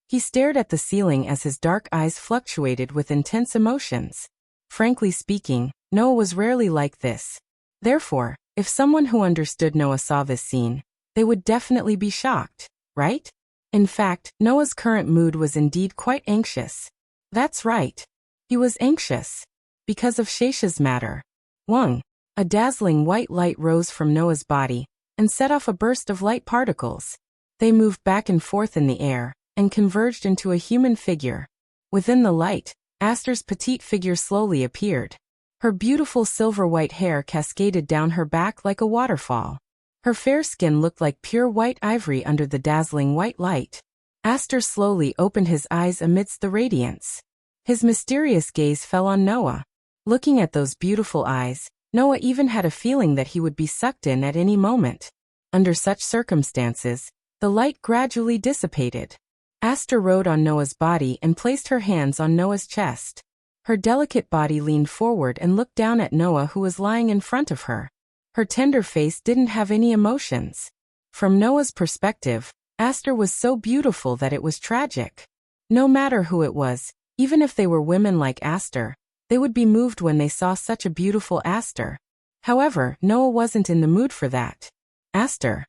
Speaker 1: He stared at the ceiling as his dark eyes fluctuated with intense emotions. Frankly speaking, Noah was rarely like this. Therefore, if someone who understood Noah saw this scene, they would definitely be shocked, right? In fact, Noah's current mood was indeed quite anxious. That's right. He was anxious. Because of Shesha's matter. Wang. A dazzling white light rose from Noah's body and set off a burst of light particles. They moved back and forth in the air and converged into a human figure. Within the light, Aster's petite figure slowly appeared. Her beautiful silver-white hair cascaded down her back like a waterfall. Her fair skin looked like pure white ivory under the dazzling white light. Aster slowly opened his eyes amidst the radiance. His mysterious gaze fell on Noah. Looking at those beautiful eyes, Noah even had a feeling that he would be sucked in at any moment. Under such circumstances, the light gradually dissipated. Aster rode on Noah's body and placed her hands on Noah's chest. Her delicate body leaned forward and looked down at Noah, who was lying in front of her. Her tender face didn't have any emotions. From Noah's perspective, Aster was so beautiful that it was tragic. No matter who it was, even if they were women like Aster, they would be moved when they saw such a beautiful Aster. However, Noah wasn't in the mood for that. Aster.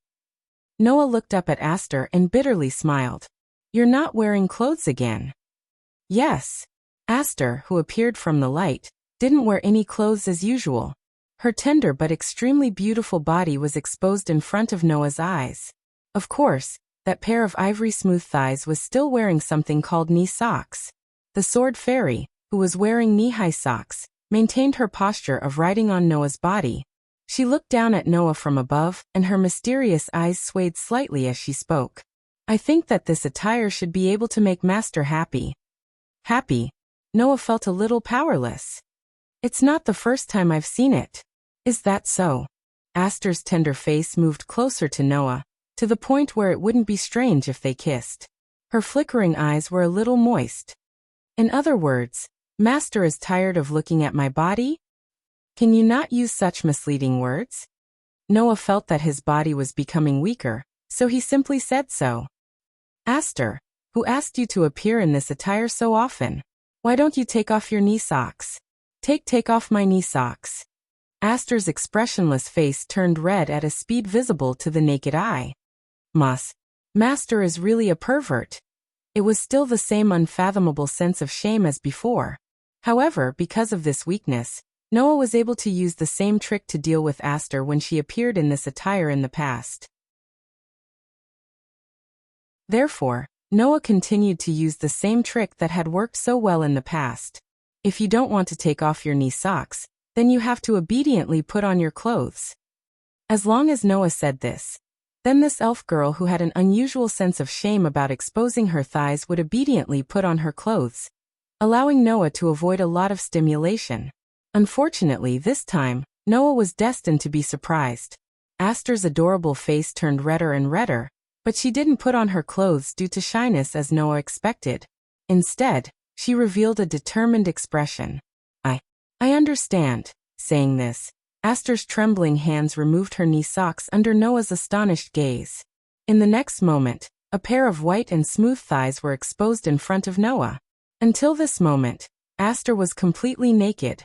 Speaker 1: Noah looked up at Aster and bitterly smiled. You're not wearing clothes again. Yes. Aster, who appeared from the light, didn't wear any clothes as usual. Her tender but extremely beautiful body was exposed in front of Noah's eyes. Of course, that pair of ivory smooth thighs was still wearing something called knee socks. The sword fairy, who was wearing knee-high socks, maintained her posture of riding on Noah's body. She looked down at Noah from above, and her mysterious eyes swayed slightly as she spoke. I think that this attire should be able to make Master happy. Happy? Noah felt a little powerless. It's not the first time I've seen it. Is that so? Aster's tender face moved closer to Noah, to the point where it wouldn't be strange if they kissed. Her flickering eyes were a little moist. In other words, Master is tired of looking at my body? Can you not use such misleading words? Noah felt that his body was becoming weaker, so he simply said so. Aster, who asked you to appear in this attire so often? Why don't you take off your knee socks? Take off my knee socks. Aster's expressionless face turned red at a speed visible to the naked eye. Master is really a pervert. It was still the same unfathomable sense of shame as before. However, because of this weakness, Noah was able to use the same trick to deal with Aster when she appeared in this attire in the past. Therefore, Noah continued to use the same trick that had worked so well in the past. If you don't want to take off your knee socks, then you have to obediently put on your clothes. As long as Noah said this, Then this elf girl who had an unusual sense of shame about exposing her thighs would obediently put on her clothes, allowing Noah to avoid a lot of stimulation. Unfortunately, this time, Noah was destined to be surprised. Aster's adorable face turned redder and redder, but she didn't put on her clothes due to shyness as Noah expected. Instead, she revealed a determined expression. I understand. Saying this, Aster's trembling hands removed her knee socks under Noah's astonished gaze. In the next moment, a pair of white and smooth thighs were exposed in front of Noah. Until this moment, Aster was completely naked.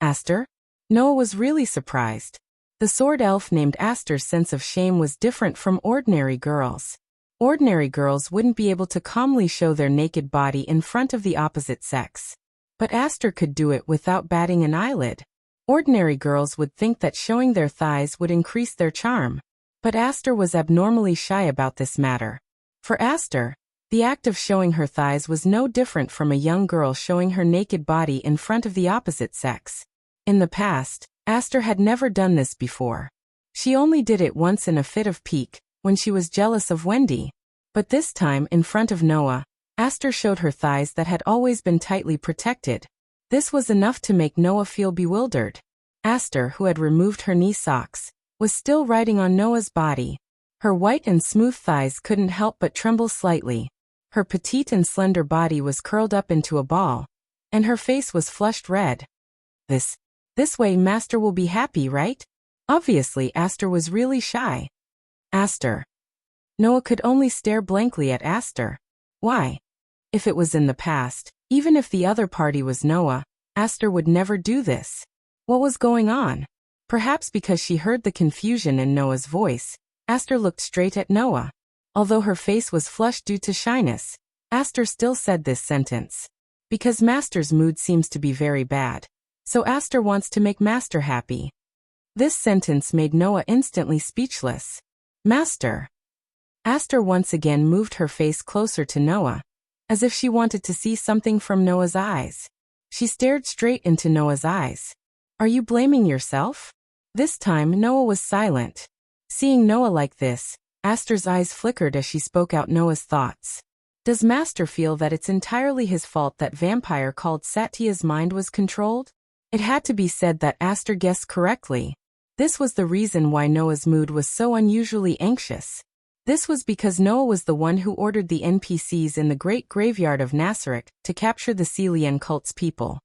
Speaker 1: Aster? Noah was really surprised. The sword elf named Aster's sense of shame was different from ordinary girls. Ordinary girls wouldn't be able to calmly show their naked body in front of the opposite sex. But Aster could do it without batting an eyelid. Ordinary girls would think that showing their thighs would increase their charm. But Aster was abnormally shy about this matter. For Aster, the act of showing her thighs was no different from a young girl showing her naked body in front of the opposite sex. In the past, Aster had never done this before. She only did it once in a fit of pique, when she was jealous of Wendy. But this time, in front of Noah, Aster showed her thighs that had always been tightly protected. This was enough to make Noah feel bewildered. Aster, who had removed her knee socks, was still riding on Noah's body. Her white and smooth thighs couldn't help but tremble slightly. Her petite and slender body was curled up into a ball, and her face was flushed red. This way Master will be happy, right? Obviously, Aster was really shy. Aster. Noah could only stare blankly at Aster. Why? If it was in the past, even if the other party was Noah, Aster would never do this. What was going on? Perhaps because she heard the confusion in Noah's voice, Aster looked straight at Noah. Although her face was flushed due to shyness, Aster still said this sentence. Because Master's mood seems to be very bad. So Aster wants to make Master happy. This sentence made Noah instantly speechless. Master. Aster once again moved her face closer to Noah, as if she wanted to see something from Noah's eyes. She stared straight into Noah's eyes. Are you blaming yourself? This time Noah was silent. Seeing Noah like this, Aster's eyes flickered as she spoke out Noah's thoughts. Does Master feel that it's entirely his fault that vampire called Satya's mind was controlled? It had to be said that Aster guessed correctly. This was the reason why Noah's mood was so unusually anxious. This was because Noah was the one who ordered the NPCs in the Great Graveyard of Nasarek to capture the Celian cult's people.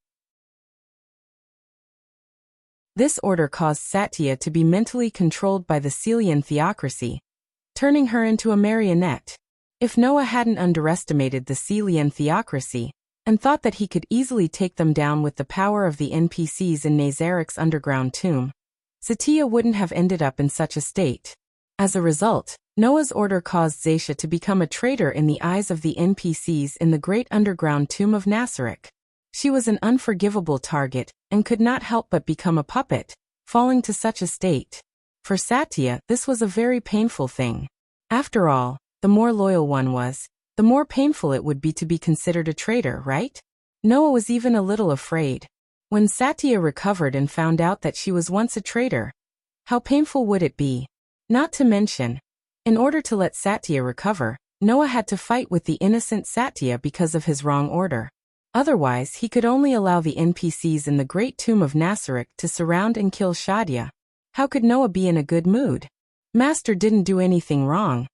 Speaker 1: This order caused Satya to be mentally controlled by the Celian theocracy, turning her into a marionette. If Noah hadn't underestimated the Celian theocracy, and thought that he could easily take them down with the power of the NPCs in Nazarek's underground tomb, Satya wouldn't have ended up in such a state. As a result, Noah's order caused Zaisha to become a traitor in the eyes of the NPCs in the great underground tomb of Nasarek. She was an unforgivable target, and could not help but become a puppet, falling to such a state. For Satya, this was a very painful thing. After all, the more loyal one was, the more painful it would be to be considered a traitor, right? Noah was even a little afraid. When Satya recovered and found out that she was once a traitor, how painful would it be? Not to mention, in order to let Satya recover, Noah had to fight with the innocent Satya because of his wrong order. Otherwise, he could only allow the NPCs in the great tomb of Nasarek to surround and kill Shadia. How could Noah be in a good mood? Master didn't do anything wrong,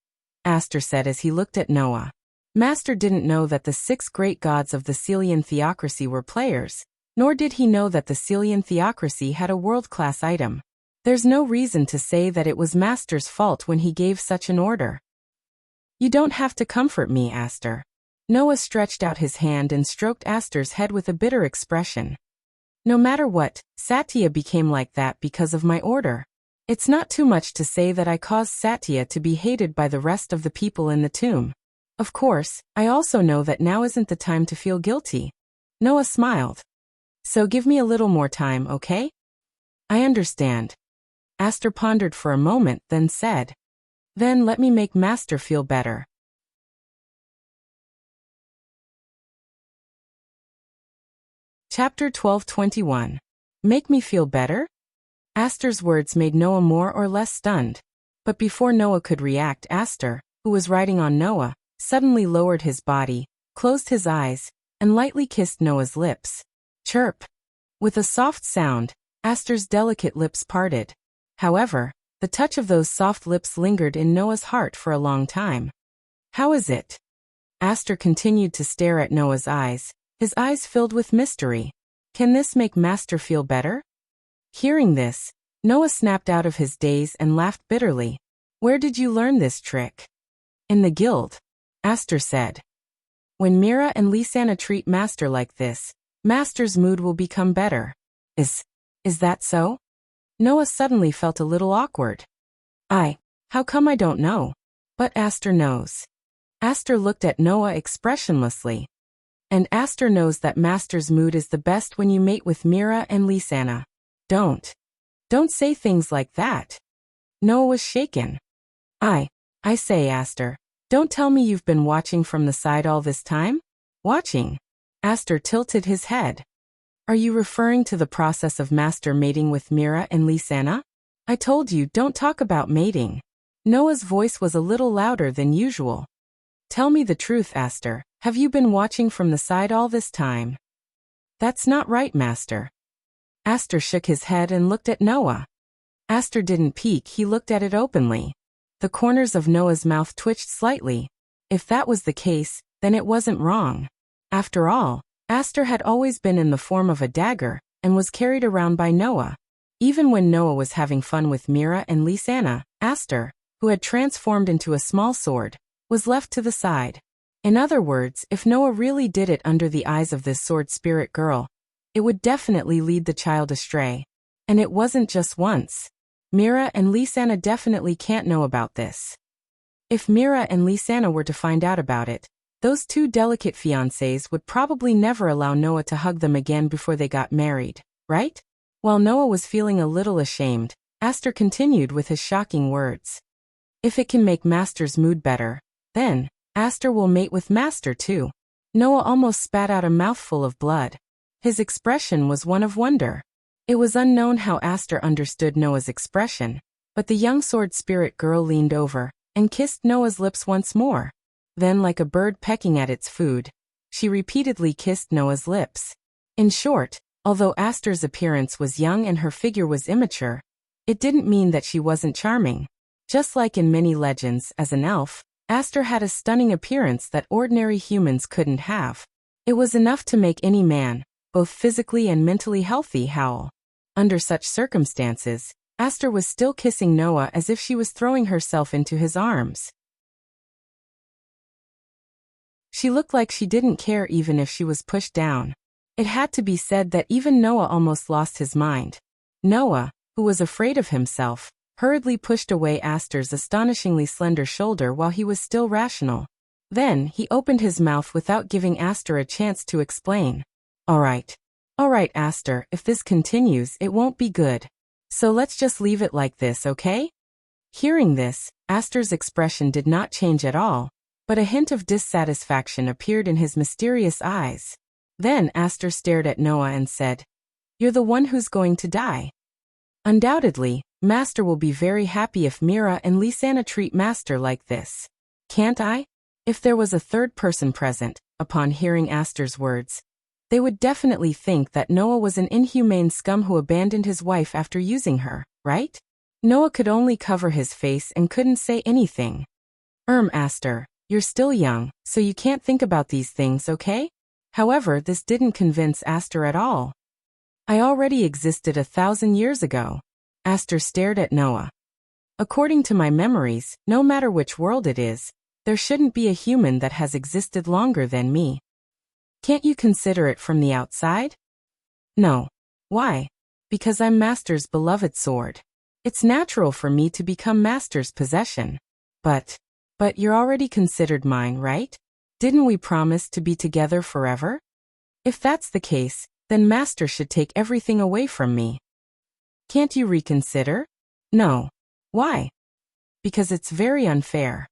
Speaker 1: Aster said as he looked at Noah. Master didn't know that the 6 great gods of the Celian theocracy were players, nor did he know that the Celian theocracy had a world-class item. There's no reason to say that it was Master's fault when he gave such an order. You don't have to comfort me, Aster. Noah stretched out his hand and stroked Aster's head with a bitter expression. No matter what, Satya became like that because of my order. It's not too much to say that I caused Satya to be hated by the rest of the people in the tomb. Of course, I also know that now isn't the time to feel guilty. Noah smiled. So give me a little more time, okay? I understand. Aster pondered for a moment, then said. Then let me make Master feel better. Chapter 12:21. Make me feel better? Aster's words made Noah more or less stunned. But before Noah could react, Aster, who was riding on Noah, suddenly lowered his body, closed his eyes, and lightly kissed Noah's lips. Chirp! With a soft sound, Aster's delicate lips parted. However, the touch of those soft lips lingered in Noah's heart for a long time. How is it? Aster continued to stare at Noah's eyes, his eyes filled with mystery. Can this make Master feel better? Hearing this, Noah snapped out of his daze and laughed bitterly. Where did you learn this trick? In the guild, Aster said. When Mira and Lisanna treat Master like this, Master's mood will become better. Is that so? Noah suddenly felt a little awkward. How come I don't know? But Aster knows. Aster looked at Noah expressionlessly. And Aster knows that Master's mood is the best when you mate with Mira and Lisanna. Don't say things like that. Noah was shaken. I say, Aster, don't tell me you've been watching from the side all this time? Watching? Aster tilted his head. Are you referring to the process of Master mating with Mira and Lisanna? I told you don't talk about mating. Noah's voice was a little louder than usual. Tell me the truth, Aster. Have you been watching from the side all this time? That's not right, Master. Aster shook his head and looked at Noah. Aster didn't peek, he looked at it openly. The corners of Noah's mouth twitched slightly. If that was the case, then it wasn't wrong. After all, Aster had always been in the form of a dagger, and was carried around by Noah. Even when Noah was having fun with Mira and Lisanna, Aster, who had transformed into a small sword, was left to the side. In other words, if Noah really did it under the eyes of this sword spirit girl, it would definitely lead the child astray. And it wasn't just once. Mira and Lisanna definitely can't know about this. If Mira and Lisanna were to find out about it, those two delicate fiancés would probably never allow Noah to hug them again before they got married, right? While Noah was feeling a little ashamed, Aster continued with his shocking words. If it can make Master's mood better, then Aster will mate with Master too. Noah almost spat out a mouthful of blood. His expression was one of wonder. It was unknown how Aster understood Noah's expression, but the young sword spirit girl leaned over and kissed Noah's lips once more. Then, like a bird pecking at its food, she repeatedly kissed Noah's lips. In short, although Aster's appearance was young and her figure was immature, it didn't mean that she wasn't charming. Just like in many legends, as an elf, Aster had a stunning appearance that ordinary humans couldn't have. It was enough to make any man, both physically and mentally healthy, howl. Under such circumstances, Aster was still kissing Noah as if she was throwing herself into his arms. She looked like she didn't care even if she was pushed down. It had to be said that even Noah almost lost his mind. Noah, who was afraid of himself, hurriedly pushed away Aster's astonishingly slender shoulder while he was still rational. Then, he opened his mouth without giving Aster a chance to explain. All right, Aster, if this continues, it won't be good. So let's just leave it like this, okay? Hearing this, Aster's expression did not change at all, but a hint of dissatisfaction appeared in his mysterious eyes. Then Aster stared at Noah and said, You're the one who's going to die. Undoubtedly, Master will be very happy if Mira and Lisanna treat Master like this. Can't I? If there was a third person present, upon hearing Aster's words, they would definitely think that Noah was an inhumane scum who abandoned his wife after using her, right? Noah could only cover his face and couldn't say anything. Aster, you're still young, so you can't think about these things, okay? However, this didn't convince Aster at all. I already existed 1,000 years ago. Aster stared at Noah. According to my memories, no matter which world it is, there shouldn't be a human that has existed longer than me. Can't you consider it from the outside? No. Why? Because I'm Master's beloved sword. It's natural for me to become Master's possession. But you're already considered mine, right? Didn't we promise to be together forever? If that's the case, then Master should take everything away from me. Can't you reconsider? No. Why? Because it's very unfair.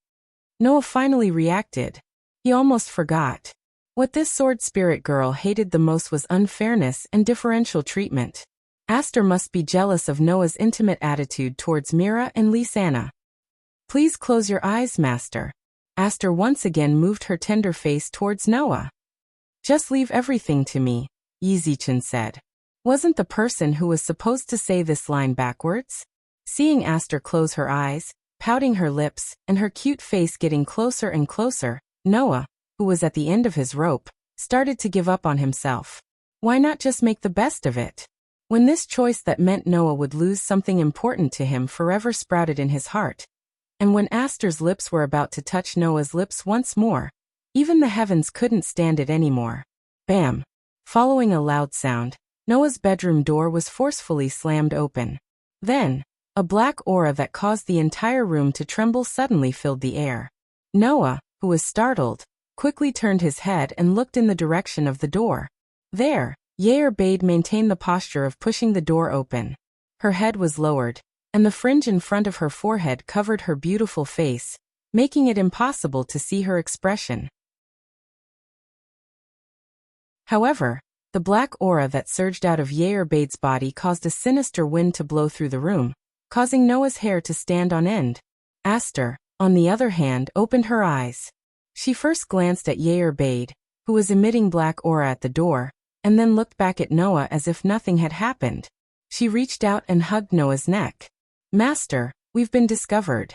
Speaker 1: Noah finally reacted. He almost forgot. What this sword spirit girl hated the most was unfairness and differential treatment. Aster must be jealous of Noah's intimate attitude towards Mira and Lisanna. Please close your eyes, master. Aster once again moved her tender face towards Noah. Just leave everything to me, Yizichin said. Wasn't the person who was supposed to say this line backwards? Seeing Aster close her eyes, pouting her lips, and her cute face getting closer and closer, Noah, who was at the end of his rope, started to give up on himself. Why not just make the best of it? When this choice that meant Noah would lose something important to him forever sprouted in his heart, and when Aster's lips were about to touch Noah's lips once more, even the heavens couldn't stand it anymore. Bam! Following a loud sound, Noah's bedroom door was forcefully slammed open. Then, a black aura that caused the entire room to tremble suddenly filled the air. Noah, who was startled, quickly turned his head and looked in the direction of the door. There, Yair bade maintain the posture of pushing the door open. Her head was lowered, and the fringe in front of her forehead covered her beautiful face, making it impossible to see her expression. However, the black aura that surged out of Yair bade's body caused a sinister wind to blow through the room, causing Noah's hair to stand on end. Aster, on the other hand, opened her eyes. She first glanced at Yair bade, who was emitting black aura at the door, and then looked back at Noah as if nothing had happened. She reached out and hugged Noah's neck. Master, we've been discovered.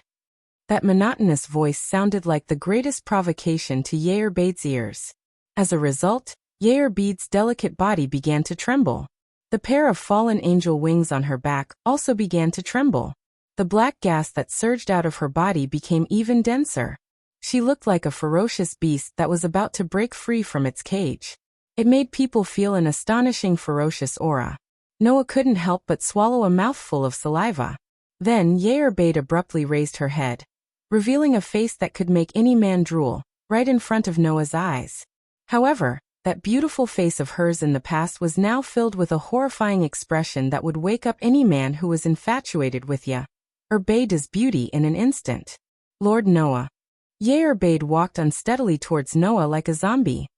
Speaker 1: That monotonous voice sounded like the greatest provocation to Yair bade's ears. As a result, Yair bade's delicate body began to tremble. The pair of fallen angel wings on her back also began to tremble. The black gas that surged out of her body became even denser. She looked like a ferocious beast that was about to break free from its cage. It made people feel an astonishing ferocious aura. Noah couldn't help but swallow a mouthful of saliva. Then Yair bade abruptly raised her head, revealing a face that could make any man drool, right in front of Noah's eyes. However, that beautiful face of hers in the past was now filled with a horrifying expression that would wake up any man who was infatuated with Yair bade's beauty in an instant. Lord Noah. Yair bade walked unsteadily towards Noah like a zombie.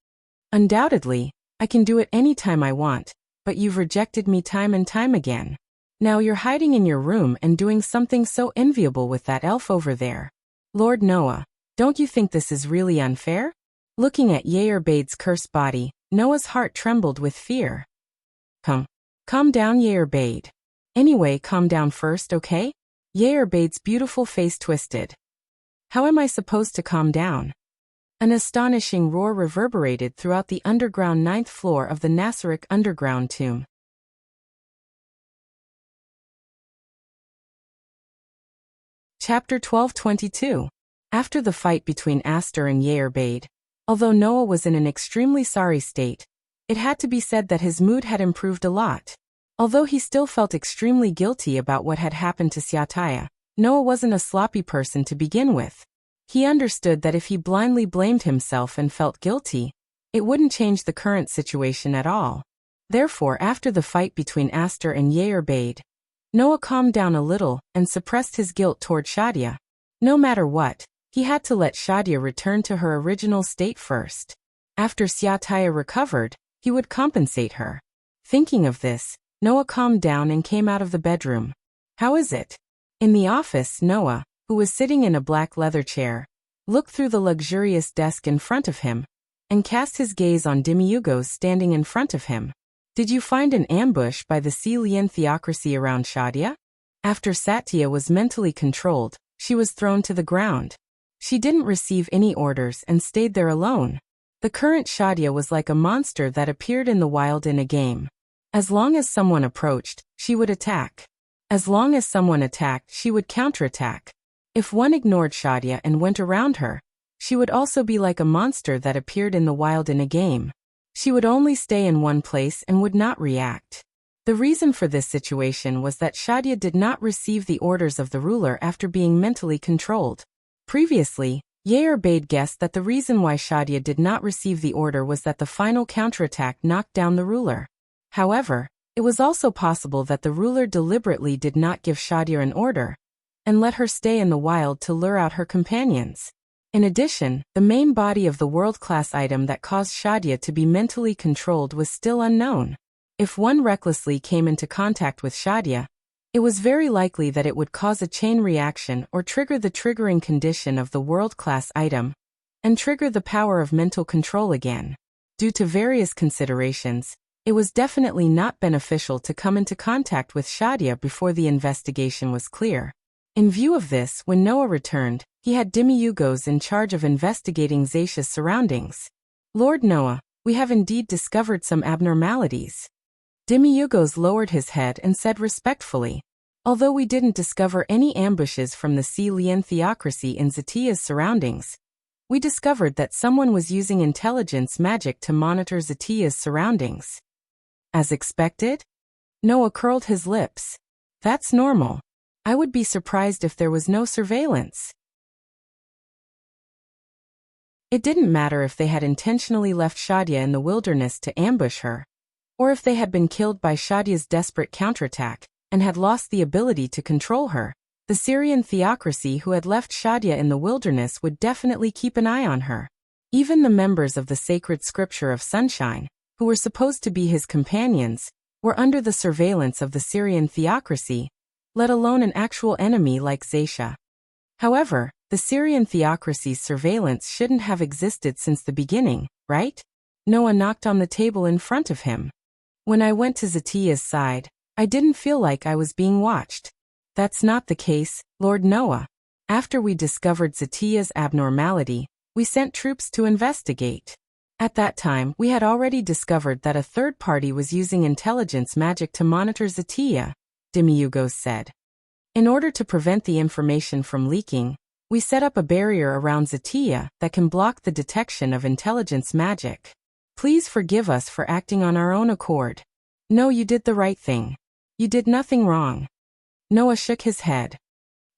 Speaker 1: Undoubtedly, I can do it any time I want, but you've rejected me time and time again. Now you're hiding in your room and doing something so enviable with that elf over there. Lord Noah, don't you think this is really unfair? Looking at Yair bade's cursed body, Noah's heart trembled with fear. Calm down, Yair bade. Anyway, calm down first, okay? Yair bade's beautiful face twisted. How am I supposed to calm down? An astonishing roar reverberated throughout the underground 9th floor of the Nasaric underground tomb. Chapter 12:22. After the fight between Aster and Yair bade, although Noah was in an extremely sorry state, it had to be said that his mood had improved a lot. Although he still felt extremely guilty about what had happened to Siataya, Noah wasn't a sloppy person to begin with. He understood that if he blindly blamed himself and felt guilty, it wouldn't change the current situation at all. Therefore, after the fight between Aster and Yair bade, Noah calmed down a little and suppressed his guilt toward Shadia. No matter what, he had to let Shadia return to her original state first. After Siataya recovered, he would compensate her. Thinking of this, Noah calmed down and came out of the bedroom. How is it? In the office, Noah, who was sitting in a black leather chair, looked through the luxurious desk in front of him, and cast his gaze on demiurgos standing in front of him. Did you find an ambush by the Celian theocracy around Shadia? After Satya was mentally controlled, she was thrown to the ground. She didn't receive any orders and stayed there alone. The current Shadia was like a monster that appeared in the wild in a game. As long as someone approached, she would attack. As long as someone attacked, she would counterattack. If one ignored Shadia and went around her, she would also be like a monster that appeared in the wild in a game. She would only stay in one place and would not react. The reason for this situation was that Shadia did not receive the orders of the ruler after being mentally controlled. Previously, Yair bade guessed that the reason why Shadia did not receive the order was that the final counterattack knocked down the ruler. However, it was also possible that the ruler deliberately did not give Shadia an order and let her stay in the wild to lure out her companions. In addition, the main body of the world-class item that caused Shadia to be mentally controlled was still unknown. If one recklessly came into contact with Shadia, It was very likely that it would cause a chain reaction or trigger the triggering condition of the world-class item, and trigger the power of mental control again. Due to various considerations, it was definitely not beneficial to come into contact with Shadia before the investigation was clear. In view of this, when Noah returned, he had Demiurgos in charge of investigating Zacia's surroundings. Lord Noah, we have indeed discovered some abnormalities. Demiurgos lowered his head and said respectfully, although we didn't discover any ambushes from the Celian theocracy in Zatia's surroundings, we discovered that someone was using intelligence magic to monitor Zatia's surroundings. As expected? Noah curled his lips. That's normal. I would be surprised if there was no surveillance. It didn't matter if they had intentionally left Shadia in the wilderness to ambush her, or if they had been killed by Shadia's desperate counterattack and had lost the ability to control her. The Syrian theocracy who had left Shadia in the wilderness would definitely keep an eye on her. Even the members of the sacred scripture of Sunshine, who were supposed to be his companions, were under the surveillance of the Syrian theocracy, let alone an actual enemy like Zacia. However, the Syrian theocracy's surveillance shouldn't have existed since the beginning, right? Noah knocked on the table in front of him. When I went to Zatia's side, I didn't feel like I was being watched. That's not the case, Lord Noah. After we discovered Zatia's abnormality, we sent troops to investigate. At that time, we had already discovered that a third party was using intelligence magic to monitor Zatia, Demiurgos said. In order to prevent the information from leaking, we set up a barrier around Zatia that can block the detection of intelligence magic. Please forgive us for acting on our own accord. No, you did the right thing. You did nothing wrong. Noah shook his head.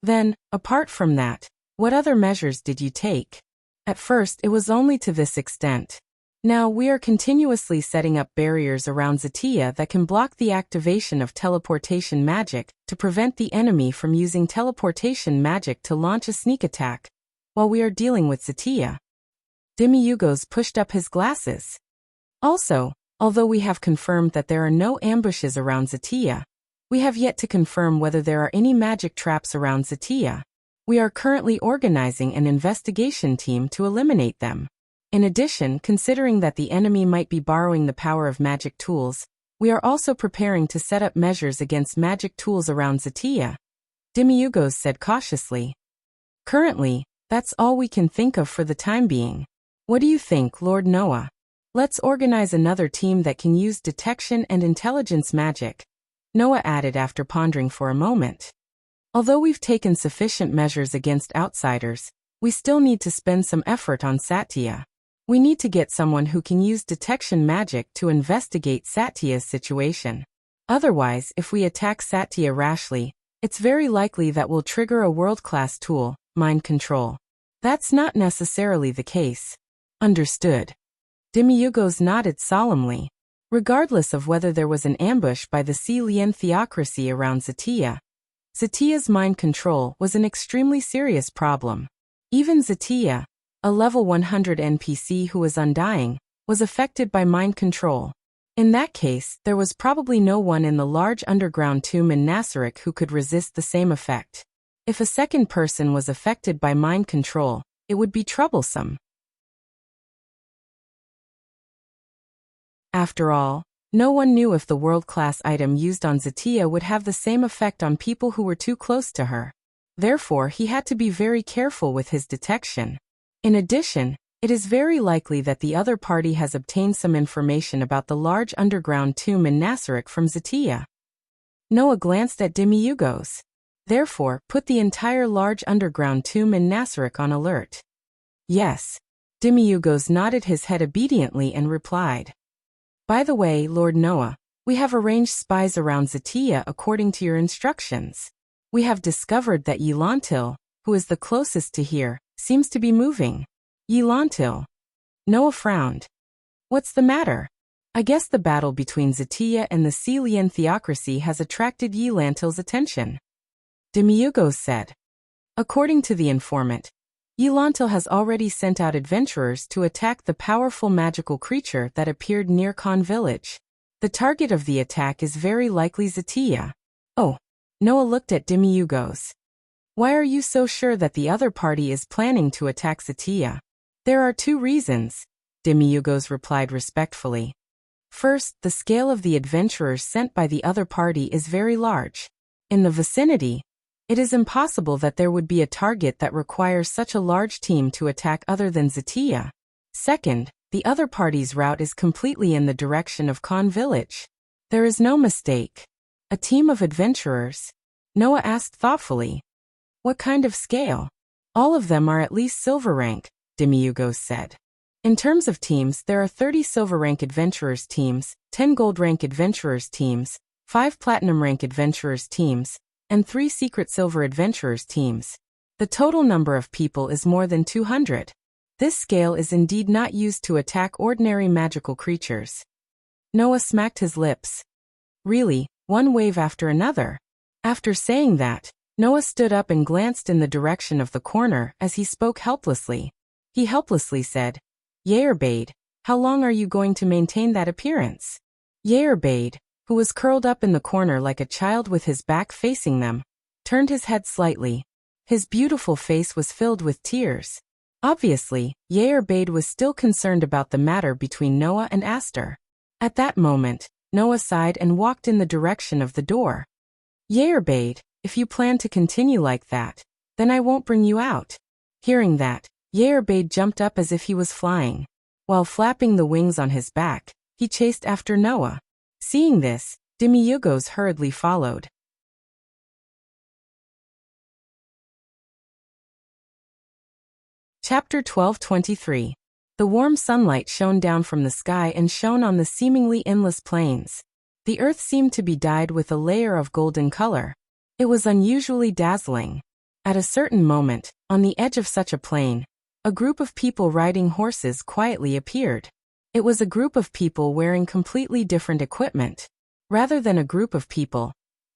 Speaker 1: Then, apart from that, what other measures did you take? At first, it was only to this extent. Now we are continuously setting up barriers around Zatia that can block the activation of teleportation magic to prevent the enemy from using teleportation magic to launch a sneak attack while we are dealing with Zatia. Demiurgos pushed up his glasses. Also, although we have confirmed that there are no ambushes around Zatia, we have yet to confirm whether there are any magic traps around Zatia. We are currently organizing an investigation team to eliminate them. In addition, considering that the enemy might be borrowing the power of magic tools, we are also preparing to set up measures against magic tools around Zatia, Demiurgos said cautiously. Currently, that's all we can think of for the time being. What do you think, Lord Noah? Let's organize another team that can use detection and intelligence magic, Noah added after pondering for a moment. Although we've taken sufficient measures against outsiders, we still need to spend some effort on Satya. We need to get someone who can use detection magic to investigate Satya's situation. Otherwise, if we attack Satya rashly, it's very likely that we'll trigger a world-class tool, mind control. That's not necessarily the case. Understood. Demiurgos nodded solemnly. Regardless of whether there was an ambush by the Celian theocracy around Zatia, Zatia's mind control was an extremely serious problem. Even Zatia, a level 100 NPC who was undying, was affected by mind control. In that case, there was probably no one in the large underground tomb in Nasaric who could resist the same effect. If a second person was affected by mind control, it would be troublesome. After all, no one knew if the world-class item used on Zatia would have the same effect on people who were too close to her. Therefore, he had to be very careful with his detection. In addition, it is very likely that the other party has obtained some information about the large underground tomb in Nasaric from Zatia. Noah glanced at Demiurgos. Therefore, put the entire large underground tomb in Nasaric on alert. Yes. Demiurgos nodded his head obediently and replied. By the way, Lord Noah, we have arranged spies around Zatia according to your instructions. We have discovered that Yelantil, who is the closest to here, seems to be moving. Yelantil. Noah frowned. What's the matter? I guess the battle between Zatia and the Celian theocracy has attracted Yelantil's attention. Demiurgos said. According to the informant, Yelantil has already sent out adventurers to attack the powerful magical creature that appeared near Khan village. The target of the attack is very likely Zatia. Oh, Noah looked at Demiurgos. Why are you so sure that the other party is planning to attack Zatia? There are 2 reasons, Demiurgos replied respectfully. First, the scale of the adventurers sent by the other party is very large. In the vicinity, it is impossible that there would be a target that requires such a large team to attack other than Zatia. Second, the other party's route is completely in the direction of Khan village. There is no mistake. A team of adventurers? Noah asked thoughtfully. What kind of scale? All of them are at least silver rank, Demiurgos said. In terms of teams, there are 30 silver rank adventurers teams, 10 gold rank adventurers teams, 5 platinum rank adventurers teams, and 3 secret silver adventurers teams. The total number of people is more than 200. This scale is indeed not used to attack ordinary magical creatures. Noah smacked his lips. Really, one wave after another. After saying that, Noah stood up and glanced in the direction of the corner as he spoke helplessly. He helplessly said, Yerbade, how long are you going to maintain that appearance? Yerbade, who was curled up in the corner like a child with his back facing them, turned his head slightly. His beautiful face was filled with tears. Obviously, Yerbade was still concerned about the matter between Noah and Aster. At that moment, Noah sighed and walked in the direction of the door. Yerbade, if you plan to continue like that, then I won't bring you out. Hearing that, Yerbade jumped up as if he was flying. While flapping the wings on his back, he chased after Noah. Seeing this, Demiurgos hurriedly followed. Chapter 12:23. The warm sunlight shone down from the sky and shone on the seemingly endless plains. The earth seemed to be dyed with a layer of golden color. It was unusually dazzling. At a certain moment, on the edge of such a plain, a group of people riding horses quietly appeared. It was a group of people wearing completely different equipment. Rather than a group of people,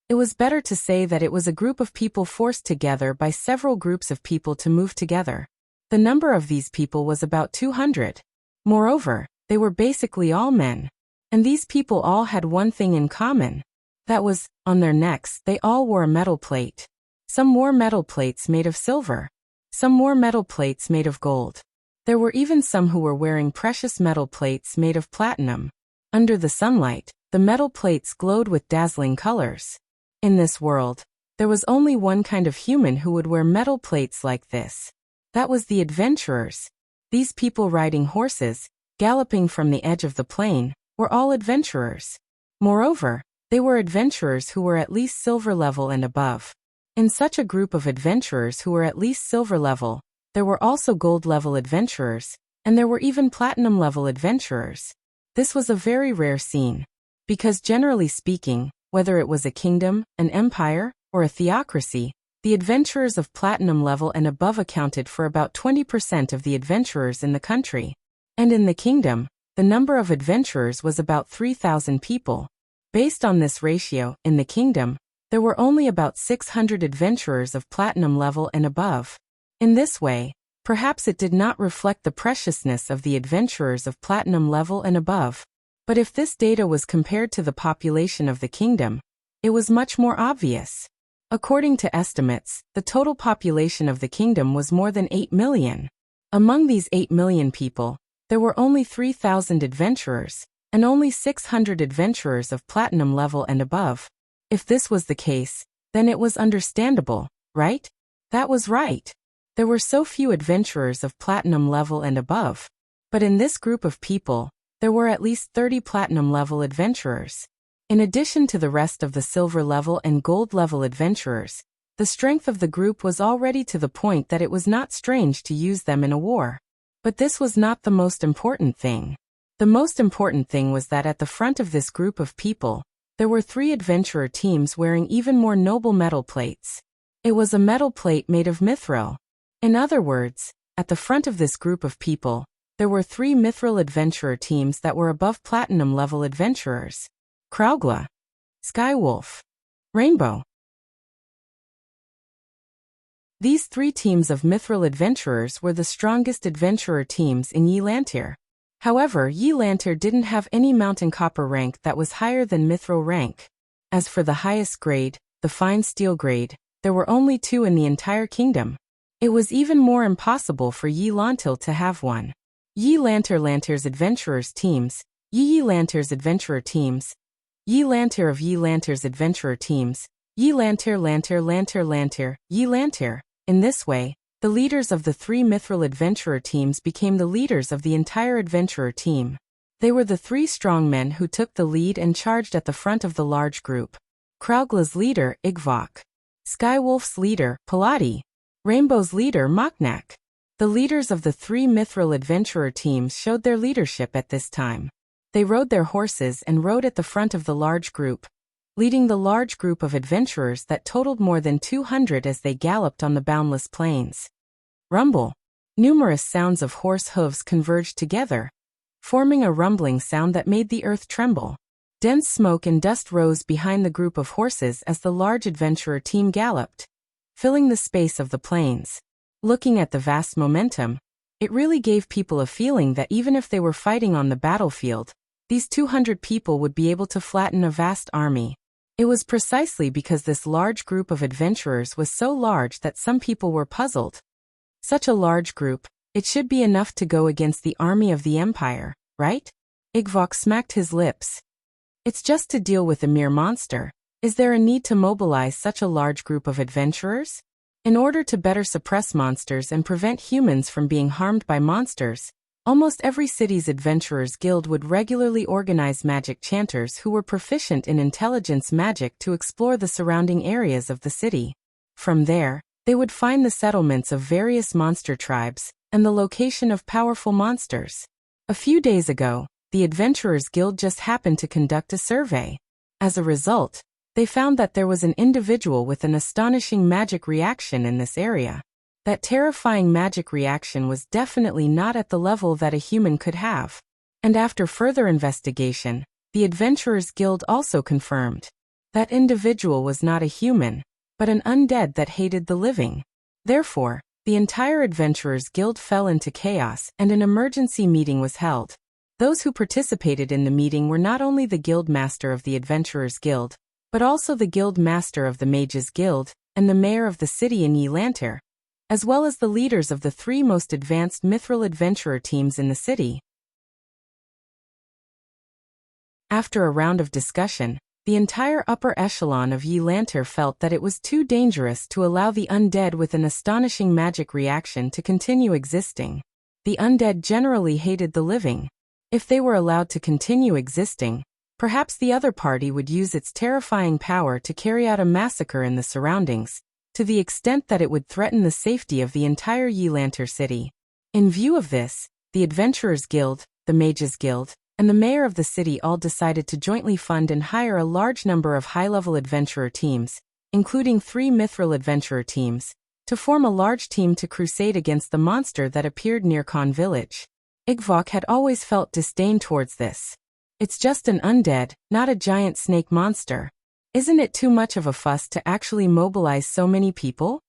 Speaker 1: it was better to say that it was a group of people forced together by several groups of people to move together. The number of these people was about 200. Moreover, they were basically all men. And these people all had one thing in common. That was, on their necks, they all wore a metal plate. Some wore metal plates made of silver. Some wore metal plates made of gold. There were even some who were wearing precious metal plates made of platinum. Under the sunlight, the metal plates glowed with dazzling colors. In this world, there was only one kind of human who would wear metal plates like this. That was the adventurers. These people riding horses, galloping from the edge of the plain, were all adventurers. Moreover, they were adventurers who were at least silver level and above. In such a group of adventurers who were at least silver level, there were also gold level adventurers, and there were even platinum level adventurers. This was a very rare scene. Because generally speaking, whether it was a kingdom, an empire, or a theocracy, the adventurers of platinum level and above accounted for about 20% of the adventurers in the country. And in the kingdom, the number of adventurers was about 3,000 people. Based on this ratio, in the kingdom, there were only about 600 adventurers of platinum level and above. In this way, perhaps it did not reflect the preciousness of the adventurers of platinum level and above. But if this data was compared to the population of the kingdom, it was much more obvious. According to estimates, the total population of the kingdom was more than 8 million. Among these 8 million people, there were only 3,000 adventurers, and only 600 adventurers of platinum level and above. If this was the case, then it was understandable, right? That was right. There were so few adventurers of platinum level and above. But in this group of people, there were at least 30 platinum level adventurers. In addition to the rest of the silver level and gold level adventurers, the strength of the group was already to the point that it was not strange to use them in a war. But this was not the most important thing. The most important thing was that at the front of this group of people, there were 3 adventurer teams wearing even more noble metal plates. It was a metal plate made of mithril. In other words, at the front of this group of people, there were 3 mithril adventurer teams that were above platinum level adventurers. Kraugla, Skywolf, Rainbow. These 3 teams of mithril adventurers were the strongest adventurer teams in Yelantir. However, Yelantir didn't have any mountain copper rank that was higher than mithril rank. As for the highest grade, the fine steel grade, there were only 2 in the entire kingdom. It was even more impossible for Yi Lantil to have one. Yi Lanter's adventurers teams, Yi Lanter's adventurer teams, Yi Lanter of Yi Lanter's adventurer teams, Yi Lanter, Yi Lanter. In this way, the leaders of the 3 mithril adventurer teams became the leaders of the entire adventurer team. They were the 3 strong men who took the lead and charged at the front of the large group. Kraugla's leader, Igvok. Skywolf's leader, Palati. Rainbow's leader, Moknak. The leaders of the 3 mithril adventurer teams showed their leadership at this time. They rode their horses and rode at the front of the large group, leading the large group of adventurers that totaled more than 200 as they galloped on the boundless plains. Rumble. Numerous sounds of horse hooves converged together, forming a rumbling sound that made the earth tremble. Dense smoke and dust rose behind the group of horses as the large adventurer team galloped, filling the space of the plains. Looking at the vast momentum, it really gave people a feeling that even if they were fighting on the battlefield, these 200 people would be able to flatten a vast army. It was precisely because this large group of adventurers was so large that some people were puzzled. Such a large group, it should be enough to go against the army of the Empire, right? Igvok smacked his lips. It's just to deal with a mere monster. Is there a need to mobilize such a large group of adventurers? In order to better suppress monsters and prevent humans from being harmed by monsters, almost every city's adventurers guild would regularly organize magic chanters who were proficient in intelligence magic to explore the surrounding areas of the city. From there, they would find the settlements of various monster tribes and the location of powerful monsters. A few days ago, the Adventurers Guild just happened to conduct a survey. As a result, they found that there was an individual with an astonishing magic reaction in this area. That terrifying magic reaction was definitely not at the level that a human could have. And after further investigation, the Adventurers Guild also confirmed that individual was not a human, but an undead that hated the living. Therefore, the entire Adventurers Guild fell into chaos and an emergency meeting was held. Those who participated in the meeting were not only the Guild Master of the Adventurers Guild, but also the Guild Master of the Mages Guild and the Mayor of the city in Yi Lanter, as well as the leaders of the 3 most advanced mithril adventurer teams in the city. After a round of discussion, the entire upper echelon of Yi Lanter felt that it was too dangerous to allow the undead with an astonishing magic reaction to continue existing. The undead generally hated the living. If they were allowed to continue existing, perhaps the other party would use its terrifying power to carry out a massacre in the surroundings, to the extent that it would threaten the safety of the entire Yi Lanter city. In view of this, the Adventurers Guild, the Mages Guild, and the mayor of the city all decided to jointly fund and hire a large number of high-level adventurer teams, including 3 mithril adventurer teams, to form a large team to crusade against the monster that appeared near Khan village. Igvok had always felt disdain towards this. It's just an undead, not a giant snake monster. Isn't it too much of a fuss to actually mobilize so many people?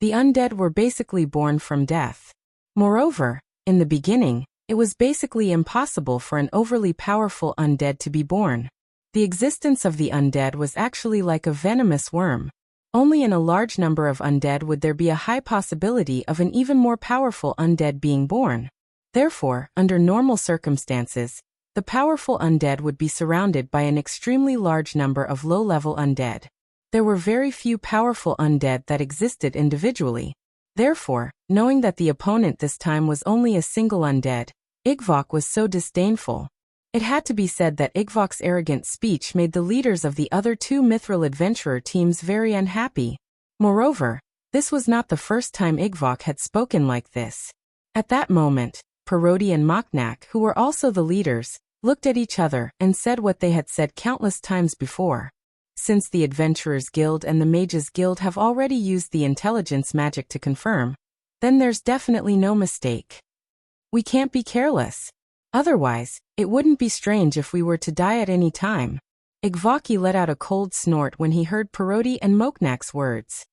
Speaker 1: The undead were basically born from death. Moreover, in the beginning, it was basically impossible for an overly powerful undead to be born. The existence of the undead was actually like a venomous worm. Only in a large number of undead would there be a high possibility of an even more powerful undead being born. Therefore, under normal circumstances, the powerful undead would be surrounded by an extremely large number of low-level undead. There were very few powerful undead that existed individually. Therefore, knowing that the opponent this time was only a single undead, Igvok was so disdainful. It had to be said that Igvok's arrogant speech made the leaders of the other 2 mithril adventurer teams very unhappy. Moreover, this was not the first time Igvok had spoken like this. At that moment, Parodi and Moknak, who were also the leaders, looked at each other and said what they had said countless times before. Since the Adventurers Guild and the Mages Guild have already used the intelligence magic to confirm, then there's definitely no mistake. We can't be careless. Otherwise, it wouldn't be strange if we were to die at any time. Igvok let out a cold snort when he heard Parodi and Moknak's words.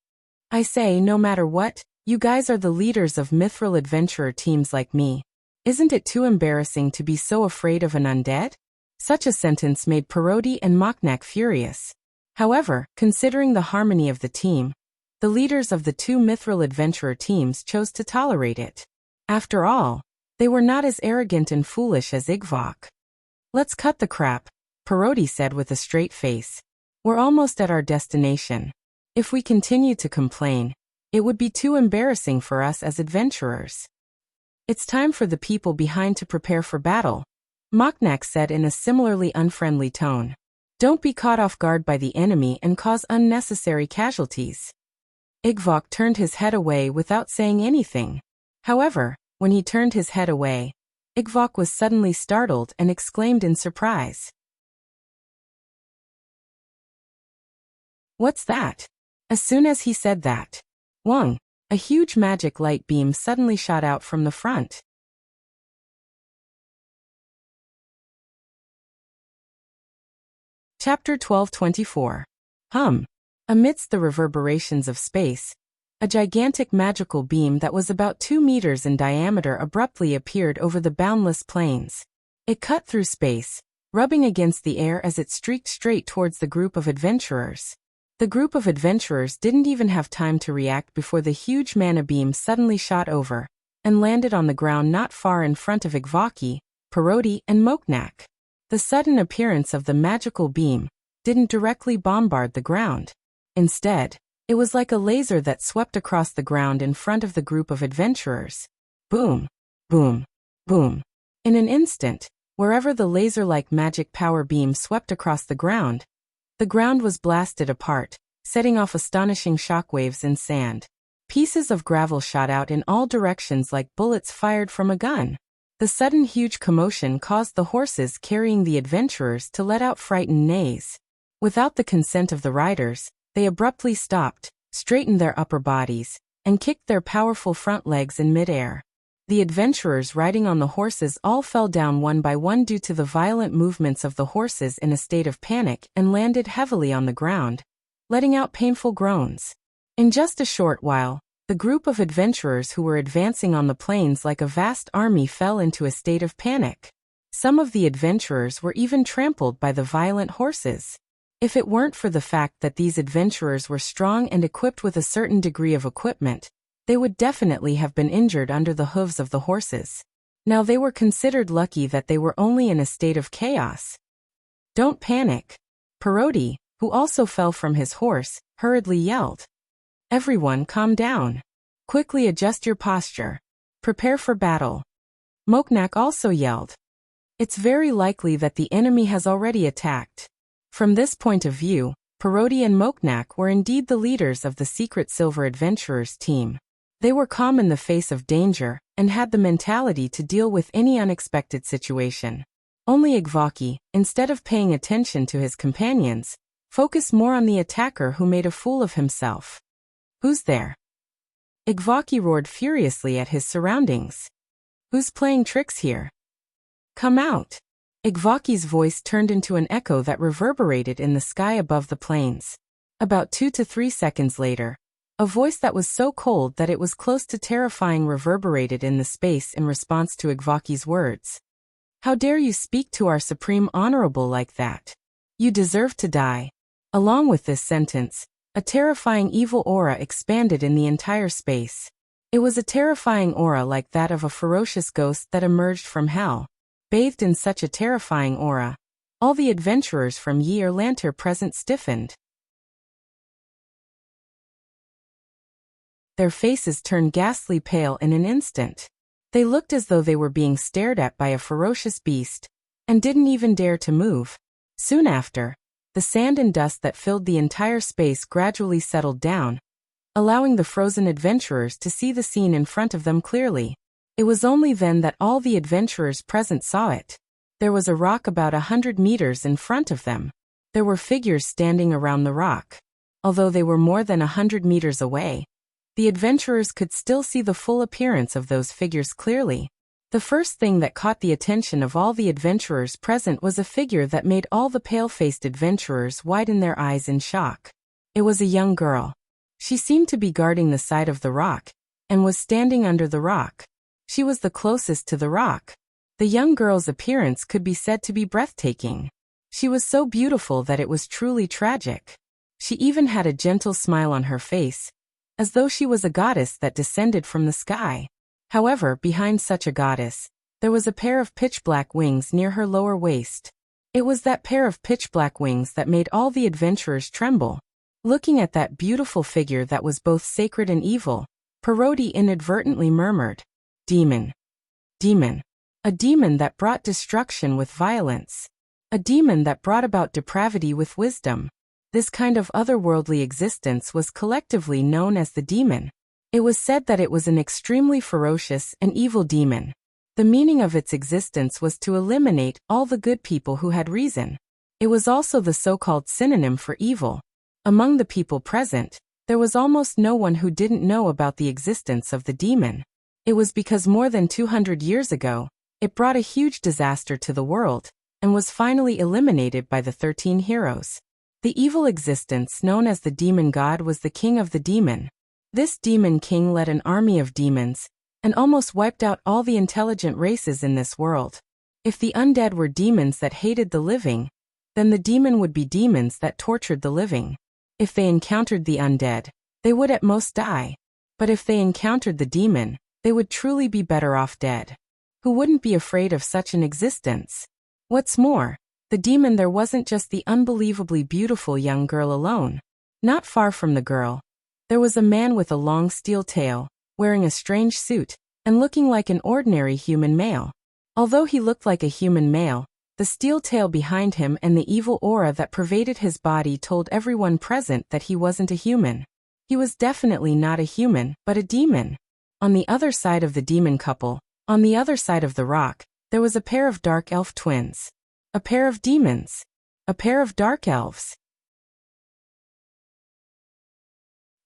Speaker 1: I say, no matter what, you guys are the leaders of mithril adventurer teams like me. Isn't it too embarrassing to be so afraid of an undead? Such a sentence made Parodi and Moknak furious. However, considering the harmony of the team, the leaders of the two mithril adventurer teams chose to tolerate it. After all, they were not as arrogant and foolish as Igvok. "Let's cut the crap," Parodi said with a straight face. "We're almost at our destination. If we continue to complain, it would be too embarrassing for us as adventurers. It's time for the people behind to prepare for battle," Moknak said in a similarly unfriendly tone. "Don't be caught off guard by the enemy and cause unnecessary casualties." Igvok turned his head away without saying anything. However, when he turned his head away, Igvok was suddenly startled and exclaimed in surprise. "What's that?" As soon as he said that, Wong, a huge magic light beam suddenly shot out from the front. Chapter 12:24. Amidst the reverberations of space, a gigantic magical beam that was about 2 meters in diameter abruptly appeared over the boundless plains. It cut through space, rubbing against the air as it streaked straight towards the group of adventurers. The group of adventurers didn't even have time to react before the huge mana beam suddenly shot over and landed on the ground not far in front of Igvaki, Parodi, and Moknak. The sudden appearance of the magical beam didn't directly bombard the ground. Instead, it was like a laser that swept across the ground in front of the group of adventurers. Boom, boom, boom. In an instant, wherever the laser-like magic power beam swept across the ground was blasted apart, setting off astonishing shockwaves in sand. Pieces of gravel shot out in all directions like bullets fired from a gun. The sudden huge commotion caused the horses carrying the adventurers to let out frightened neighs. Without the consent of the riders, they abruptly stopped, straightened their upper bodies, and kicked their powerful front legs in midair. The adventurers riding on the horses all fell down one by one due to the violent movements of the horses in a state of panic and landed heavily on the ground, letting out painful groans. In just a short while, the group of adventurers who were advancing on the plains like a vast army fell into a state of panic. Some of the adventurers were even trampled by the violent horses. If it weren't for the fact that these adventurers were strong and equipped with a certain degree of equipment, they would definitely have been injured under the hooves of the horses. Now they were considered lucky that they were only in a state of chaos. "Don't panic," Parodi, who also fell from his horse, hurriedly yelled. "Everyone calm down. Quickly adjust your posture. Prepare for battle." Moknak also yelled. "It's very likely that the enemy has already attacked." From this point of view, Parodi and Moknak were indeed the leaders of the Secret Silver Adventurers team. They were calm in the face of danger and had the mentality to deal with any unexpected situation. Only Igvaki, instead of paying attention to his companions, focused more on the attacker who made a fool of himself. "Who's there?" Igvaki roared furiously at his surroundings. "Who's playing tricks here? Come out!" Igvaki's voice turned into an echo that reverberated in the sky above the plains. About 2 to 3 seconds later, a voice that was so cold that it was close to terrifying reverberated in the space in response to Igvaki's words. "How dare you speak to our Supreme Honorable like that? You deserve to die." Along with this sentence, a terrifying evil aura expanded in the entire space. It was a terrifying aura like that of a ferocious ghost that emerged from hell. Bathed in such a terrifying aura, all the adventurers from Year Lanter present stiffened. Their faces turned ghastly pale in an instant. They looked as though they were being stared at by a ferocious beast, and didn't even dare to move. Soon after, the sand and dust that filled the entire space gradually settled down, allowing the frozen adventurers to see the scene in front of them clearly. It was only then that all the adventurers present saw it. There was a rock about 100 meters in front of them. There were figures standing around the rock. Although they were more than 100 meters away, the adventurers could still see the full appearance of those figures clearly. The first thing that caught the attention of all the adventurers present was a figure that made all the pale-faced adventurers widen their eyes in shock. It was a young girl. She seemed to be guarding the side of the rock, and was standing under the rock. She was the closest to the rock. The young girl's appearance could be said to be breathtaking. She was so beautiful that it was truly tragic. She even had a gentle smile on her face, as though she was a goddess that descended from the sky. However, behind such a goddess, there was a pair of pitch-black wings near her lower waist. It was that pair of pitch-black wings that made all the adventurers tremble. Looking at that beautiful figure that was both sacred and evil, Parodi inadvertently murmured, "Demon. Demon. A demon that brought destruction with violence. A demon that brought about depravity with wisdom." This kind of otherworldly existence was collectively known as the demon. It was said that it was an extremely ferocious and evil demon. The meaning of its existence was to eliminate all the good people who had reason. It was also the so-called synonym for evil. Among the people present, there was almost no one who didn't know about the existence of the demon. It was because more than 200 years ago, it brought a huge disaster to the world, and was finally eliminated by the 13 heroes. The evil existence known as the demon god was the king of the demon. This demon king led an army of demons, and almost wiped out all the intelligent races in this world. If the undead were demons that hated the living, then the demon would be demons that tortured the living. If they encountered the undead, they would at most die. But if they encountered the demon, they would truly be better off dead. Who wouldn't be afraid of such an existence? What's more, the demon there wasn't just the unbelievably beautiful young girl alone. Not far from the girl, there was a man with a long steel tail, wearing a strange suit, and looking like an ordinary human male. Although he looked like a human male, the steel tail behind him and the evil aura that pervaded his body told everyone present that he wasn't a human. He was definitely not a human, but a demon. On the other side of the demon couple, on the other side of the rock, there was a pair of dark elf twins. A pair of demons. A pair of dark elves.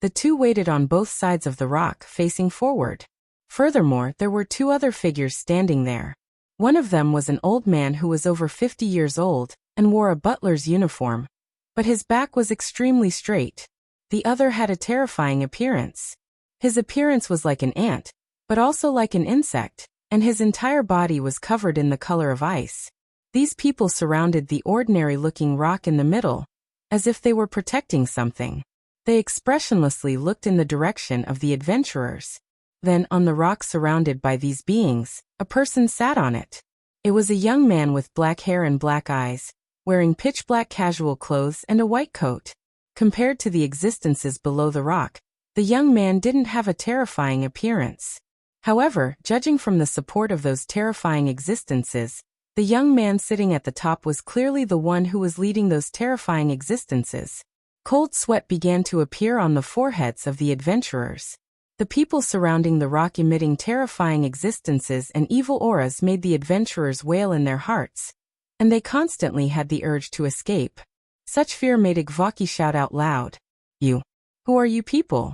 Speaker 1: The two waited on both sides of the rock, facing forward. Furthermore, there were two other figures standing there. One of them was an old man who was over 50 years old, and wore a butler's uniform, but his back was extremely straight. The other had a terrifying appearance. His appearance was like an ant, but also like an insect, and his entire body was covered in the color of ice. These people surrounded the ordinary-looking rock in the middle, as if they were protecting something. They expressionlessly looked in the direction of the adventurers. Then, on the rock surrounded by these beings, a person sat on it. It was a young man with black hair and black eyes, wearing pitch-black casual clothes and a white coat. Compared to the existences below the rock, the young man didn't have a terrifying appearance. However, judging from the support of those terrifying existences, the young man sitting at the top was clearly the one who was leading those terrifying existences. Cold sweat began to appear on the foreheads of the adventurers. The people surrounding the rock emitting terrifying existences and evil auras made the adventurers wail in their hearts, and they constantly had the urge to escape. Such fear made Igvaki shout out loud, "You! Who are you people?"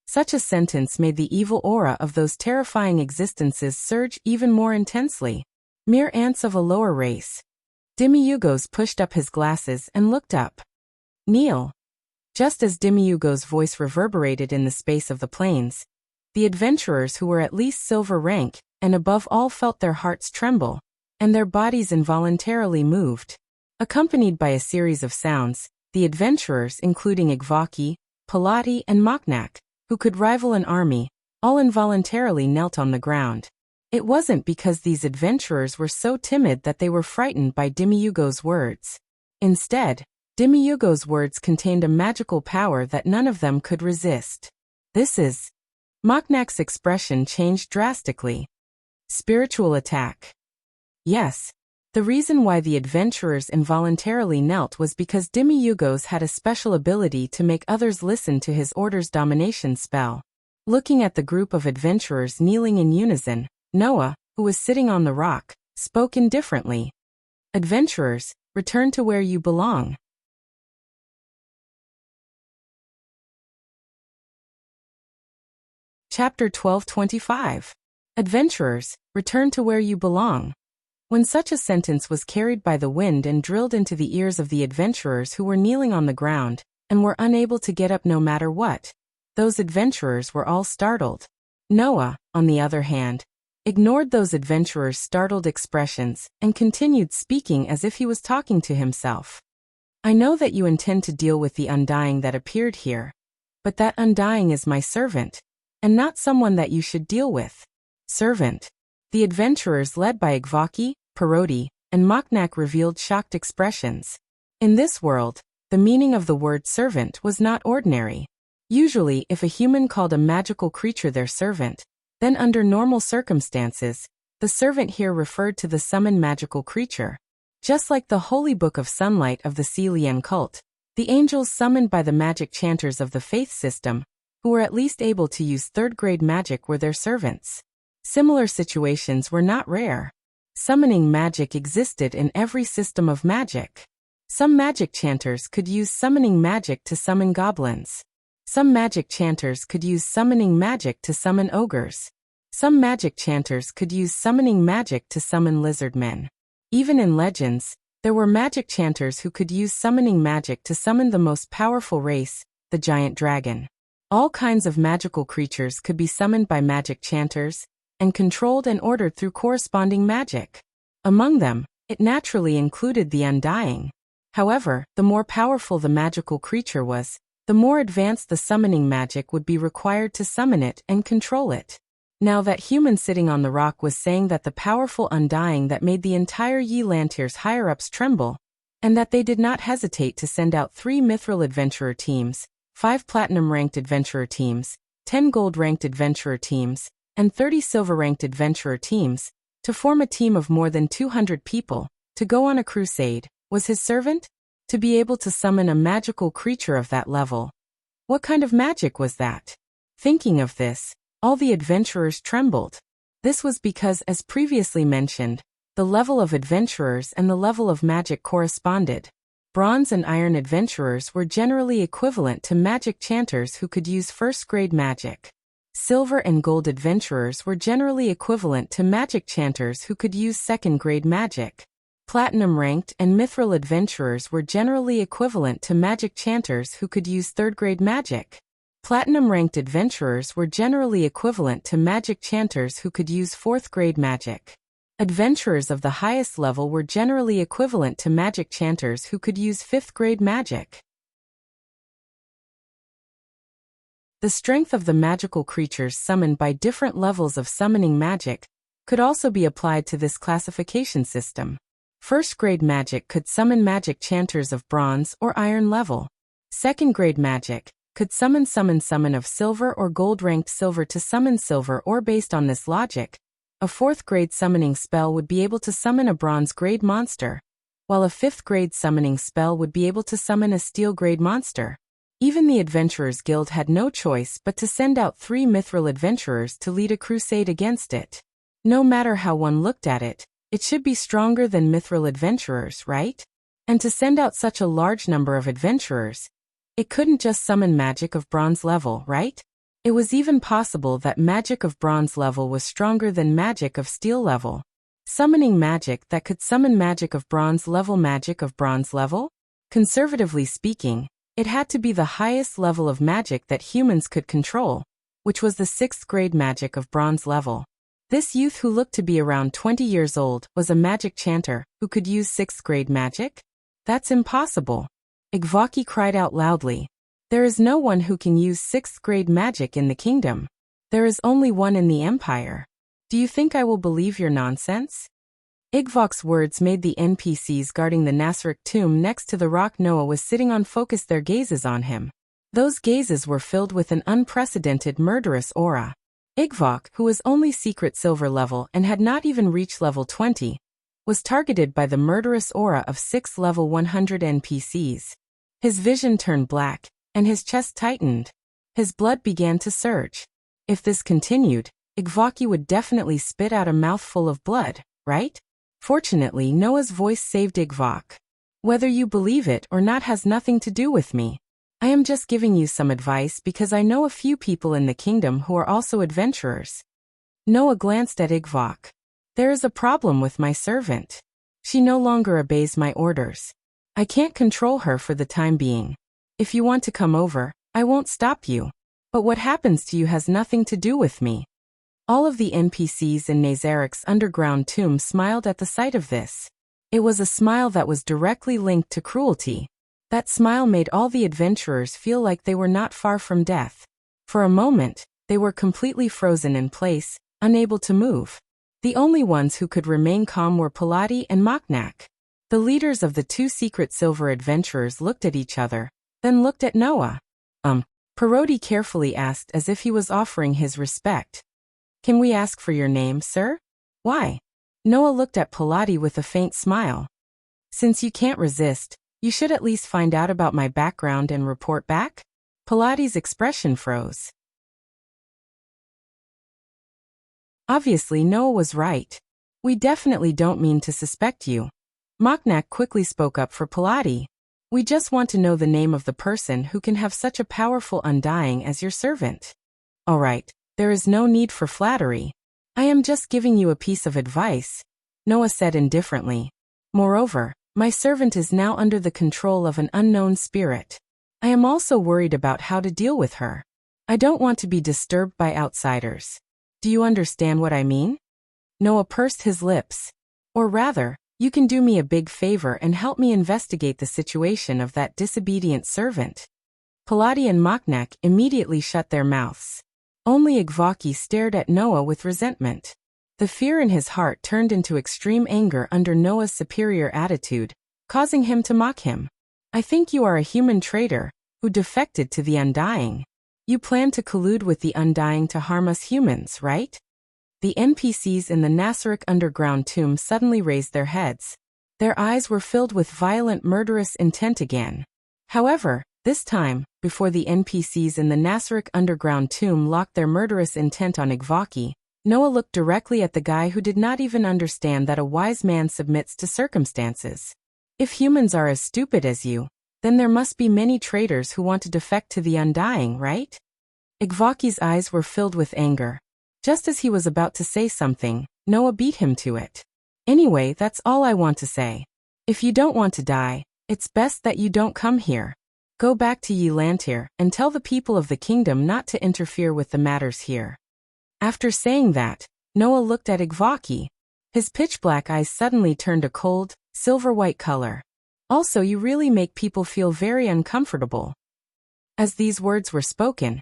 Speaker 1: Such a sentence made the evil aura of those terrifying existences surge even more intensely. Mere ants of a lower race. Demiugos pushed up his glasses and looked up. "Kneel." Just as Demiugo's voice reverberated in the space of the plains, the adventurers who were at least silver rank, and above all felt their hearts tremble, and their bodies involuntarily moved. Accompanied by a series of sounds, the adventurers, including Igvaki, Pilati, and Moknak, who could rival an army, all involuntarily knelt on the ground. It wasn't because these adventurers were so timid that they were frightened by Demiugo's words. Instead, Demiugo's words contained a magical power that none of them could resist. "This is..." Moknak's expression changed drastically. "Spiritual attack." Yes. The reason why the adventurers involuntarily knelt was because Demiugos had a special ability to make others listen to his order's domination spell. Looking at the group of adventurers kneeling in unison, Noah, who was sitting on the rock, spoke indifferently. "Adventurers, return to where you belong." Chapter 12:25. Adventurers, return to where you belong. When such a sentence was carried by the wind and drilled into the ears of the adventurers who were kneeling on the ground, and were unable to get up no matter what, those adventurers were all startled. Noah, on the other hand, ignored those adventurers' startled expressions, and continued speaking as if he was talking to himself. I know that you intend to deal with the undying that appeared here, but that undying is my servant, and not someone that you should deal with. Servant. The adventurers led by Igvaki, Parodi, and Moknak revealed shocked expressions. In this world, the meaning of the word servant was not ordinary. Usually, if a human called a magical creature their servant, then under normal circumstances, the servant here referred to the summoned magical creature. Just like the Holy Book of Sunlight of the Celian cult, the angels summoned by the magic chanters of the faith system, who were at least able to use third-grade magic, were their servants. Similar situations were not rare. Summoning magic existed in every system of magic. Some magic chanters could use summoning magic to summon goblins. Some magic chanters could use summoning magic to summon ogres. Some magic chanters could use summoning magic to summon lizard men. Even in legends, there were magic chanters who could use summoning magic to summon the most powerful race, the giant dragon. All kinds of magical creatures could be summoned by magic chanters, and controlled and ordered through corresponding magic. Among them, it naturally included the undying. However, the more powerful the magical creature was, the more advanced the summoning magic would be required to summon it and control it. Now that human sitting on the rock was saying that the powerful undying that made the entire Yi Lantier's higher-ups tremble, and that they did not hesitate to send out 3 Mithril adventurer teams, 5 platinum-ranked adventurer teams, 10 gold-ranked adventurer teams, and 30 silver-ranked adventurer teams, to form a team of more than 200 people, to go on a crusade, was his servant? To be able to summon a magical creature of that level. What kind of magic was that? Thinking of this, all the adventurers trembled. This was because, as previously mentioned, the level of adventurers and the level of magic corresponded. Bronze and iron adventurers were generally equivalent to magic chanters who could use first-grade magic. Silver and gold adventurers were generally equivalent to magic chanters who could use second-grade magic. Platinum-ranked and mithril adventurers were generally equivalent to magic chanters who could use third-grade magic. Platinum-ranked adventurers were generally equivalent to magic chanters who could use fourth-grade magic. Adventurers of the highest level were generally equivalent to magic chanters who could use fifth-grade magic. The strength of the magical creatures summoned by different levels of summoning magic could also be applied to this classification system. First-grade magic could summon magic chanters of bronze or iron level. Second-grade magic could summon of silver or gold-ranked silver to summon silver, or based on this logic, a fourth-grade summoning spell would be able to summon a bronze-grade monster, while a fifth-grade summoning spell would be able to summon a steel-grade monster. Even the Adventurers Guild had no choice but to send out 3 mithril adventurers to lead a crusade against it. No matter how one looked at it, it should be stronger than mithril adventurers, right? And to send out such a large number of adventurers, it couldn't just summon magic of bronze level, right? It was even possible that magic of bronze level was stronger than magic of steel level. Summoning magic that could summon magic of bronze level? Conservatively speaking, it had to be the highest level of magic that humans could control, which was the 6th grade magic of bronze level. This youth, who looked to be around 20 years old, was a magic chanter who could use 6th grade magic? That's impossible. Igvaki cried out loudly. There is no one who can use 6th grade magic in the kingdom. There is only one in the empire. Do you think I will believe your nonsense? Igvok's words made the NPCs guarding the Nasric tomb next to the rock Noah was sitting on focus their gazes on him. Those gazes were filled with an unprecedented murderous aura. Igvok, who was only secret silver level and had not even reached level 20, was targeted by the murderous aura of 6 level 100 NPCs. His vision turned black, and his chest tightened. His blood began to surge. If this continued, Igvaki would definitely spit out a mouthful of blood, right? Fortunately, Noah's voice saved Igvok. Whether you believe it or not has nothing to do with me. I am just giving you some advice because I know a few people in the kingdom who are also adventurers. Noah glanced at Igvok. There is a problem with my servant. She no longer obeys my orders. I can't control her for the time being. If you want to come over, I won't stop you. But what happens to you has nothing to do with me. All of the NPCs in Nazaric's underground tomb smiled at the sight of this. It was a smile that was directly linked to cruelty. That smile made all the adventurers feel like they were not far from death. For a moment, they were completely frozen in place, unable to move. The only ones who could remain calm were Pilati and Machnak. The leaders of the two secret silver adventurers looked at each other, then looked at Noah. Parodi carefully asked as if he was offering his respect. Can we ask for your name, sir? Why? Noah looked at Pilati with a faint smile. Since you can't resist, you should at least find out about my background and report back? Pilati's expression froze. Obviously Noah was right. We definitely don't mean to suspect you. Machnak quickly spoke up for Pilati. We just want to know the name of the person who can have such a powerful undying as your servant. All right, there is no need for flattery. I am just giving you a piece of advice, Noah said indifferently. Moreover, my servant is now under the control of an unknown spirit. I am also worried about how to deal with her. I don't want to be disturbed by outsiders. Do you understand what I mean? Noah pursed his lips. Or rather, you can do me a big favor and help me investigate the situation of that disobedient servant. Pilati and Machnak immediately shut their mouths. Only Igvaki stared at Noah with resentment. The fear in his heart turned into extreme anger under Noah's superior attitude, causing him to mock him. I think you are a human traitor, who defected to the Undying. You plan to collude with the Undying to harm us humans, right? The NPCs in the Nasaric underground tomb suddenly raised their heads. Their eyes were filled with violent murderous intent again. However, this time, before the NPCs in the Nasaric underground tomb locked their murderous intent on Igvaki, Noah looked directly at the guy who did not even understand that a wise man submits to circumstances. If humans are as stupid as you, then there must be many traitors who want to defect to the Undying, right? Igvaki's eyes were filled with anger. Just as he was about to say something, Noah beat him to it. Anyway, that's all I want to say. If you don't want to die, it's best that you don't come here. Go back to Yelantir and tell the people of the kingdom not to interfere with the matters here. After saying that, Noah looked at Igvaki. His pitch-black eyes suddenly turned a cold, silver-white color. Also, you really make people feel very uncomfortable. As these words were spoken,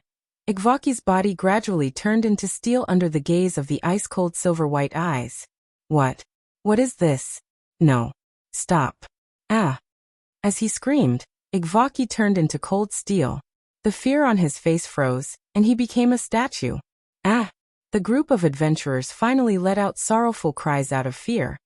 Speaker 1: Igvaki's body gradually turned into steel under the gaze of the ice-cold silver-white eyes. What? What is this? No. Stop. Ah. As he screamed, Igvaki turned into cold steel. The fear on his face froze, and he became a statue. Ah. The group of adventurers finally let out sorrowful cries out of fear.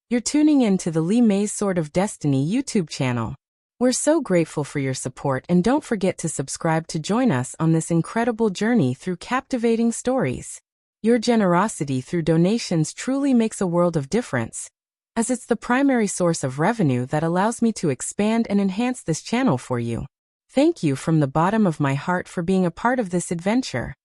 Speaker 1: You're tuning in to the Lee May's Sword of Destiny YouTube channel. We're so grateful for your support, and don't forget to subscribe to join us on this incredible journey through captivating stories. Your generosity through donations truly makes a world of difference, as it's the primary source of revenue that allows me to expand and enhance this channel for you. Thank you from the bottom of my heart for being a part of this adventure.